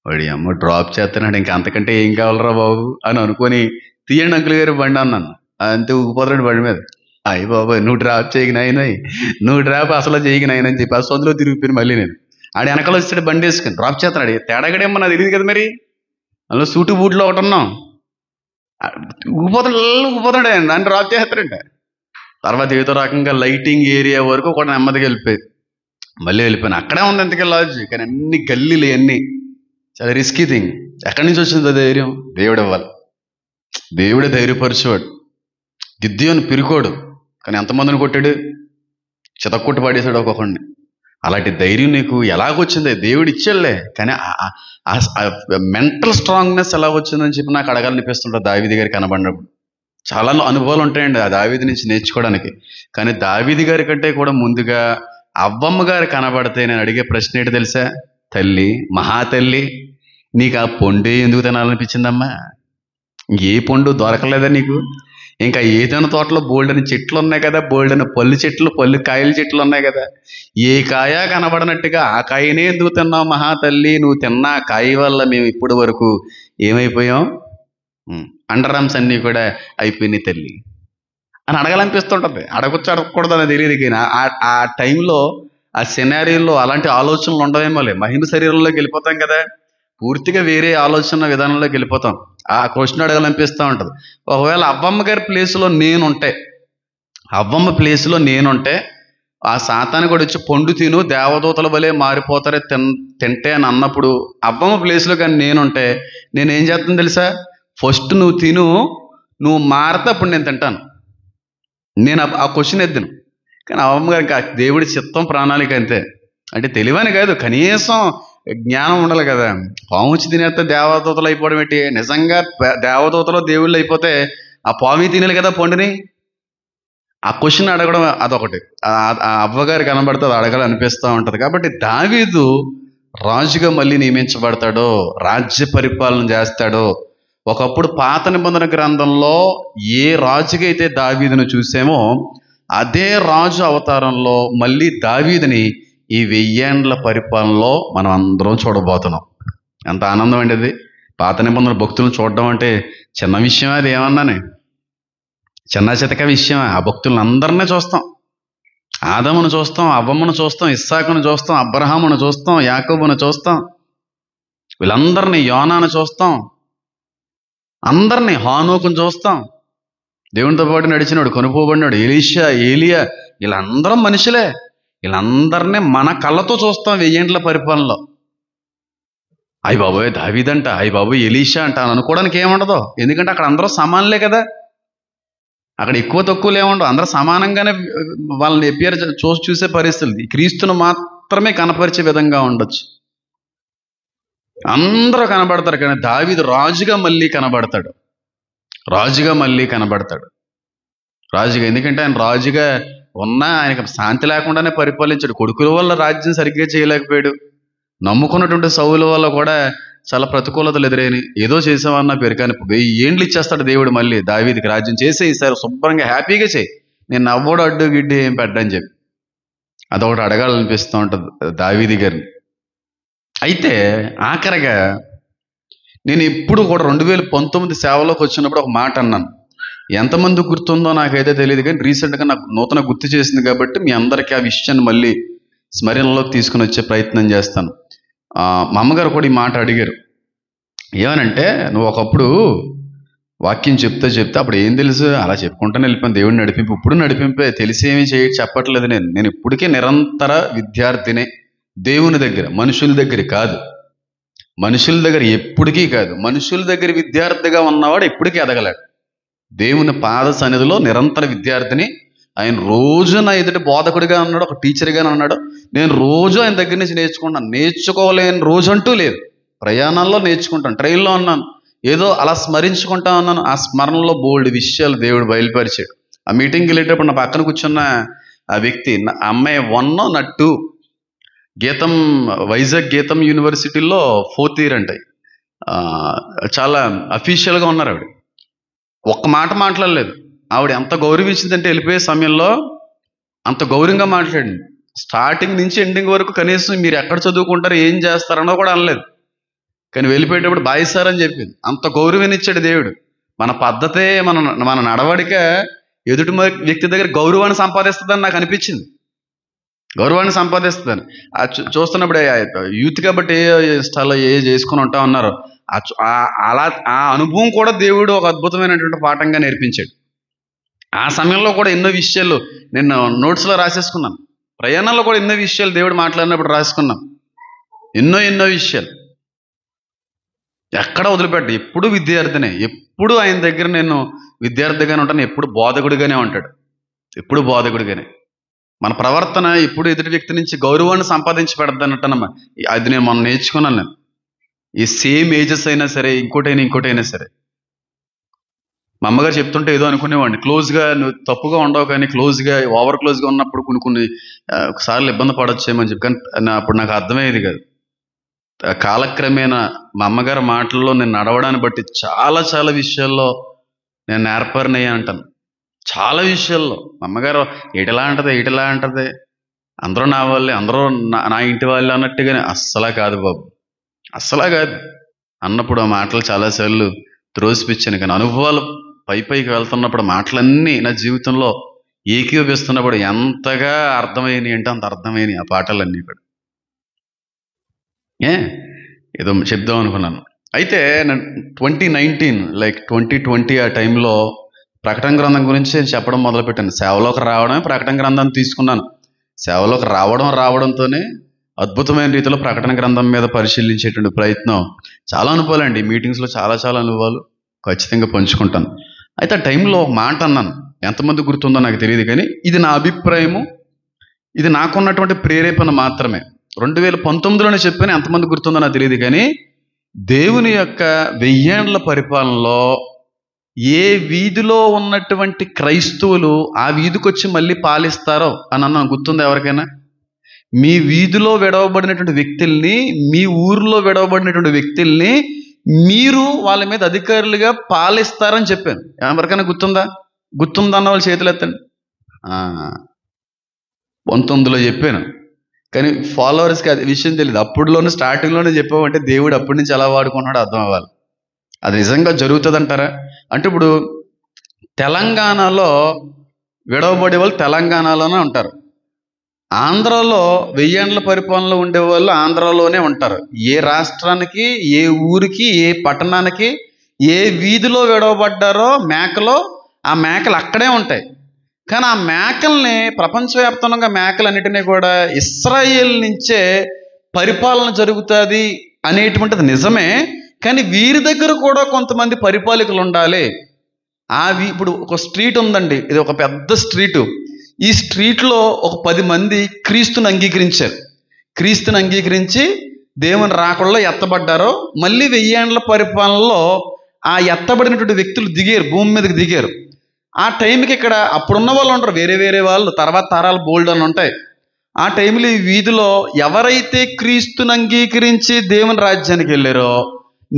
వాడి అమ్మ డ్రాప్ చేస్తున్నాడు, ఇంకా అంతకంటే ఏం కావాలరా బాబు అని అనుకొని, తీయండి అంకుల్ గారు బండి అన్నాను. అంతే ఊగిపోతున్నాడు బండి మీద. అయ్యి బాబాయ్ నువ్వు డ్రాప్ చేయకు నాయనయ్, నువ్వు డ్రాప్ అసలు చేయకు నాయన అని చెప్పి ఆ సొంతలో తిరిగిపోయాను. మళ్ళీ నేను ఆడ వెనకాల వచ్చాడు బండి వేసుకుని డ్రాప్ చేస్తున్నాడు. తేడాగడేమో నాకు తెలియదు కదా, మరి అందులో సూటు బూట్లో ఒకటి ఉన్నాం. ఊగిపోతున్నాడు ఆయన, నన్ను డ్రాప్ చేస్తాడంట. తర్వాత ఏదో రకంగా లైటింగ్ ఏరియా వరకు కూడా నెమ్మదిగా మళ్ళీ వెళ్ళిపోయాను. అక్కడే ఉంది ఎంతకే లాడ్జ్, కానీ అన్ని గల్లీలు అన్నీ చాలా రిస్కీ థింగ్. ఎక్కడి నుంచి వచ్చింది ఆ ధైర్యం? దేవుడు ఇవ్వాలి. దేవుడే ధైర్యపరిచేవాడు. గిద్యోను పిరుకోడు, కానీ ఎంతమందిని కొట్టాడు, చితక్కొట్టి పడేశాడు ఒక్కొక్కడిని. అలాంటి ధైర్యం నీకు ఎలాగొచ్చింది? దేవుడు ఇచ్చాడులే, కానీ మెంటల్ స్ట్రాంగ్నెస్ ఎలా వచ్చిందని చెప్పి నాకు అడగాలనిపిస్తుంటుంది. దావీదు గారికి కనబడినప్పుడు చాలా అనుభవాలు ఉంటాయండి ఆ దావీదు నుంచి నేర్చుకోవడానికి. కానీ దావీదు గారి కంటే కూడా ముందుగా అవ్వమ్మ గారు కనబడితే నేను అడిగే ప్రశ్న ఏంటి తెలుసా? తల్లి, మహాతల్లి, నీకు ఆ పొండే ఎందుకు తినాలనిపించిందమ్మా? ఏ పండు దొరకలేదా నీకు? ఇంకా ఏదైనా తోటలో బోల్డని చెట్లు ఉన్నాయి కదా, బోల్డని పళ్ళు చెట్లు, పళ్ళు కాయల చెట్లు ఉన్నాయి కదా, ఏ కాయ కనబడనట్టుగా ఆ కాయనే ఎందుకు తిన్నావు మహాతల్లి? నువ్వు తిన్న ఆ కాయ వల్ల మేము ఇప్పటి వరకు ఏమైపోయాం? అండరామ్స్ అన్నీ కూడా అయిపోయినాయి తల్లి అని అడగాలనిపిస్తుంటుంది. అడగకూడదు అని తెలియదు, కానీ ఆ టైంలో ఆ సినారీలో అలాంటి ఆలోచనలు ఉండవేమోలే. మహిమ శరీరంలోకి వెళ్ళిపోతాం కదా, పూర్తిగా వేరే ఆలోచన విధానంలోకి వెళ్ళిపోతాం. ఆ క్వశ్చన్ అడగాలనిపిస్తూ ఉంటుంది. ఒకవేళ అవ్వమ్మ గారి ప్లేస్లో నేనుంటే, అవ్వమ్మ ప్లేస్లో నేనుంటే, ఆ సాతాను కూడా వచ్చి పండు తిను దేవదూతల వలె మారిపోతారే తింటే అని అన్నప్పుడు, అవ్వమ్మ ప్లేస్లో కానీ నేనుంటే నేనేం చేస్తాను తెలుసా? ఫస్ట్ నువ్వు తిను, నువ్వు మారితే అప్పుడు నేను తింటాను. నేను ఆ క్వశ్చన్ ఎద్దును. కానీ అవ్వమ్మ గారికి దేవుడి చిత్తం ప్రణాళిక అంతే. అంటే తెలివని కాదు, కనీసం జ్ఞానం ఉండాలి కదా. పాముచి తినేస్తే దేవదూతలు అయిపోవడం ఏంటి? నిజంగా దేవదూతలు దేవుళ్ళు అయిపోతే ఆ పాము తినేది కదా పండుని. ఆ క్వశ్చన్ అడగడం అదొకటి. ఆ అవ్వగారు కనబడితే అది అడగాలనిపిస్తూ ఉంటుంది. కాబట్టి దావీదు రాజుగా మళ్ళీ నియమించబడతాడో, రాజ్య పరిపాలన చేస్తాడో. ఒకప్పుడు పాత నిబంధన గ్రంథంలో ఏ రాజుకైతే దావీదును చూసామో అదే రాజు అవతారంలో మళ్ళీ దావీదుని ఈ 1000 ఏండ్ల పరిపాలనలో మనం అందరం చూడబోతున్నాం. ఎంత ఆనందం అండి అది! పాత నిబంధన భక్తులను చూడడం అంటే చిన్న విషయం? అది ఏమన్నానే చిన్న చితక విషయమా? ఆ భక్తులను అందరినీ చూస్తాం. ఆదమును చూస్తాం, అవ్వమ్మను చూస్తాం, ఇస్సాకును చూస్తాం, అబ్రహామును చూస్తాం, యాకోబును చూస్తాం, వీళ్ళందరినీ, యోనాను చూస్తాం, అందరినీ, హానోకును చూస్తాం. దేవునితో పాటు నడిచినాడు, కొనుక్కోబడినాడు, ఎలీషా, ఏలియా, వీళ్ళందరం మనుషులే. వీళ్ళందరినీ మన కళ్ళతో చూస్తాం 1000 ఏండ్ల పరిపాలనలో. అయ్య బాబోయ్ దావీదంట, అయ్య బాబోయ్ ఎలీషా అంట అని అనుకోవడానికి ఏముండదు. ఎందుకంటే అక్కడ అందరూ సమానులే కదా. అక్కడ ఎక్కువ తక్కువలు ఏముండవు, అందరూ సమానంగానే వాళ్ళని ఎప్పియర్ చూసే పరిస్థితులు. క్రీస్తును మాత్రమే కనపరిచే విధంగా ఉండొచ్చు. అందరూ కనబడతారు, కానీ దావీదు రాజుగా మళ్ళీ కనబడతాడు. రాజుగా మళ్ళీ కనబడతాడు. రాజుగా, ఎందుకంటే ఆయన రాజుగా ఉన్నా ఆయనకు శాంతి లేకుండానే పరిపాలించాడు. కొడుకుల వల్ల రాజ్యం సరిగ్గా చేయలేకపోయాడు. నమ్ముకున్నటువంటి సౌలు వల్ల కూడా చాలా ప్రతికూలతలు ఎదురైన. ఏదో చేసామన్న పేరు, కానీ 1000 ఏండ్లు ఇచ్చేస్తాడు దేవుడు మళ్ళీ దావీదికి. రాజ్యం చేసే ఈసారి శుభ్రంగా హ్యాపీగా చేయి, నేను నవ్వడు అడ్డు గిడ్డి ఏం పెట్టని చెప్పి అదొకటి అడగాలనిపిస్తూ ఉంటుంది దావీది గారిని. అయితే ఆఖరిగా నేను ఎప్పుడు కూడా 2019 సేవలోకి వచ్చినప్పుడు ఒక మాట అన్నాను. ఎంతమంది గుర్తుందో నాకైతే తెలియదు, కానీ రీసెంట్గా నాకు నూతన గుర్తు చేసింది కాబట్టి మీ అందరికీ ఆ విషయాన్ని మళ్ళీ స్మరణలోకి తీసుకుని వచ్చే ప్రయత్నం చేస్తాను. మా అమ్మగారు కూడా ఈ మాట అడిగారు. ఏమనంటే, నువ్వు ఒకప్పుడు వాక్యం చెప్తే అప్పుడు ఏం తెలుసు, అలా చెప్పుకుంటానే వెళ్ళిపోయాను, దేవుడిని నడిపింపు. ఇప్పుడు నడిపింపే, తెలిసి ఏమీ చెప్పట్లేదు. నేను ఇప్పటికే నిరంతర విద్యార్థినే దేవుని దగ్గర, మనుషుల దగ్గర కాదు. మనుషుల దగ్గర ఎప్పటికీ కాదు. మనుషుల దగ్గర విద్యార్థిగా ఉన్నవాడు ఎప్పటికీ ఎదగలేడు. దేవుని పాద సన్నిధిలో నిరంతర విద్యార్థిని. ఆయన రోజు నా ఎదుటి బోధకుడిగా ఉన్నాడు, ఒక టీచర్గా ఉన్నాడు. నేను రోజు ఆయన దగ్గర నుంచి నేర్చుకుంటాను. నేర్చుకోలేని రోజు అంటూ లేదు. ప్రయాణాల్లో నేర్చుకుంటాను, ట్రైన్లో ఉన్నాను, ఏదో అలా స్మరించుకుంటా ఉన్నాను. ఆ స్మరణలో బోల్డ్ విషయాలు దేవుడు బయలుపరిచాడు. ఆ మీటింగ్కి వెళ్ళేటప్పుడు నా పక్కన కూర్చున్న ఆ వ్యక్తి, ఆ అమ్మాయి 1 నా 2 గీతం, వైజాగ్ గీతం యూనివర్సిటీలో 4th ఇయర్ అంటాయి. చాలా అఫీషియల్గా ఉన్నారు ఆవిడ. ఒక్క మాట మాట్లాడలేదు. ఆవిడ ఎంత గౌరవించిందంటే వెళ్ళిపోయే సమయంలో అంత గౌరవంగా మాట్లాడింది. స్టార్టింగ్ నుంచి ఎండింగ్ వరకు కనీసం మీరు ఎక్కడ చదువుకుంటారు, ఏం చేస్తారన్నో కూడా అనలేదు. కానీ వెళ్ళిపోయేటప్పుడు బాయ్ సార్ అని చెప్పింది. అంత గౌరవాన్నిచ్చాడు దేవుడు. మన పద్ధతే, మన నడవడిక ఎదుటి వ్యక్తి దగ్గర గౌరవాన్ని సంపాదిస్తుందని నాకు అనిపించింది. గౌరవాన్ని సంపాదిస్తుందని చూస్తున్నప్పుడు యూత్ కాబట్టి ఏ స్థాయిలో ఏ చేసుకుని ఉంటా ఉన్నారు. అలా ఆ అనుభవం కూడా దేవుడు ఒక అద్భుతమైనటువంటి పాఠంగా నేర్పించాడు. ఆ సమయంలో కూడా ఎన్నో విషయాలు నేను నోట్స్లో రాసేసుకున్నాను. ప్రయాణంలో కూడా ఎన్నో విషయాలు దేవుడు మాట్లాడినప్పుడు రాసుకున్నాం. ఎన్నో విషయాలు ఎక్కడ వదిలిపెట్ట. ఎప్పుడు విద్యార్థినే, ఎప్పుడు ఆయన దగ్గర నేను విద్యార్థిగానే ఉంటాను, ఎప్పుడు బోధకుడిగానే ఉంటాడు, ఎప్పుడు బోధకుడిగానే. మన ప్రవర్తన ఎప్పుడు ఎదుటి వ్యక్తి నుంచి గౌరవాన్ని సంపాదించి పెడతానంటానమ్మా. అది నేను మొన్న నేర్చుకున్నాను. నేను ఈ సేమ్ ఏజెస్ అయినా సరే, ఇంకోటైనా సరే, మా అమ్మగారు చెప్తుంటే ఏదో అనుకునేవాడిని, క్లోజ్గా నువ్వు తప్పుగా ఉండవు కానీ క్లోజ్గా ఓవర్ క్లోజ్గా ఉన్నప్పుడు కొన్ని సార్లు ఇబ్బంది పడొచ్చేమని చెప్పి. కానీ అప్పుడు నాకు అర్థమయ్యేది కాదు. కాలక్రమేణా మా అమ్మగారి మాటల్లో నేను నడవడాన్ని బట్టి చాలా చాలా విషయాల్లో నేను నేర్పరినయ్యా అంటాను. చాలా విషయాల్లో మా అమ్మగారు ఇటలా అంటది అందరూ నా వాళ్ళే, అందరూ నా ఇంటి వాళ్ళే అన్నట్టుగానే. అస్సలా కాదు బాబు, అస్సలా కాదు అన్నప్పుడు ఆ మాటలు చాలాసార్లు త్రోసిపిచ్చాను. కానీ అనుభవాలు పైకి వెళ్తున్నప్పుడు మాటలన్నీ నా జీవితంలో ఏకీభవిస్తున్నప్పుడు ఎంతగా అర్థమైనవి అంటే అంత అర్థమైనవి ఆ పాటలన్నీ కూడా. ఏదో చెప్దాం అనుకున్నాను. అయితే 2019 ఆ టైంలో ప్రకటన గ్రంథం గురించి చెప్పడం మొదలుపెట్టాను. సేవలోకి రావడమే ప్రకటన గ్రంథాన్ని తీసుకున్నాను. సేవలోకి రావడంతోనే అద్భుతమైన రీతిలో ప్రకటన గ్రంథం మీద పరిశీలించేటువంటి ప్రయత్నం. చాలా అనుభవాలు అండి, మీటింగ్స్లో చాలా చాలా అనుభవాలు ఖచ్చితంగా పంచుకుంటాను. అయితే ఆ టైంలో ఒక మాట అన్నాను, ఎంతమంది గుర్తుందో నాకు తెలియదు కానీ ఇది నా అభిప్రాయము, ఇది నాకున్నటువంటి ప్రేరేపణ మాత్రమే. 2019లోనే చెప్పాను, ఎంతమంది గుర్తుందో నాకు తెలియదు కానీ దేవుని యొక్క 1000 ఏండ్ల పరిపాలనలో ఏ వీధిలో ఉన్నటువంటి క్రైస్తవులు ఆ వీధికి వచ్చి మళ్ళీ పాలిస్తారో అని అన్నాను. గుర్తుందా ఎవరికైనా? మీ వీధిలో విడవబడినటువంటి వ్యక్తుల్ని, మీ ఊరిలో విడవబడినటువంటి వ్యక్తుల్ని మీరు వాళ్ళ మీద అధికారులుగా పాలిస్తారని చెప్పాను. ఎవరికైనా గుర్తుందన్న వాళ్ళు చేతులు ఎత్తండి. 19లో చెప్పాను, కానీ ఫాలోవర్స్కి అది విషయం తెలియదు. అప్పుడులోనే స్టార్టింగ్లోనే చెప్పామంటే దేవుడు అప్పటి నుంచి ఎలా వాడుకున్నాడో అర్థం అవ్వాలి. అది నిజంగా జరుగుతుంది అంటారా? అంటే ఇప్పుడు తెలంగాణలో విడవబడే వాళ్ళు తెలంగాణలోనే ఉంటారు, ఆంధ్రాలో 1000 ఏండ్ల పరిపాలనలో ఉండేవాళ్ళు ఆంధ్రాలోనే ఉంటారు. ఏ రాష్ట్రానికి, ఏ ఊరికి, ఏ పట్టణానికి, ఏ వీధిలో విడవబడ్డారో మేకలో ఆ మేకలు అక్కడే ఉంటాయి. కానీ ఆ మేకల్ని ప్రపంచవ్యాప్తంగా మేకలన్నిటినీ కూడా ఇశ్రాయేల్ నుంచే పరిపాలన జరుగుతుంది అనేటువంటిది నిజమే. కానీ వీరి దగ్గర కూడా కొంతమంది పరిపాలకులు ఉండాలి. ఇప్పుడు ఒక స్ట్రీట్ ఉందండి, ఇది ఒక పెద్ద స్ట్రీటు. ఈ స్ట్రీట్లో ఒక 10 మంది క్రీస్తుని అంగీకరించారు. క్రీస్తుని అంగీకరించి దేవుని రాకడలో ఎత్తబడ్డారు. మళ్ళీ 1000 ఏండ్ల పరిపాలనలో ఆ ఎత్తబడినటువంటి వ్యక్తులు దిగారు, భూమి మీదకి దిగారు. ఆ టైంకి ఇక్కడ అప్పుడున్న వాళ్ళు ఉంటారు, వేరే వాళ్ళు, తర్వాత తరాలు బోల్డ్ అని ఉంటాయి. ఆ టైంలో ఈ వీధిలో ఎవరైతే క్రీస్తుని అంగీకరించి దేవుని రాజ్యానికి వెళ్ళారో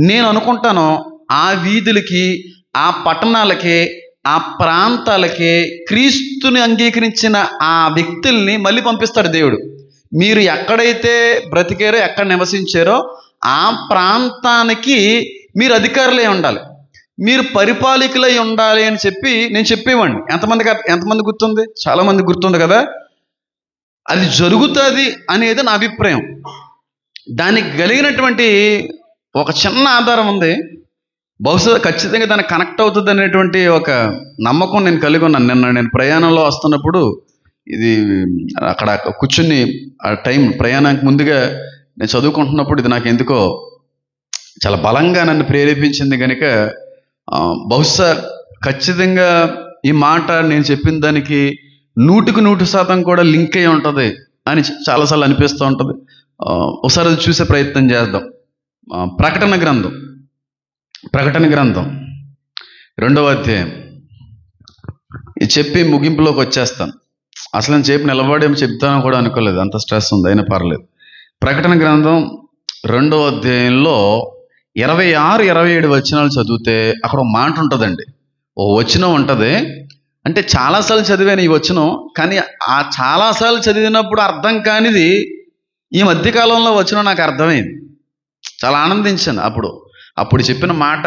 నేను అనుకుంటాను ఆ వీధులకి, ఆ పట్టణాలకి, ఆ ప్రాంతాలకి క్రీస్తుని అంగీకరించిన ఆ వ్యక్తుల్ని మళ్ళీ పంపిస్తాడు దేవుడు. మీరు ఎక్కడైతే బ్రతికారో, ఎక్కడ నివసించారో ఆ ప్రాంతానికి మీరు అధికారులై ఉండాలి, మీరు పరిపాలకులై ఉండాలి అని చెప్పి నేను చెప్పేవాడిని. ఎంతమంది గుర్తుంది? చాలా మంది గుర్తుంది కదా. అది జరుగుతుంది అనేది నా అభిప్రాయం. దానికి కలిగినటువంటి ఒక చిన్న ఆధారం ఉంది, బహుశా ఖచ్చితంగా దానికి కనెక్ట్ అవుతుంది అనేటువంటి ఒక నమ్మకం నేను కలిగి ఉన్నాను. నేను ప్రయాణంలో వస్తున్నప్పుడు ఇది అక్కడ కూర్చుని ఆ టైం ప్రయాణానికి ముందుగా నేను చదువుకుంటున్నప్పుడు ఇది నాకు ఎందుకో చాలా బలంగా నన్ను ప్రేరేపించింది కనుక బహుశా ఖచ్చితంగా ఈ మాట నేను చెప్పిన దానికి 100% కూడా లింక్ అయి ఉంటుంది అని చాలాసార్లు అనిపిస్తూ ఉంటుంది. ఒకసారి అది చూసే ప్రయత్నం చేద్దాం. ప్రకటన గ్రంథం 2వ అధ్యాయం. ఇది చెప్పి ముగింపులోకి వచ్చేస్తాను. అసలు నేను చెప్పి నిలబడేమో చెప్తానో కూడా అనుకోలేదు, అంత స్ట్రెస్ ఉంది, అయినా పర్లేదు. ప్రకటన గ్రంథం 2వ అధ్యాయంలో 26-27 వచనాలు చదివితే అక్కడ ఒక మాట ఉంటుందండి, ఓ వచనం ఉంటుంది. అంటే చాలాసార్లు చదివాను ఈ వచనం, కానీ ఆ చాలాసార్లు చదివినప్పుడు అర్థం కానిది ఈ మధ్యకాలంలో వచనం నాకు అర్థమైంది. చాలా ఆనందించాను. అప్పుడు చెప్పిన మాట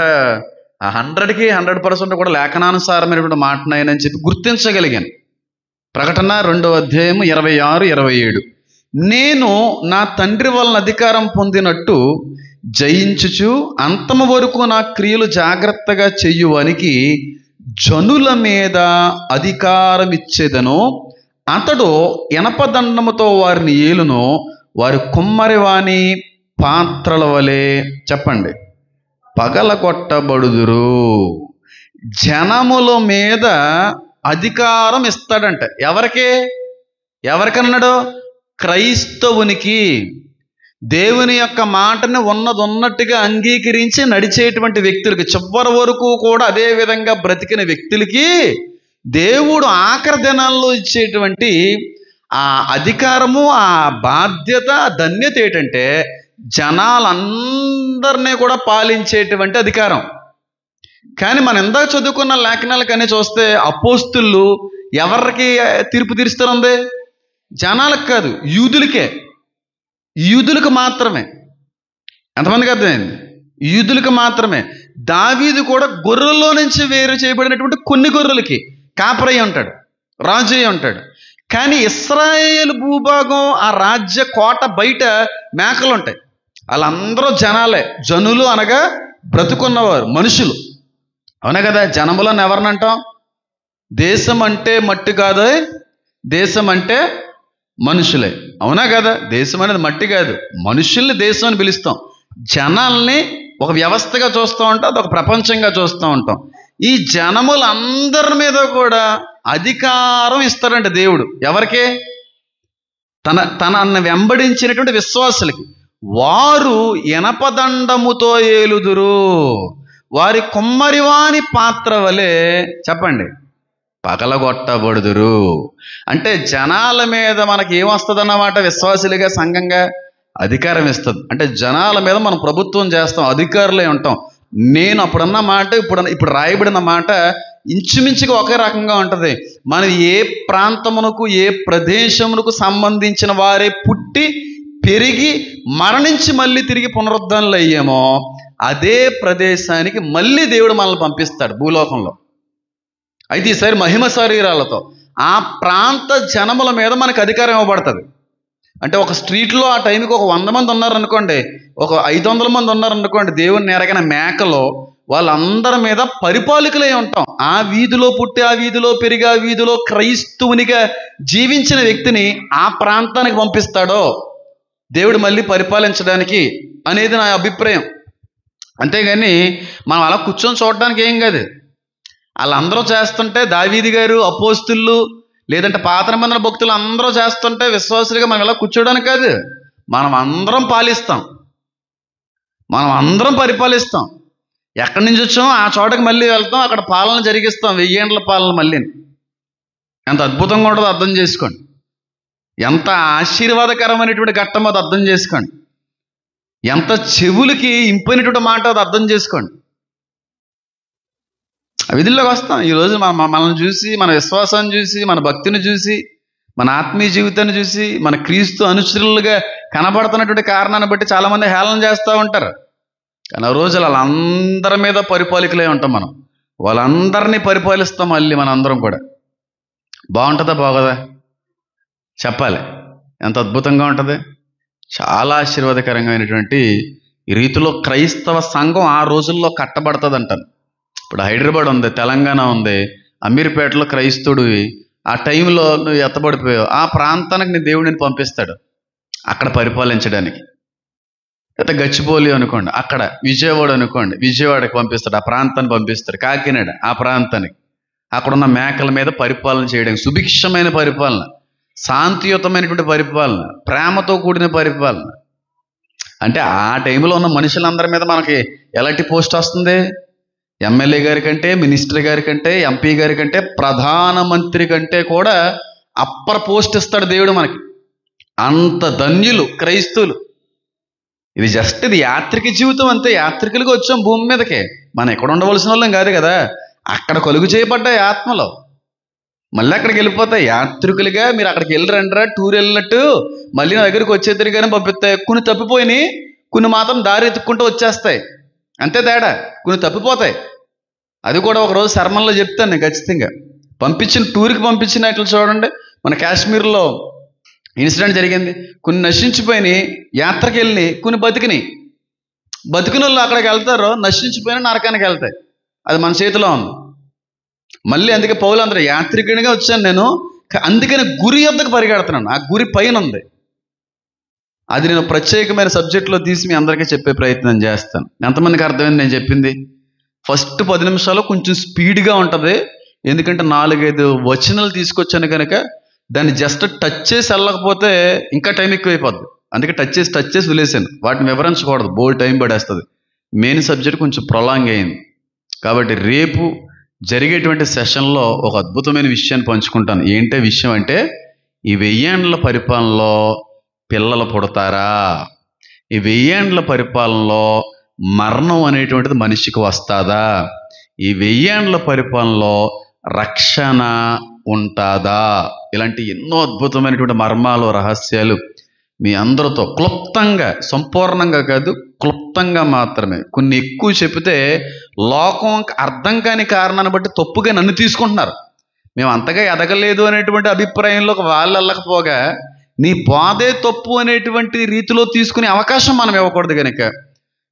100కి 100% కూడా లేఖనానుసారమైనటువంటి మాటనని చెప్పి గుర్తించగలిగాను. ప్రకటన 2వ అధ్యాయం 26-27. నేను నా తండ్రి వలన అధికారం పొందినట్టు జయించుచు అంతము వరకు నా క్రియలు జాగ్రత్తగా చెయ్యువానికి జనుల మీద అధికారం ఇచ్చేదను. అతడు ఎనపదండముతో వారిని ఏలును, వారి కుమ్మరివాని పాత్రల వలె చెప్పండి పగలగొట్టబడుదురు. జనముల మీద అధికారం ఇస్తాడంట. ఎవరికన్నాడు? క్రైస్తవునికి. దేవుని యొక్క మాటని ఉన్నది ఉన్నట్టుగా అంగీకరించి నడిచేటువంటి వ్యక్తులకి, చివరి వరకు కూడా అదే విధంగా బ్రతికిన వ్యక్తులకి దేవుడు ఆఖరి దినాల్లో ఇచ్చేటువంటి ఆ అధికారము, ఆ బాధ్యత, ఆ ధన్యత ఏంటంటే జనాలందరినీ కూడా పాలించేటువంటి అధికారం. కానీ మనం ఇందాక చదువుకున్న లేఖనాలకనే చూస్తే అపోస్తులు ఎవరికి తీర్పు తీరుస్తుంది? జనాలకు కాదు, యూదులకే. యూదులకు మాత్రమే. ఎంతమందికి అర్థమైంది? యూదులకు మాత్రమే. దావీదు కూడా గొర్రెల్లో నుంచి వేరు చేయబడినటువంటి కొన్ని గొర్రెలకి కాపరయ్య ఉంటాడు, రాజు అయి ఉంటాడు. కానీ ఇశ్రాయేలు భూభాగం, ఆ రాజ్య కోట బయట మేకలు ఉంటాయి. వాళ్ళందరూ జనాలే. జనులు అనగా బ్రతుకున్నవారు, మనుషులు. అవునా కదా? జనములను ఎవరిని అంటాం? దేశం అంటే మట్టి కాదు, దేశం అంటే మనుషులే. అవునా కదా? దేశం అనేది మట్టి కాదు, మనుషుల్ని దేశం అని పిలుస్తాం. జనాల్ని ఒక వ్యవస్థగా చూస్తూ ఉంటాం, అదొక ప్రపంచంగా చూస్తూ ఉంటాం. ఈ జనములందరి మీద కూడా అధికారం ఇస్తాడంట దేవుడు. ఎవరికి? తనను వెంబడించినటువంటి విశ్వాసులకి. వారు ఇనపదండముతో ఏలుదురు, వారి కుమ్మరివాని పాత్ర వలె, చెప్పండి, పగలగొట్టబడుదురు. అంటే జనాల మీద మనకి ఏమొస్తుంది అన్నమాట? విశ్వాసులుగా, సంఘంగా అధికారం ఇస్తుంది. అంటే జనాల మీద మనం ప్రభుత్వం చేస్తాం, అధికారులే ఉంటాం. నేను అప్పుడన్న మాట, ఇప్పుడు రాయబడిన మాట ఇంచుమించుగా ఒకే రకంగా ఉంటుంది. మనం ఏ ప్రాంతమునకు, ఏ ప్రదేశమునకు సంబంధించిన వారే పుట్టి పెరిగి మరణించి మళ్ళీ తిరిగి పునరుద్ధరణలు అయ్యామో అదే ప్రదేశానికి మళ్ళీ దేవుడు మనల్ని పంపిస్తాడు భూలోకంలో. అయితే ఈసారి మహిమ శరీరాలతో ఆ ప్రాంత జనముల మీద మనకు అధికారం ఇవ్వబడుతుంది. అంటే ఒక స్ట్రీట్లో ఆ టైంకి ఒక 100 మంది ఉన్నారనుకోండి, ఒక 500 మంది ఉన్నారనుకోండి, దేవుని ఎరగిన మేకలో వాళ్ళందరి మీద పరిపాలకులై ఉంటాం. ఆ వీధిలో పుట్టి, ఆ వీధిలో పెరిగి, ఆ వీధిలో క్రైస్తవునిగా జీవించిన వ్యక్తిని ఆ ప్రాంతానికి పంపిస్తాడో దేవుడు మళ్ళీ పరిపాలించడానికి అనేది నా అభిప్రాయం. అంతేగాని మనం అలా కూర్చొని చూడడానికి ఏం కాదు. వాళ్ళందరూ చేస్తుంటే, దావీదు గారు, అపోస్తులు, లేదంటే పాత నిబంధన భక్తులు అందరూ చేస్తుంటే విశ్వాసులుగా మనం ఇలా కూర్చోడానికి కాదు. మనం అందరం పాలిస్తాం, మనం అందరం పరిపాలిస్తాం. ఎక్కడి నుంచి వచ్చామో ఆ చోటకి మళ్ళీ వెళ్తాం, అక్కడ పాలన జరిగిస్తాం. 1000 ఏండ్ల పాలన మళ్ళీ. ఎంత అద్భుతంగా ఉంటుందో అర్థం చేసుకోండి. ఎంత ఆశీర్వాదకరమైనటువంటి ఘట్టం అది అర్థం చేసుకోండి. ఎంత చెవులకి ఇంపైనటువంటి మాట అది అర్థం చేసుకోండి. విధుల్లోకి వస్తాం. ఈరోజు మనల్ని చూసి, మన విశ్వాసాన్ని చూసి, మన భక్తిని చూసి, మన ఆత్మీయ జీవితాన్ని చూసి, మన క్రీస్తు అనుచరులుగా కనబడుతున్నటువంటి కారణాన్ని బట్టి చాలామంది హేళన చేస్తూ ఉంటారు. కానీ ఆ రోజు వాళ్ళందరి మీద పరిపాలకులే ఉంటాం. మనం వాళ్ళందరినీ పరిపాలిస్తాం మళ్ళీ మనందరం కూడా. బాగుంటుందా బాగోదా? చెప్పాలి. ఎంత అద్భుతంగా ఉంటుంది. చాలా ఆశీర్వాదకరంగామైనటువంటి ఈ రీతిలో క్రైస్తవ సంఘం ఆ రోజుల్లో కట్టబడుతుంది అంటాను. ఇప్పుడు హైదరాబాద్ ఉంది, తెలంగాణ ఉంది, అమీర్పేటలో క్రైస్తవుడివి, ఆ టైంలో నువ్వు ఎత్తబడిపోయావు, ఆ ప్రాంతానికి నీ దేవుడిని పంపిస్తాడు అక్కడ పరిపాలించడానికి. అయితే గచ్చిబౌలి అనుకోండి, అక్కడ విజయవాడ అనుకోండి, విజయవాడకి పంపిస్తాడు, ఆ ప్రాంతాన్ని పంపిస్తాడు. కాకినాడ ఆ ప్రాంతానికి, అక్కడున్న మేకల మీద పరిపాలన చేయడానికి, సుభిక్షమైన పరిపాలన, శాంతియుతమైనటువంటి పరిపాలన, ప్రేమతో కూడిన పరిపాలన. అంటే ఆ టైంలో ఉన్న మనుషులందరి మీద మనకి ఎలాంటి పోస్ట్ వస్తుంది? ఎమ్మెల్యే గారి కంటే, మినిస్టర్ గారి కంటే, ఎంపీ గారి కంటే, ప్రధానమంత్రి కంటే కూడా అప్పర్ పోస్ట్ ఇస్తాడు దేవుడు మనకి. అంత ధన్యులు క్రైస్తవులు. ఇది జస్ట్ ఇది యాత్రిక జీవితం అంతే. యాత్రికులుగా వచ్చాం భూమి మీదకే. మనం ఎక్కడ ఉండవలసిన వాళ్ళం కాదు కదా. అక్కడ కలుగు చేయబడ్డాయి ఆత్మలో, మళ్ళీ అక్కడికి వెళ్ళిపోతాయి. యాత్రికులుగా మీరు అక్కడికి వెళ్ళరండ్రా, టూర్ వెళ్ళినట్టు మళ్ళీ నా దగ్గరికి వచ్చేద్దరిగానే పంపిస్తాయి. కొన్ని తప్పిపోయినాయి, కొన్ని మాత్రం దారి ఎత్తుక్కుంటూ వచ్చేస్తాయి. అంతే తేడా. కొన్ని తప్పిపోతాయి. అది కూడా ఒకరోజు శర్మల్లో చెప్తాను నేను ఖచ్చితంగా. టూర్కి పంపించినట్లు చూడండి. మన కాశ్మీర్లో ఇన్సిడెంట్ జరిగింది. కొన్ని నశించిపోయినాయి, యాత్రకి వెళ్ళినాయి, కొన్ని బతికినాయి. బతికిన వాళ్ళు అక్కడికి వెళ్తారో, నశించిపోయినా నరకానికి వెళ్తాయి. అది మన చేతిలో ఉంది. మళ్ళీ అందుకే పౌలందరూ యాత్రికునిగా వచ్చాను నేను, అందుకని గురి యొద్దకు పరిగెడుతున్నాను. ఆ గురి పైన ఉంది. అది నేను ప్రత్యేకమైన సబ్జెక్టులో తీసి మీ అందరికీ చెప్పే ప్రయత్నం చేస్తాను. ఎంతమందికి అర్థమైంది నేను చెప్పింది? ఫస్ట్ 10 నిమిషాలు కొంచెం స్పీడ్గా ఉంటుంది. ఎందుకంటే 4-5 వచనాలు తీసుకొచ్చాను కనుక దాన్ని జస్ట్ టచ్ చేసి వెళ్ళకపోతే ఇంకా టైం ఎక్కువైపోద్ది. అందుకే టచ్ చేసి వదిలేసాను. వాటిని వివరించకూడదు, బోల్డ్ టైం పడేస్తుంది. మెయిన్ సబ్జెక్ట్ కొంచెం ప్రొలాంగ్ అయింది. కాబట్టి రేపు జరిగేటువంటి సెషన్లో ఒక అద్భుతమైన విషయాన్ని పంచుకుంటాను. ఏంటే విషయం అంటే, ఈ 1000 ఏండ్ల పరిపాలనలో పిల్లలు పుడతారా? ఈ 1000 ఏండ్ల పరిపాలనలో మరణం అనేటువంటిది మనిషికి వస్తుందా? ఈ 1000 ఏండ్ల పరిపాలనలో రక్షణ ఉంటుందా? ఇలాంటి ఎన్నో అద్భుతమైనటువంటి మర్మాలు, రహస్యాలు మీ అందరితో క్లుప్తంగా, సంపూర్ణంగా కాదు, క్లుప్తంగా మాత్రమే. కొన్ని ఎక్కువ చెప్తే లోకం అర్థం కాని కారణాన్ని బట్టి తప్పుగా నన్ను తీసుకుంటున్నారు. మేము అంతగా ఎదగలేదు అనేటువంటి అభిప్రాయంలోకి వాళ్ళు వెళ్ళకపోగా నీ బోధే తప్పు అనేటువంటి రీతిలో తీసుకునే అవకాశం మనం ఇవ్వకూడదు కనుక.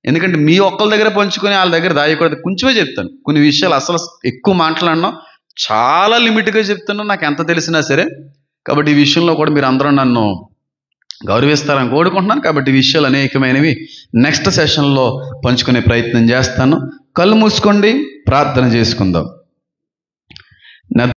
ఎందుకంటే మీ ఒక్కరి దగ్గర పంచుకొని వాళ్ళ దగ్గర దాయకూడదు. కొంచెమే చెప్తాను, కొన్ని విషయాలు అసలు ఎక్కువ మాట్లాడినా, చాలా లిమిట్గా చెప్తున్నాను, నాకు ఎంత తెలిసినా సరే. కాబట్టి ఈ విషయంలో కూడా మీరు అందరూ నన్ను గౌరవిస్తారని కోరుకుంటున్నాను. కాబట్టి ఈ విషయాలు అనేకమైనవి నెక్స్ట్ సెషన్లో పంచుకునే ప్రయత్నం చేస్తాను. కళ్ళు మూసుకోండి, ప్రార్థన చేసుకుందాం.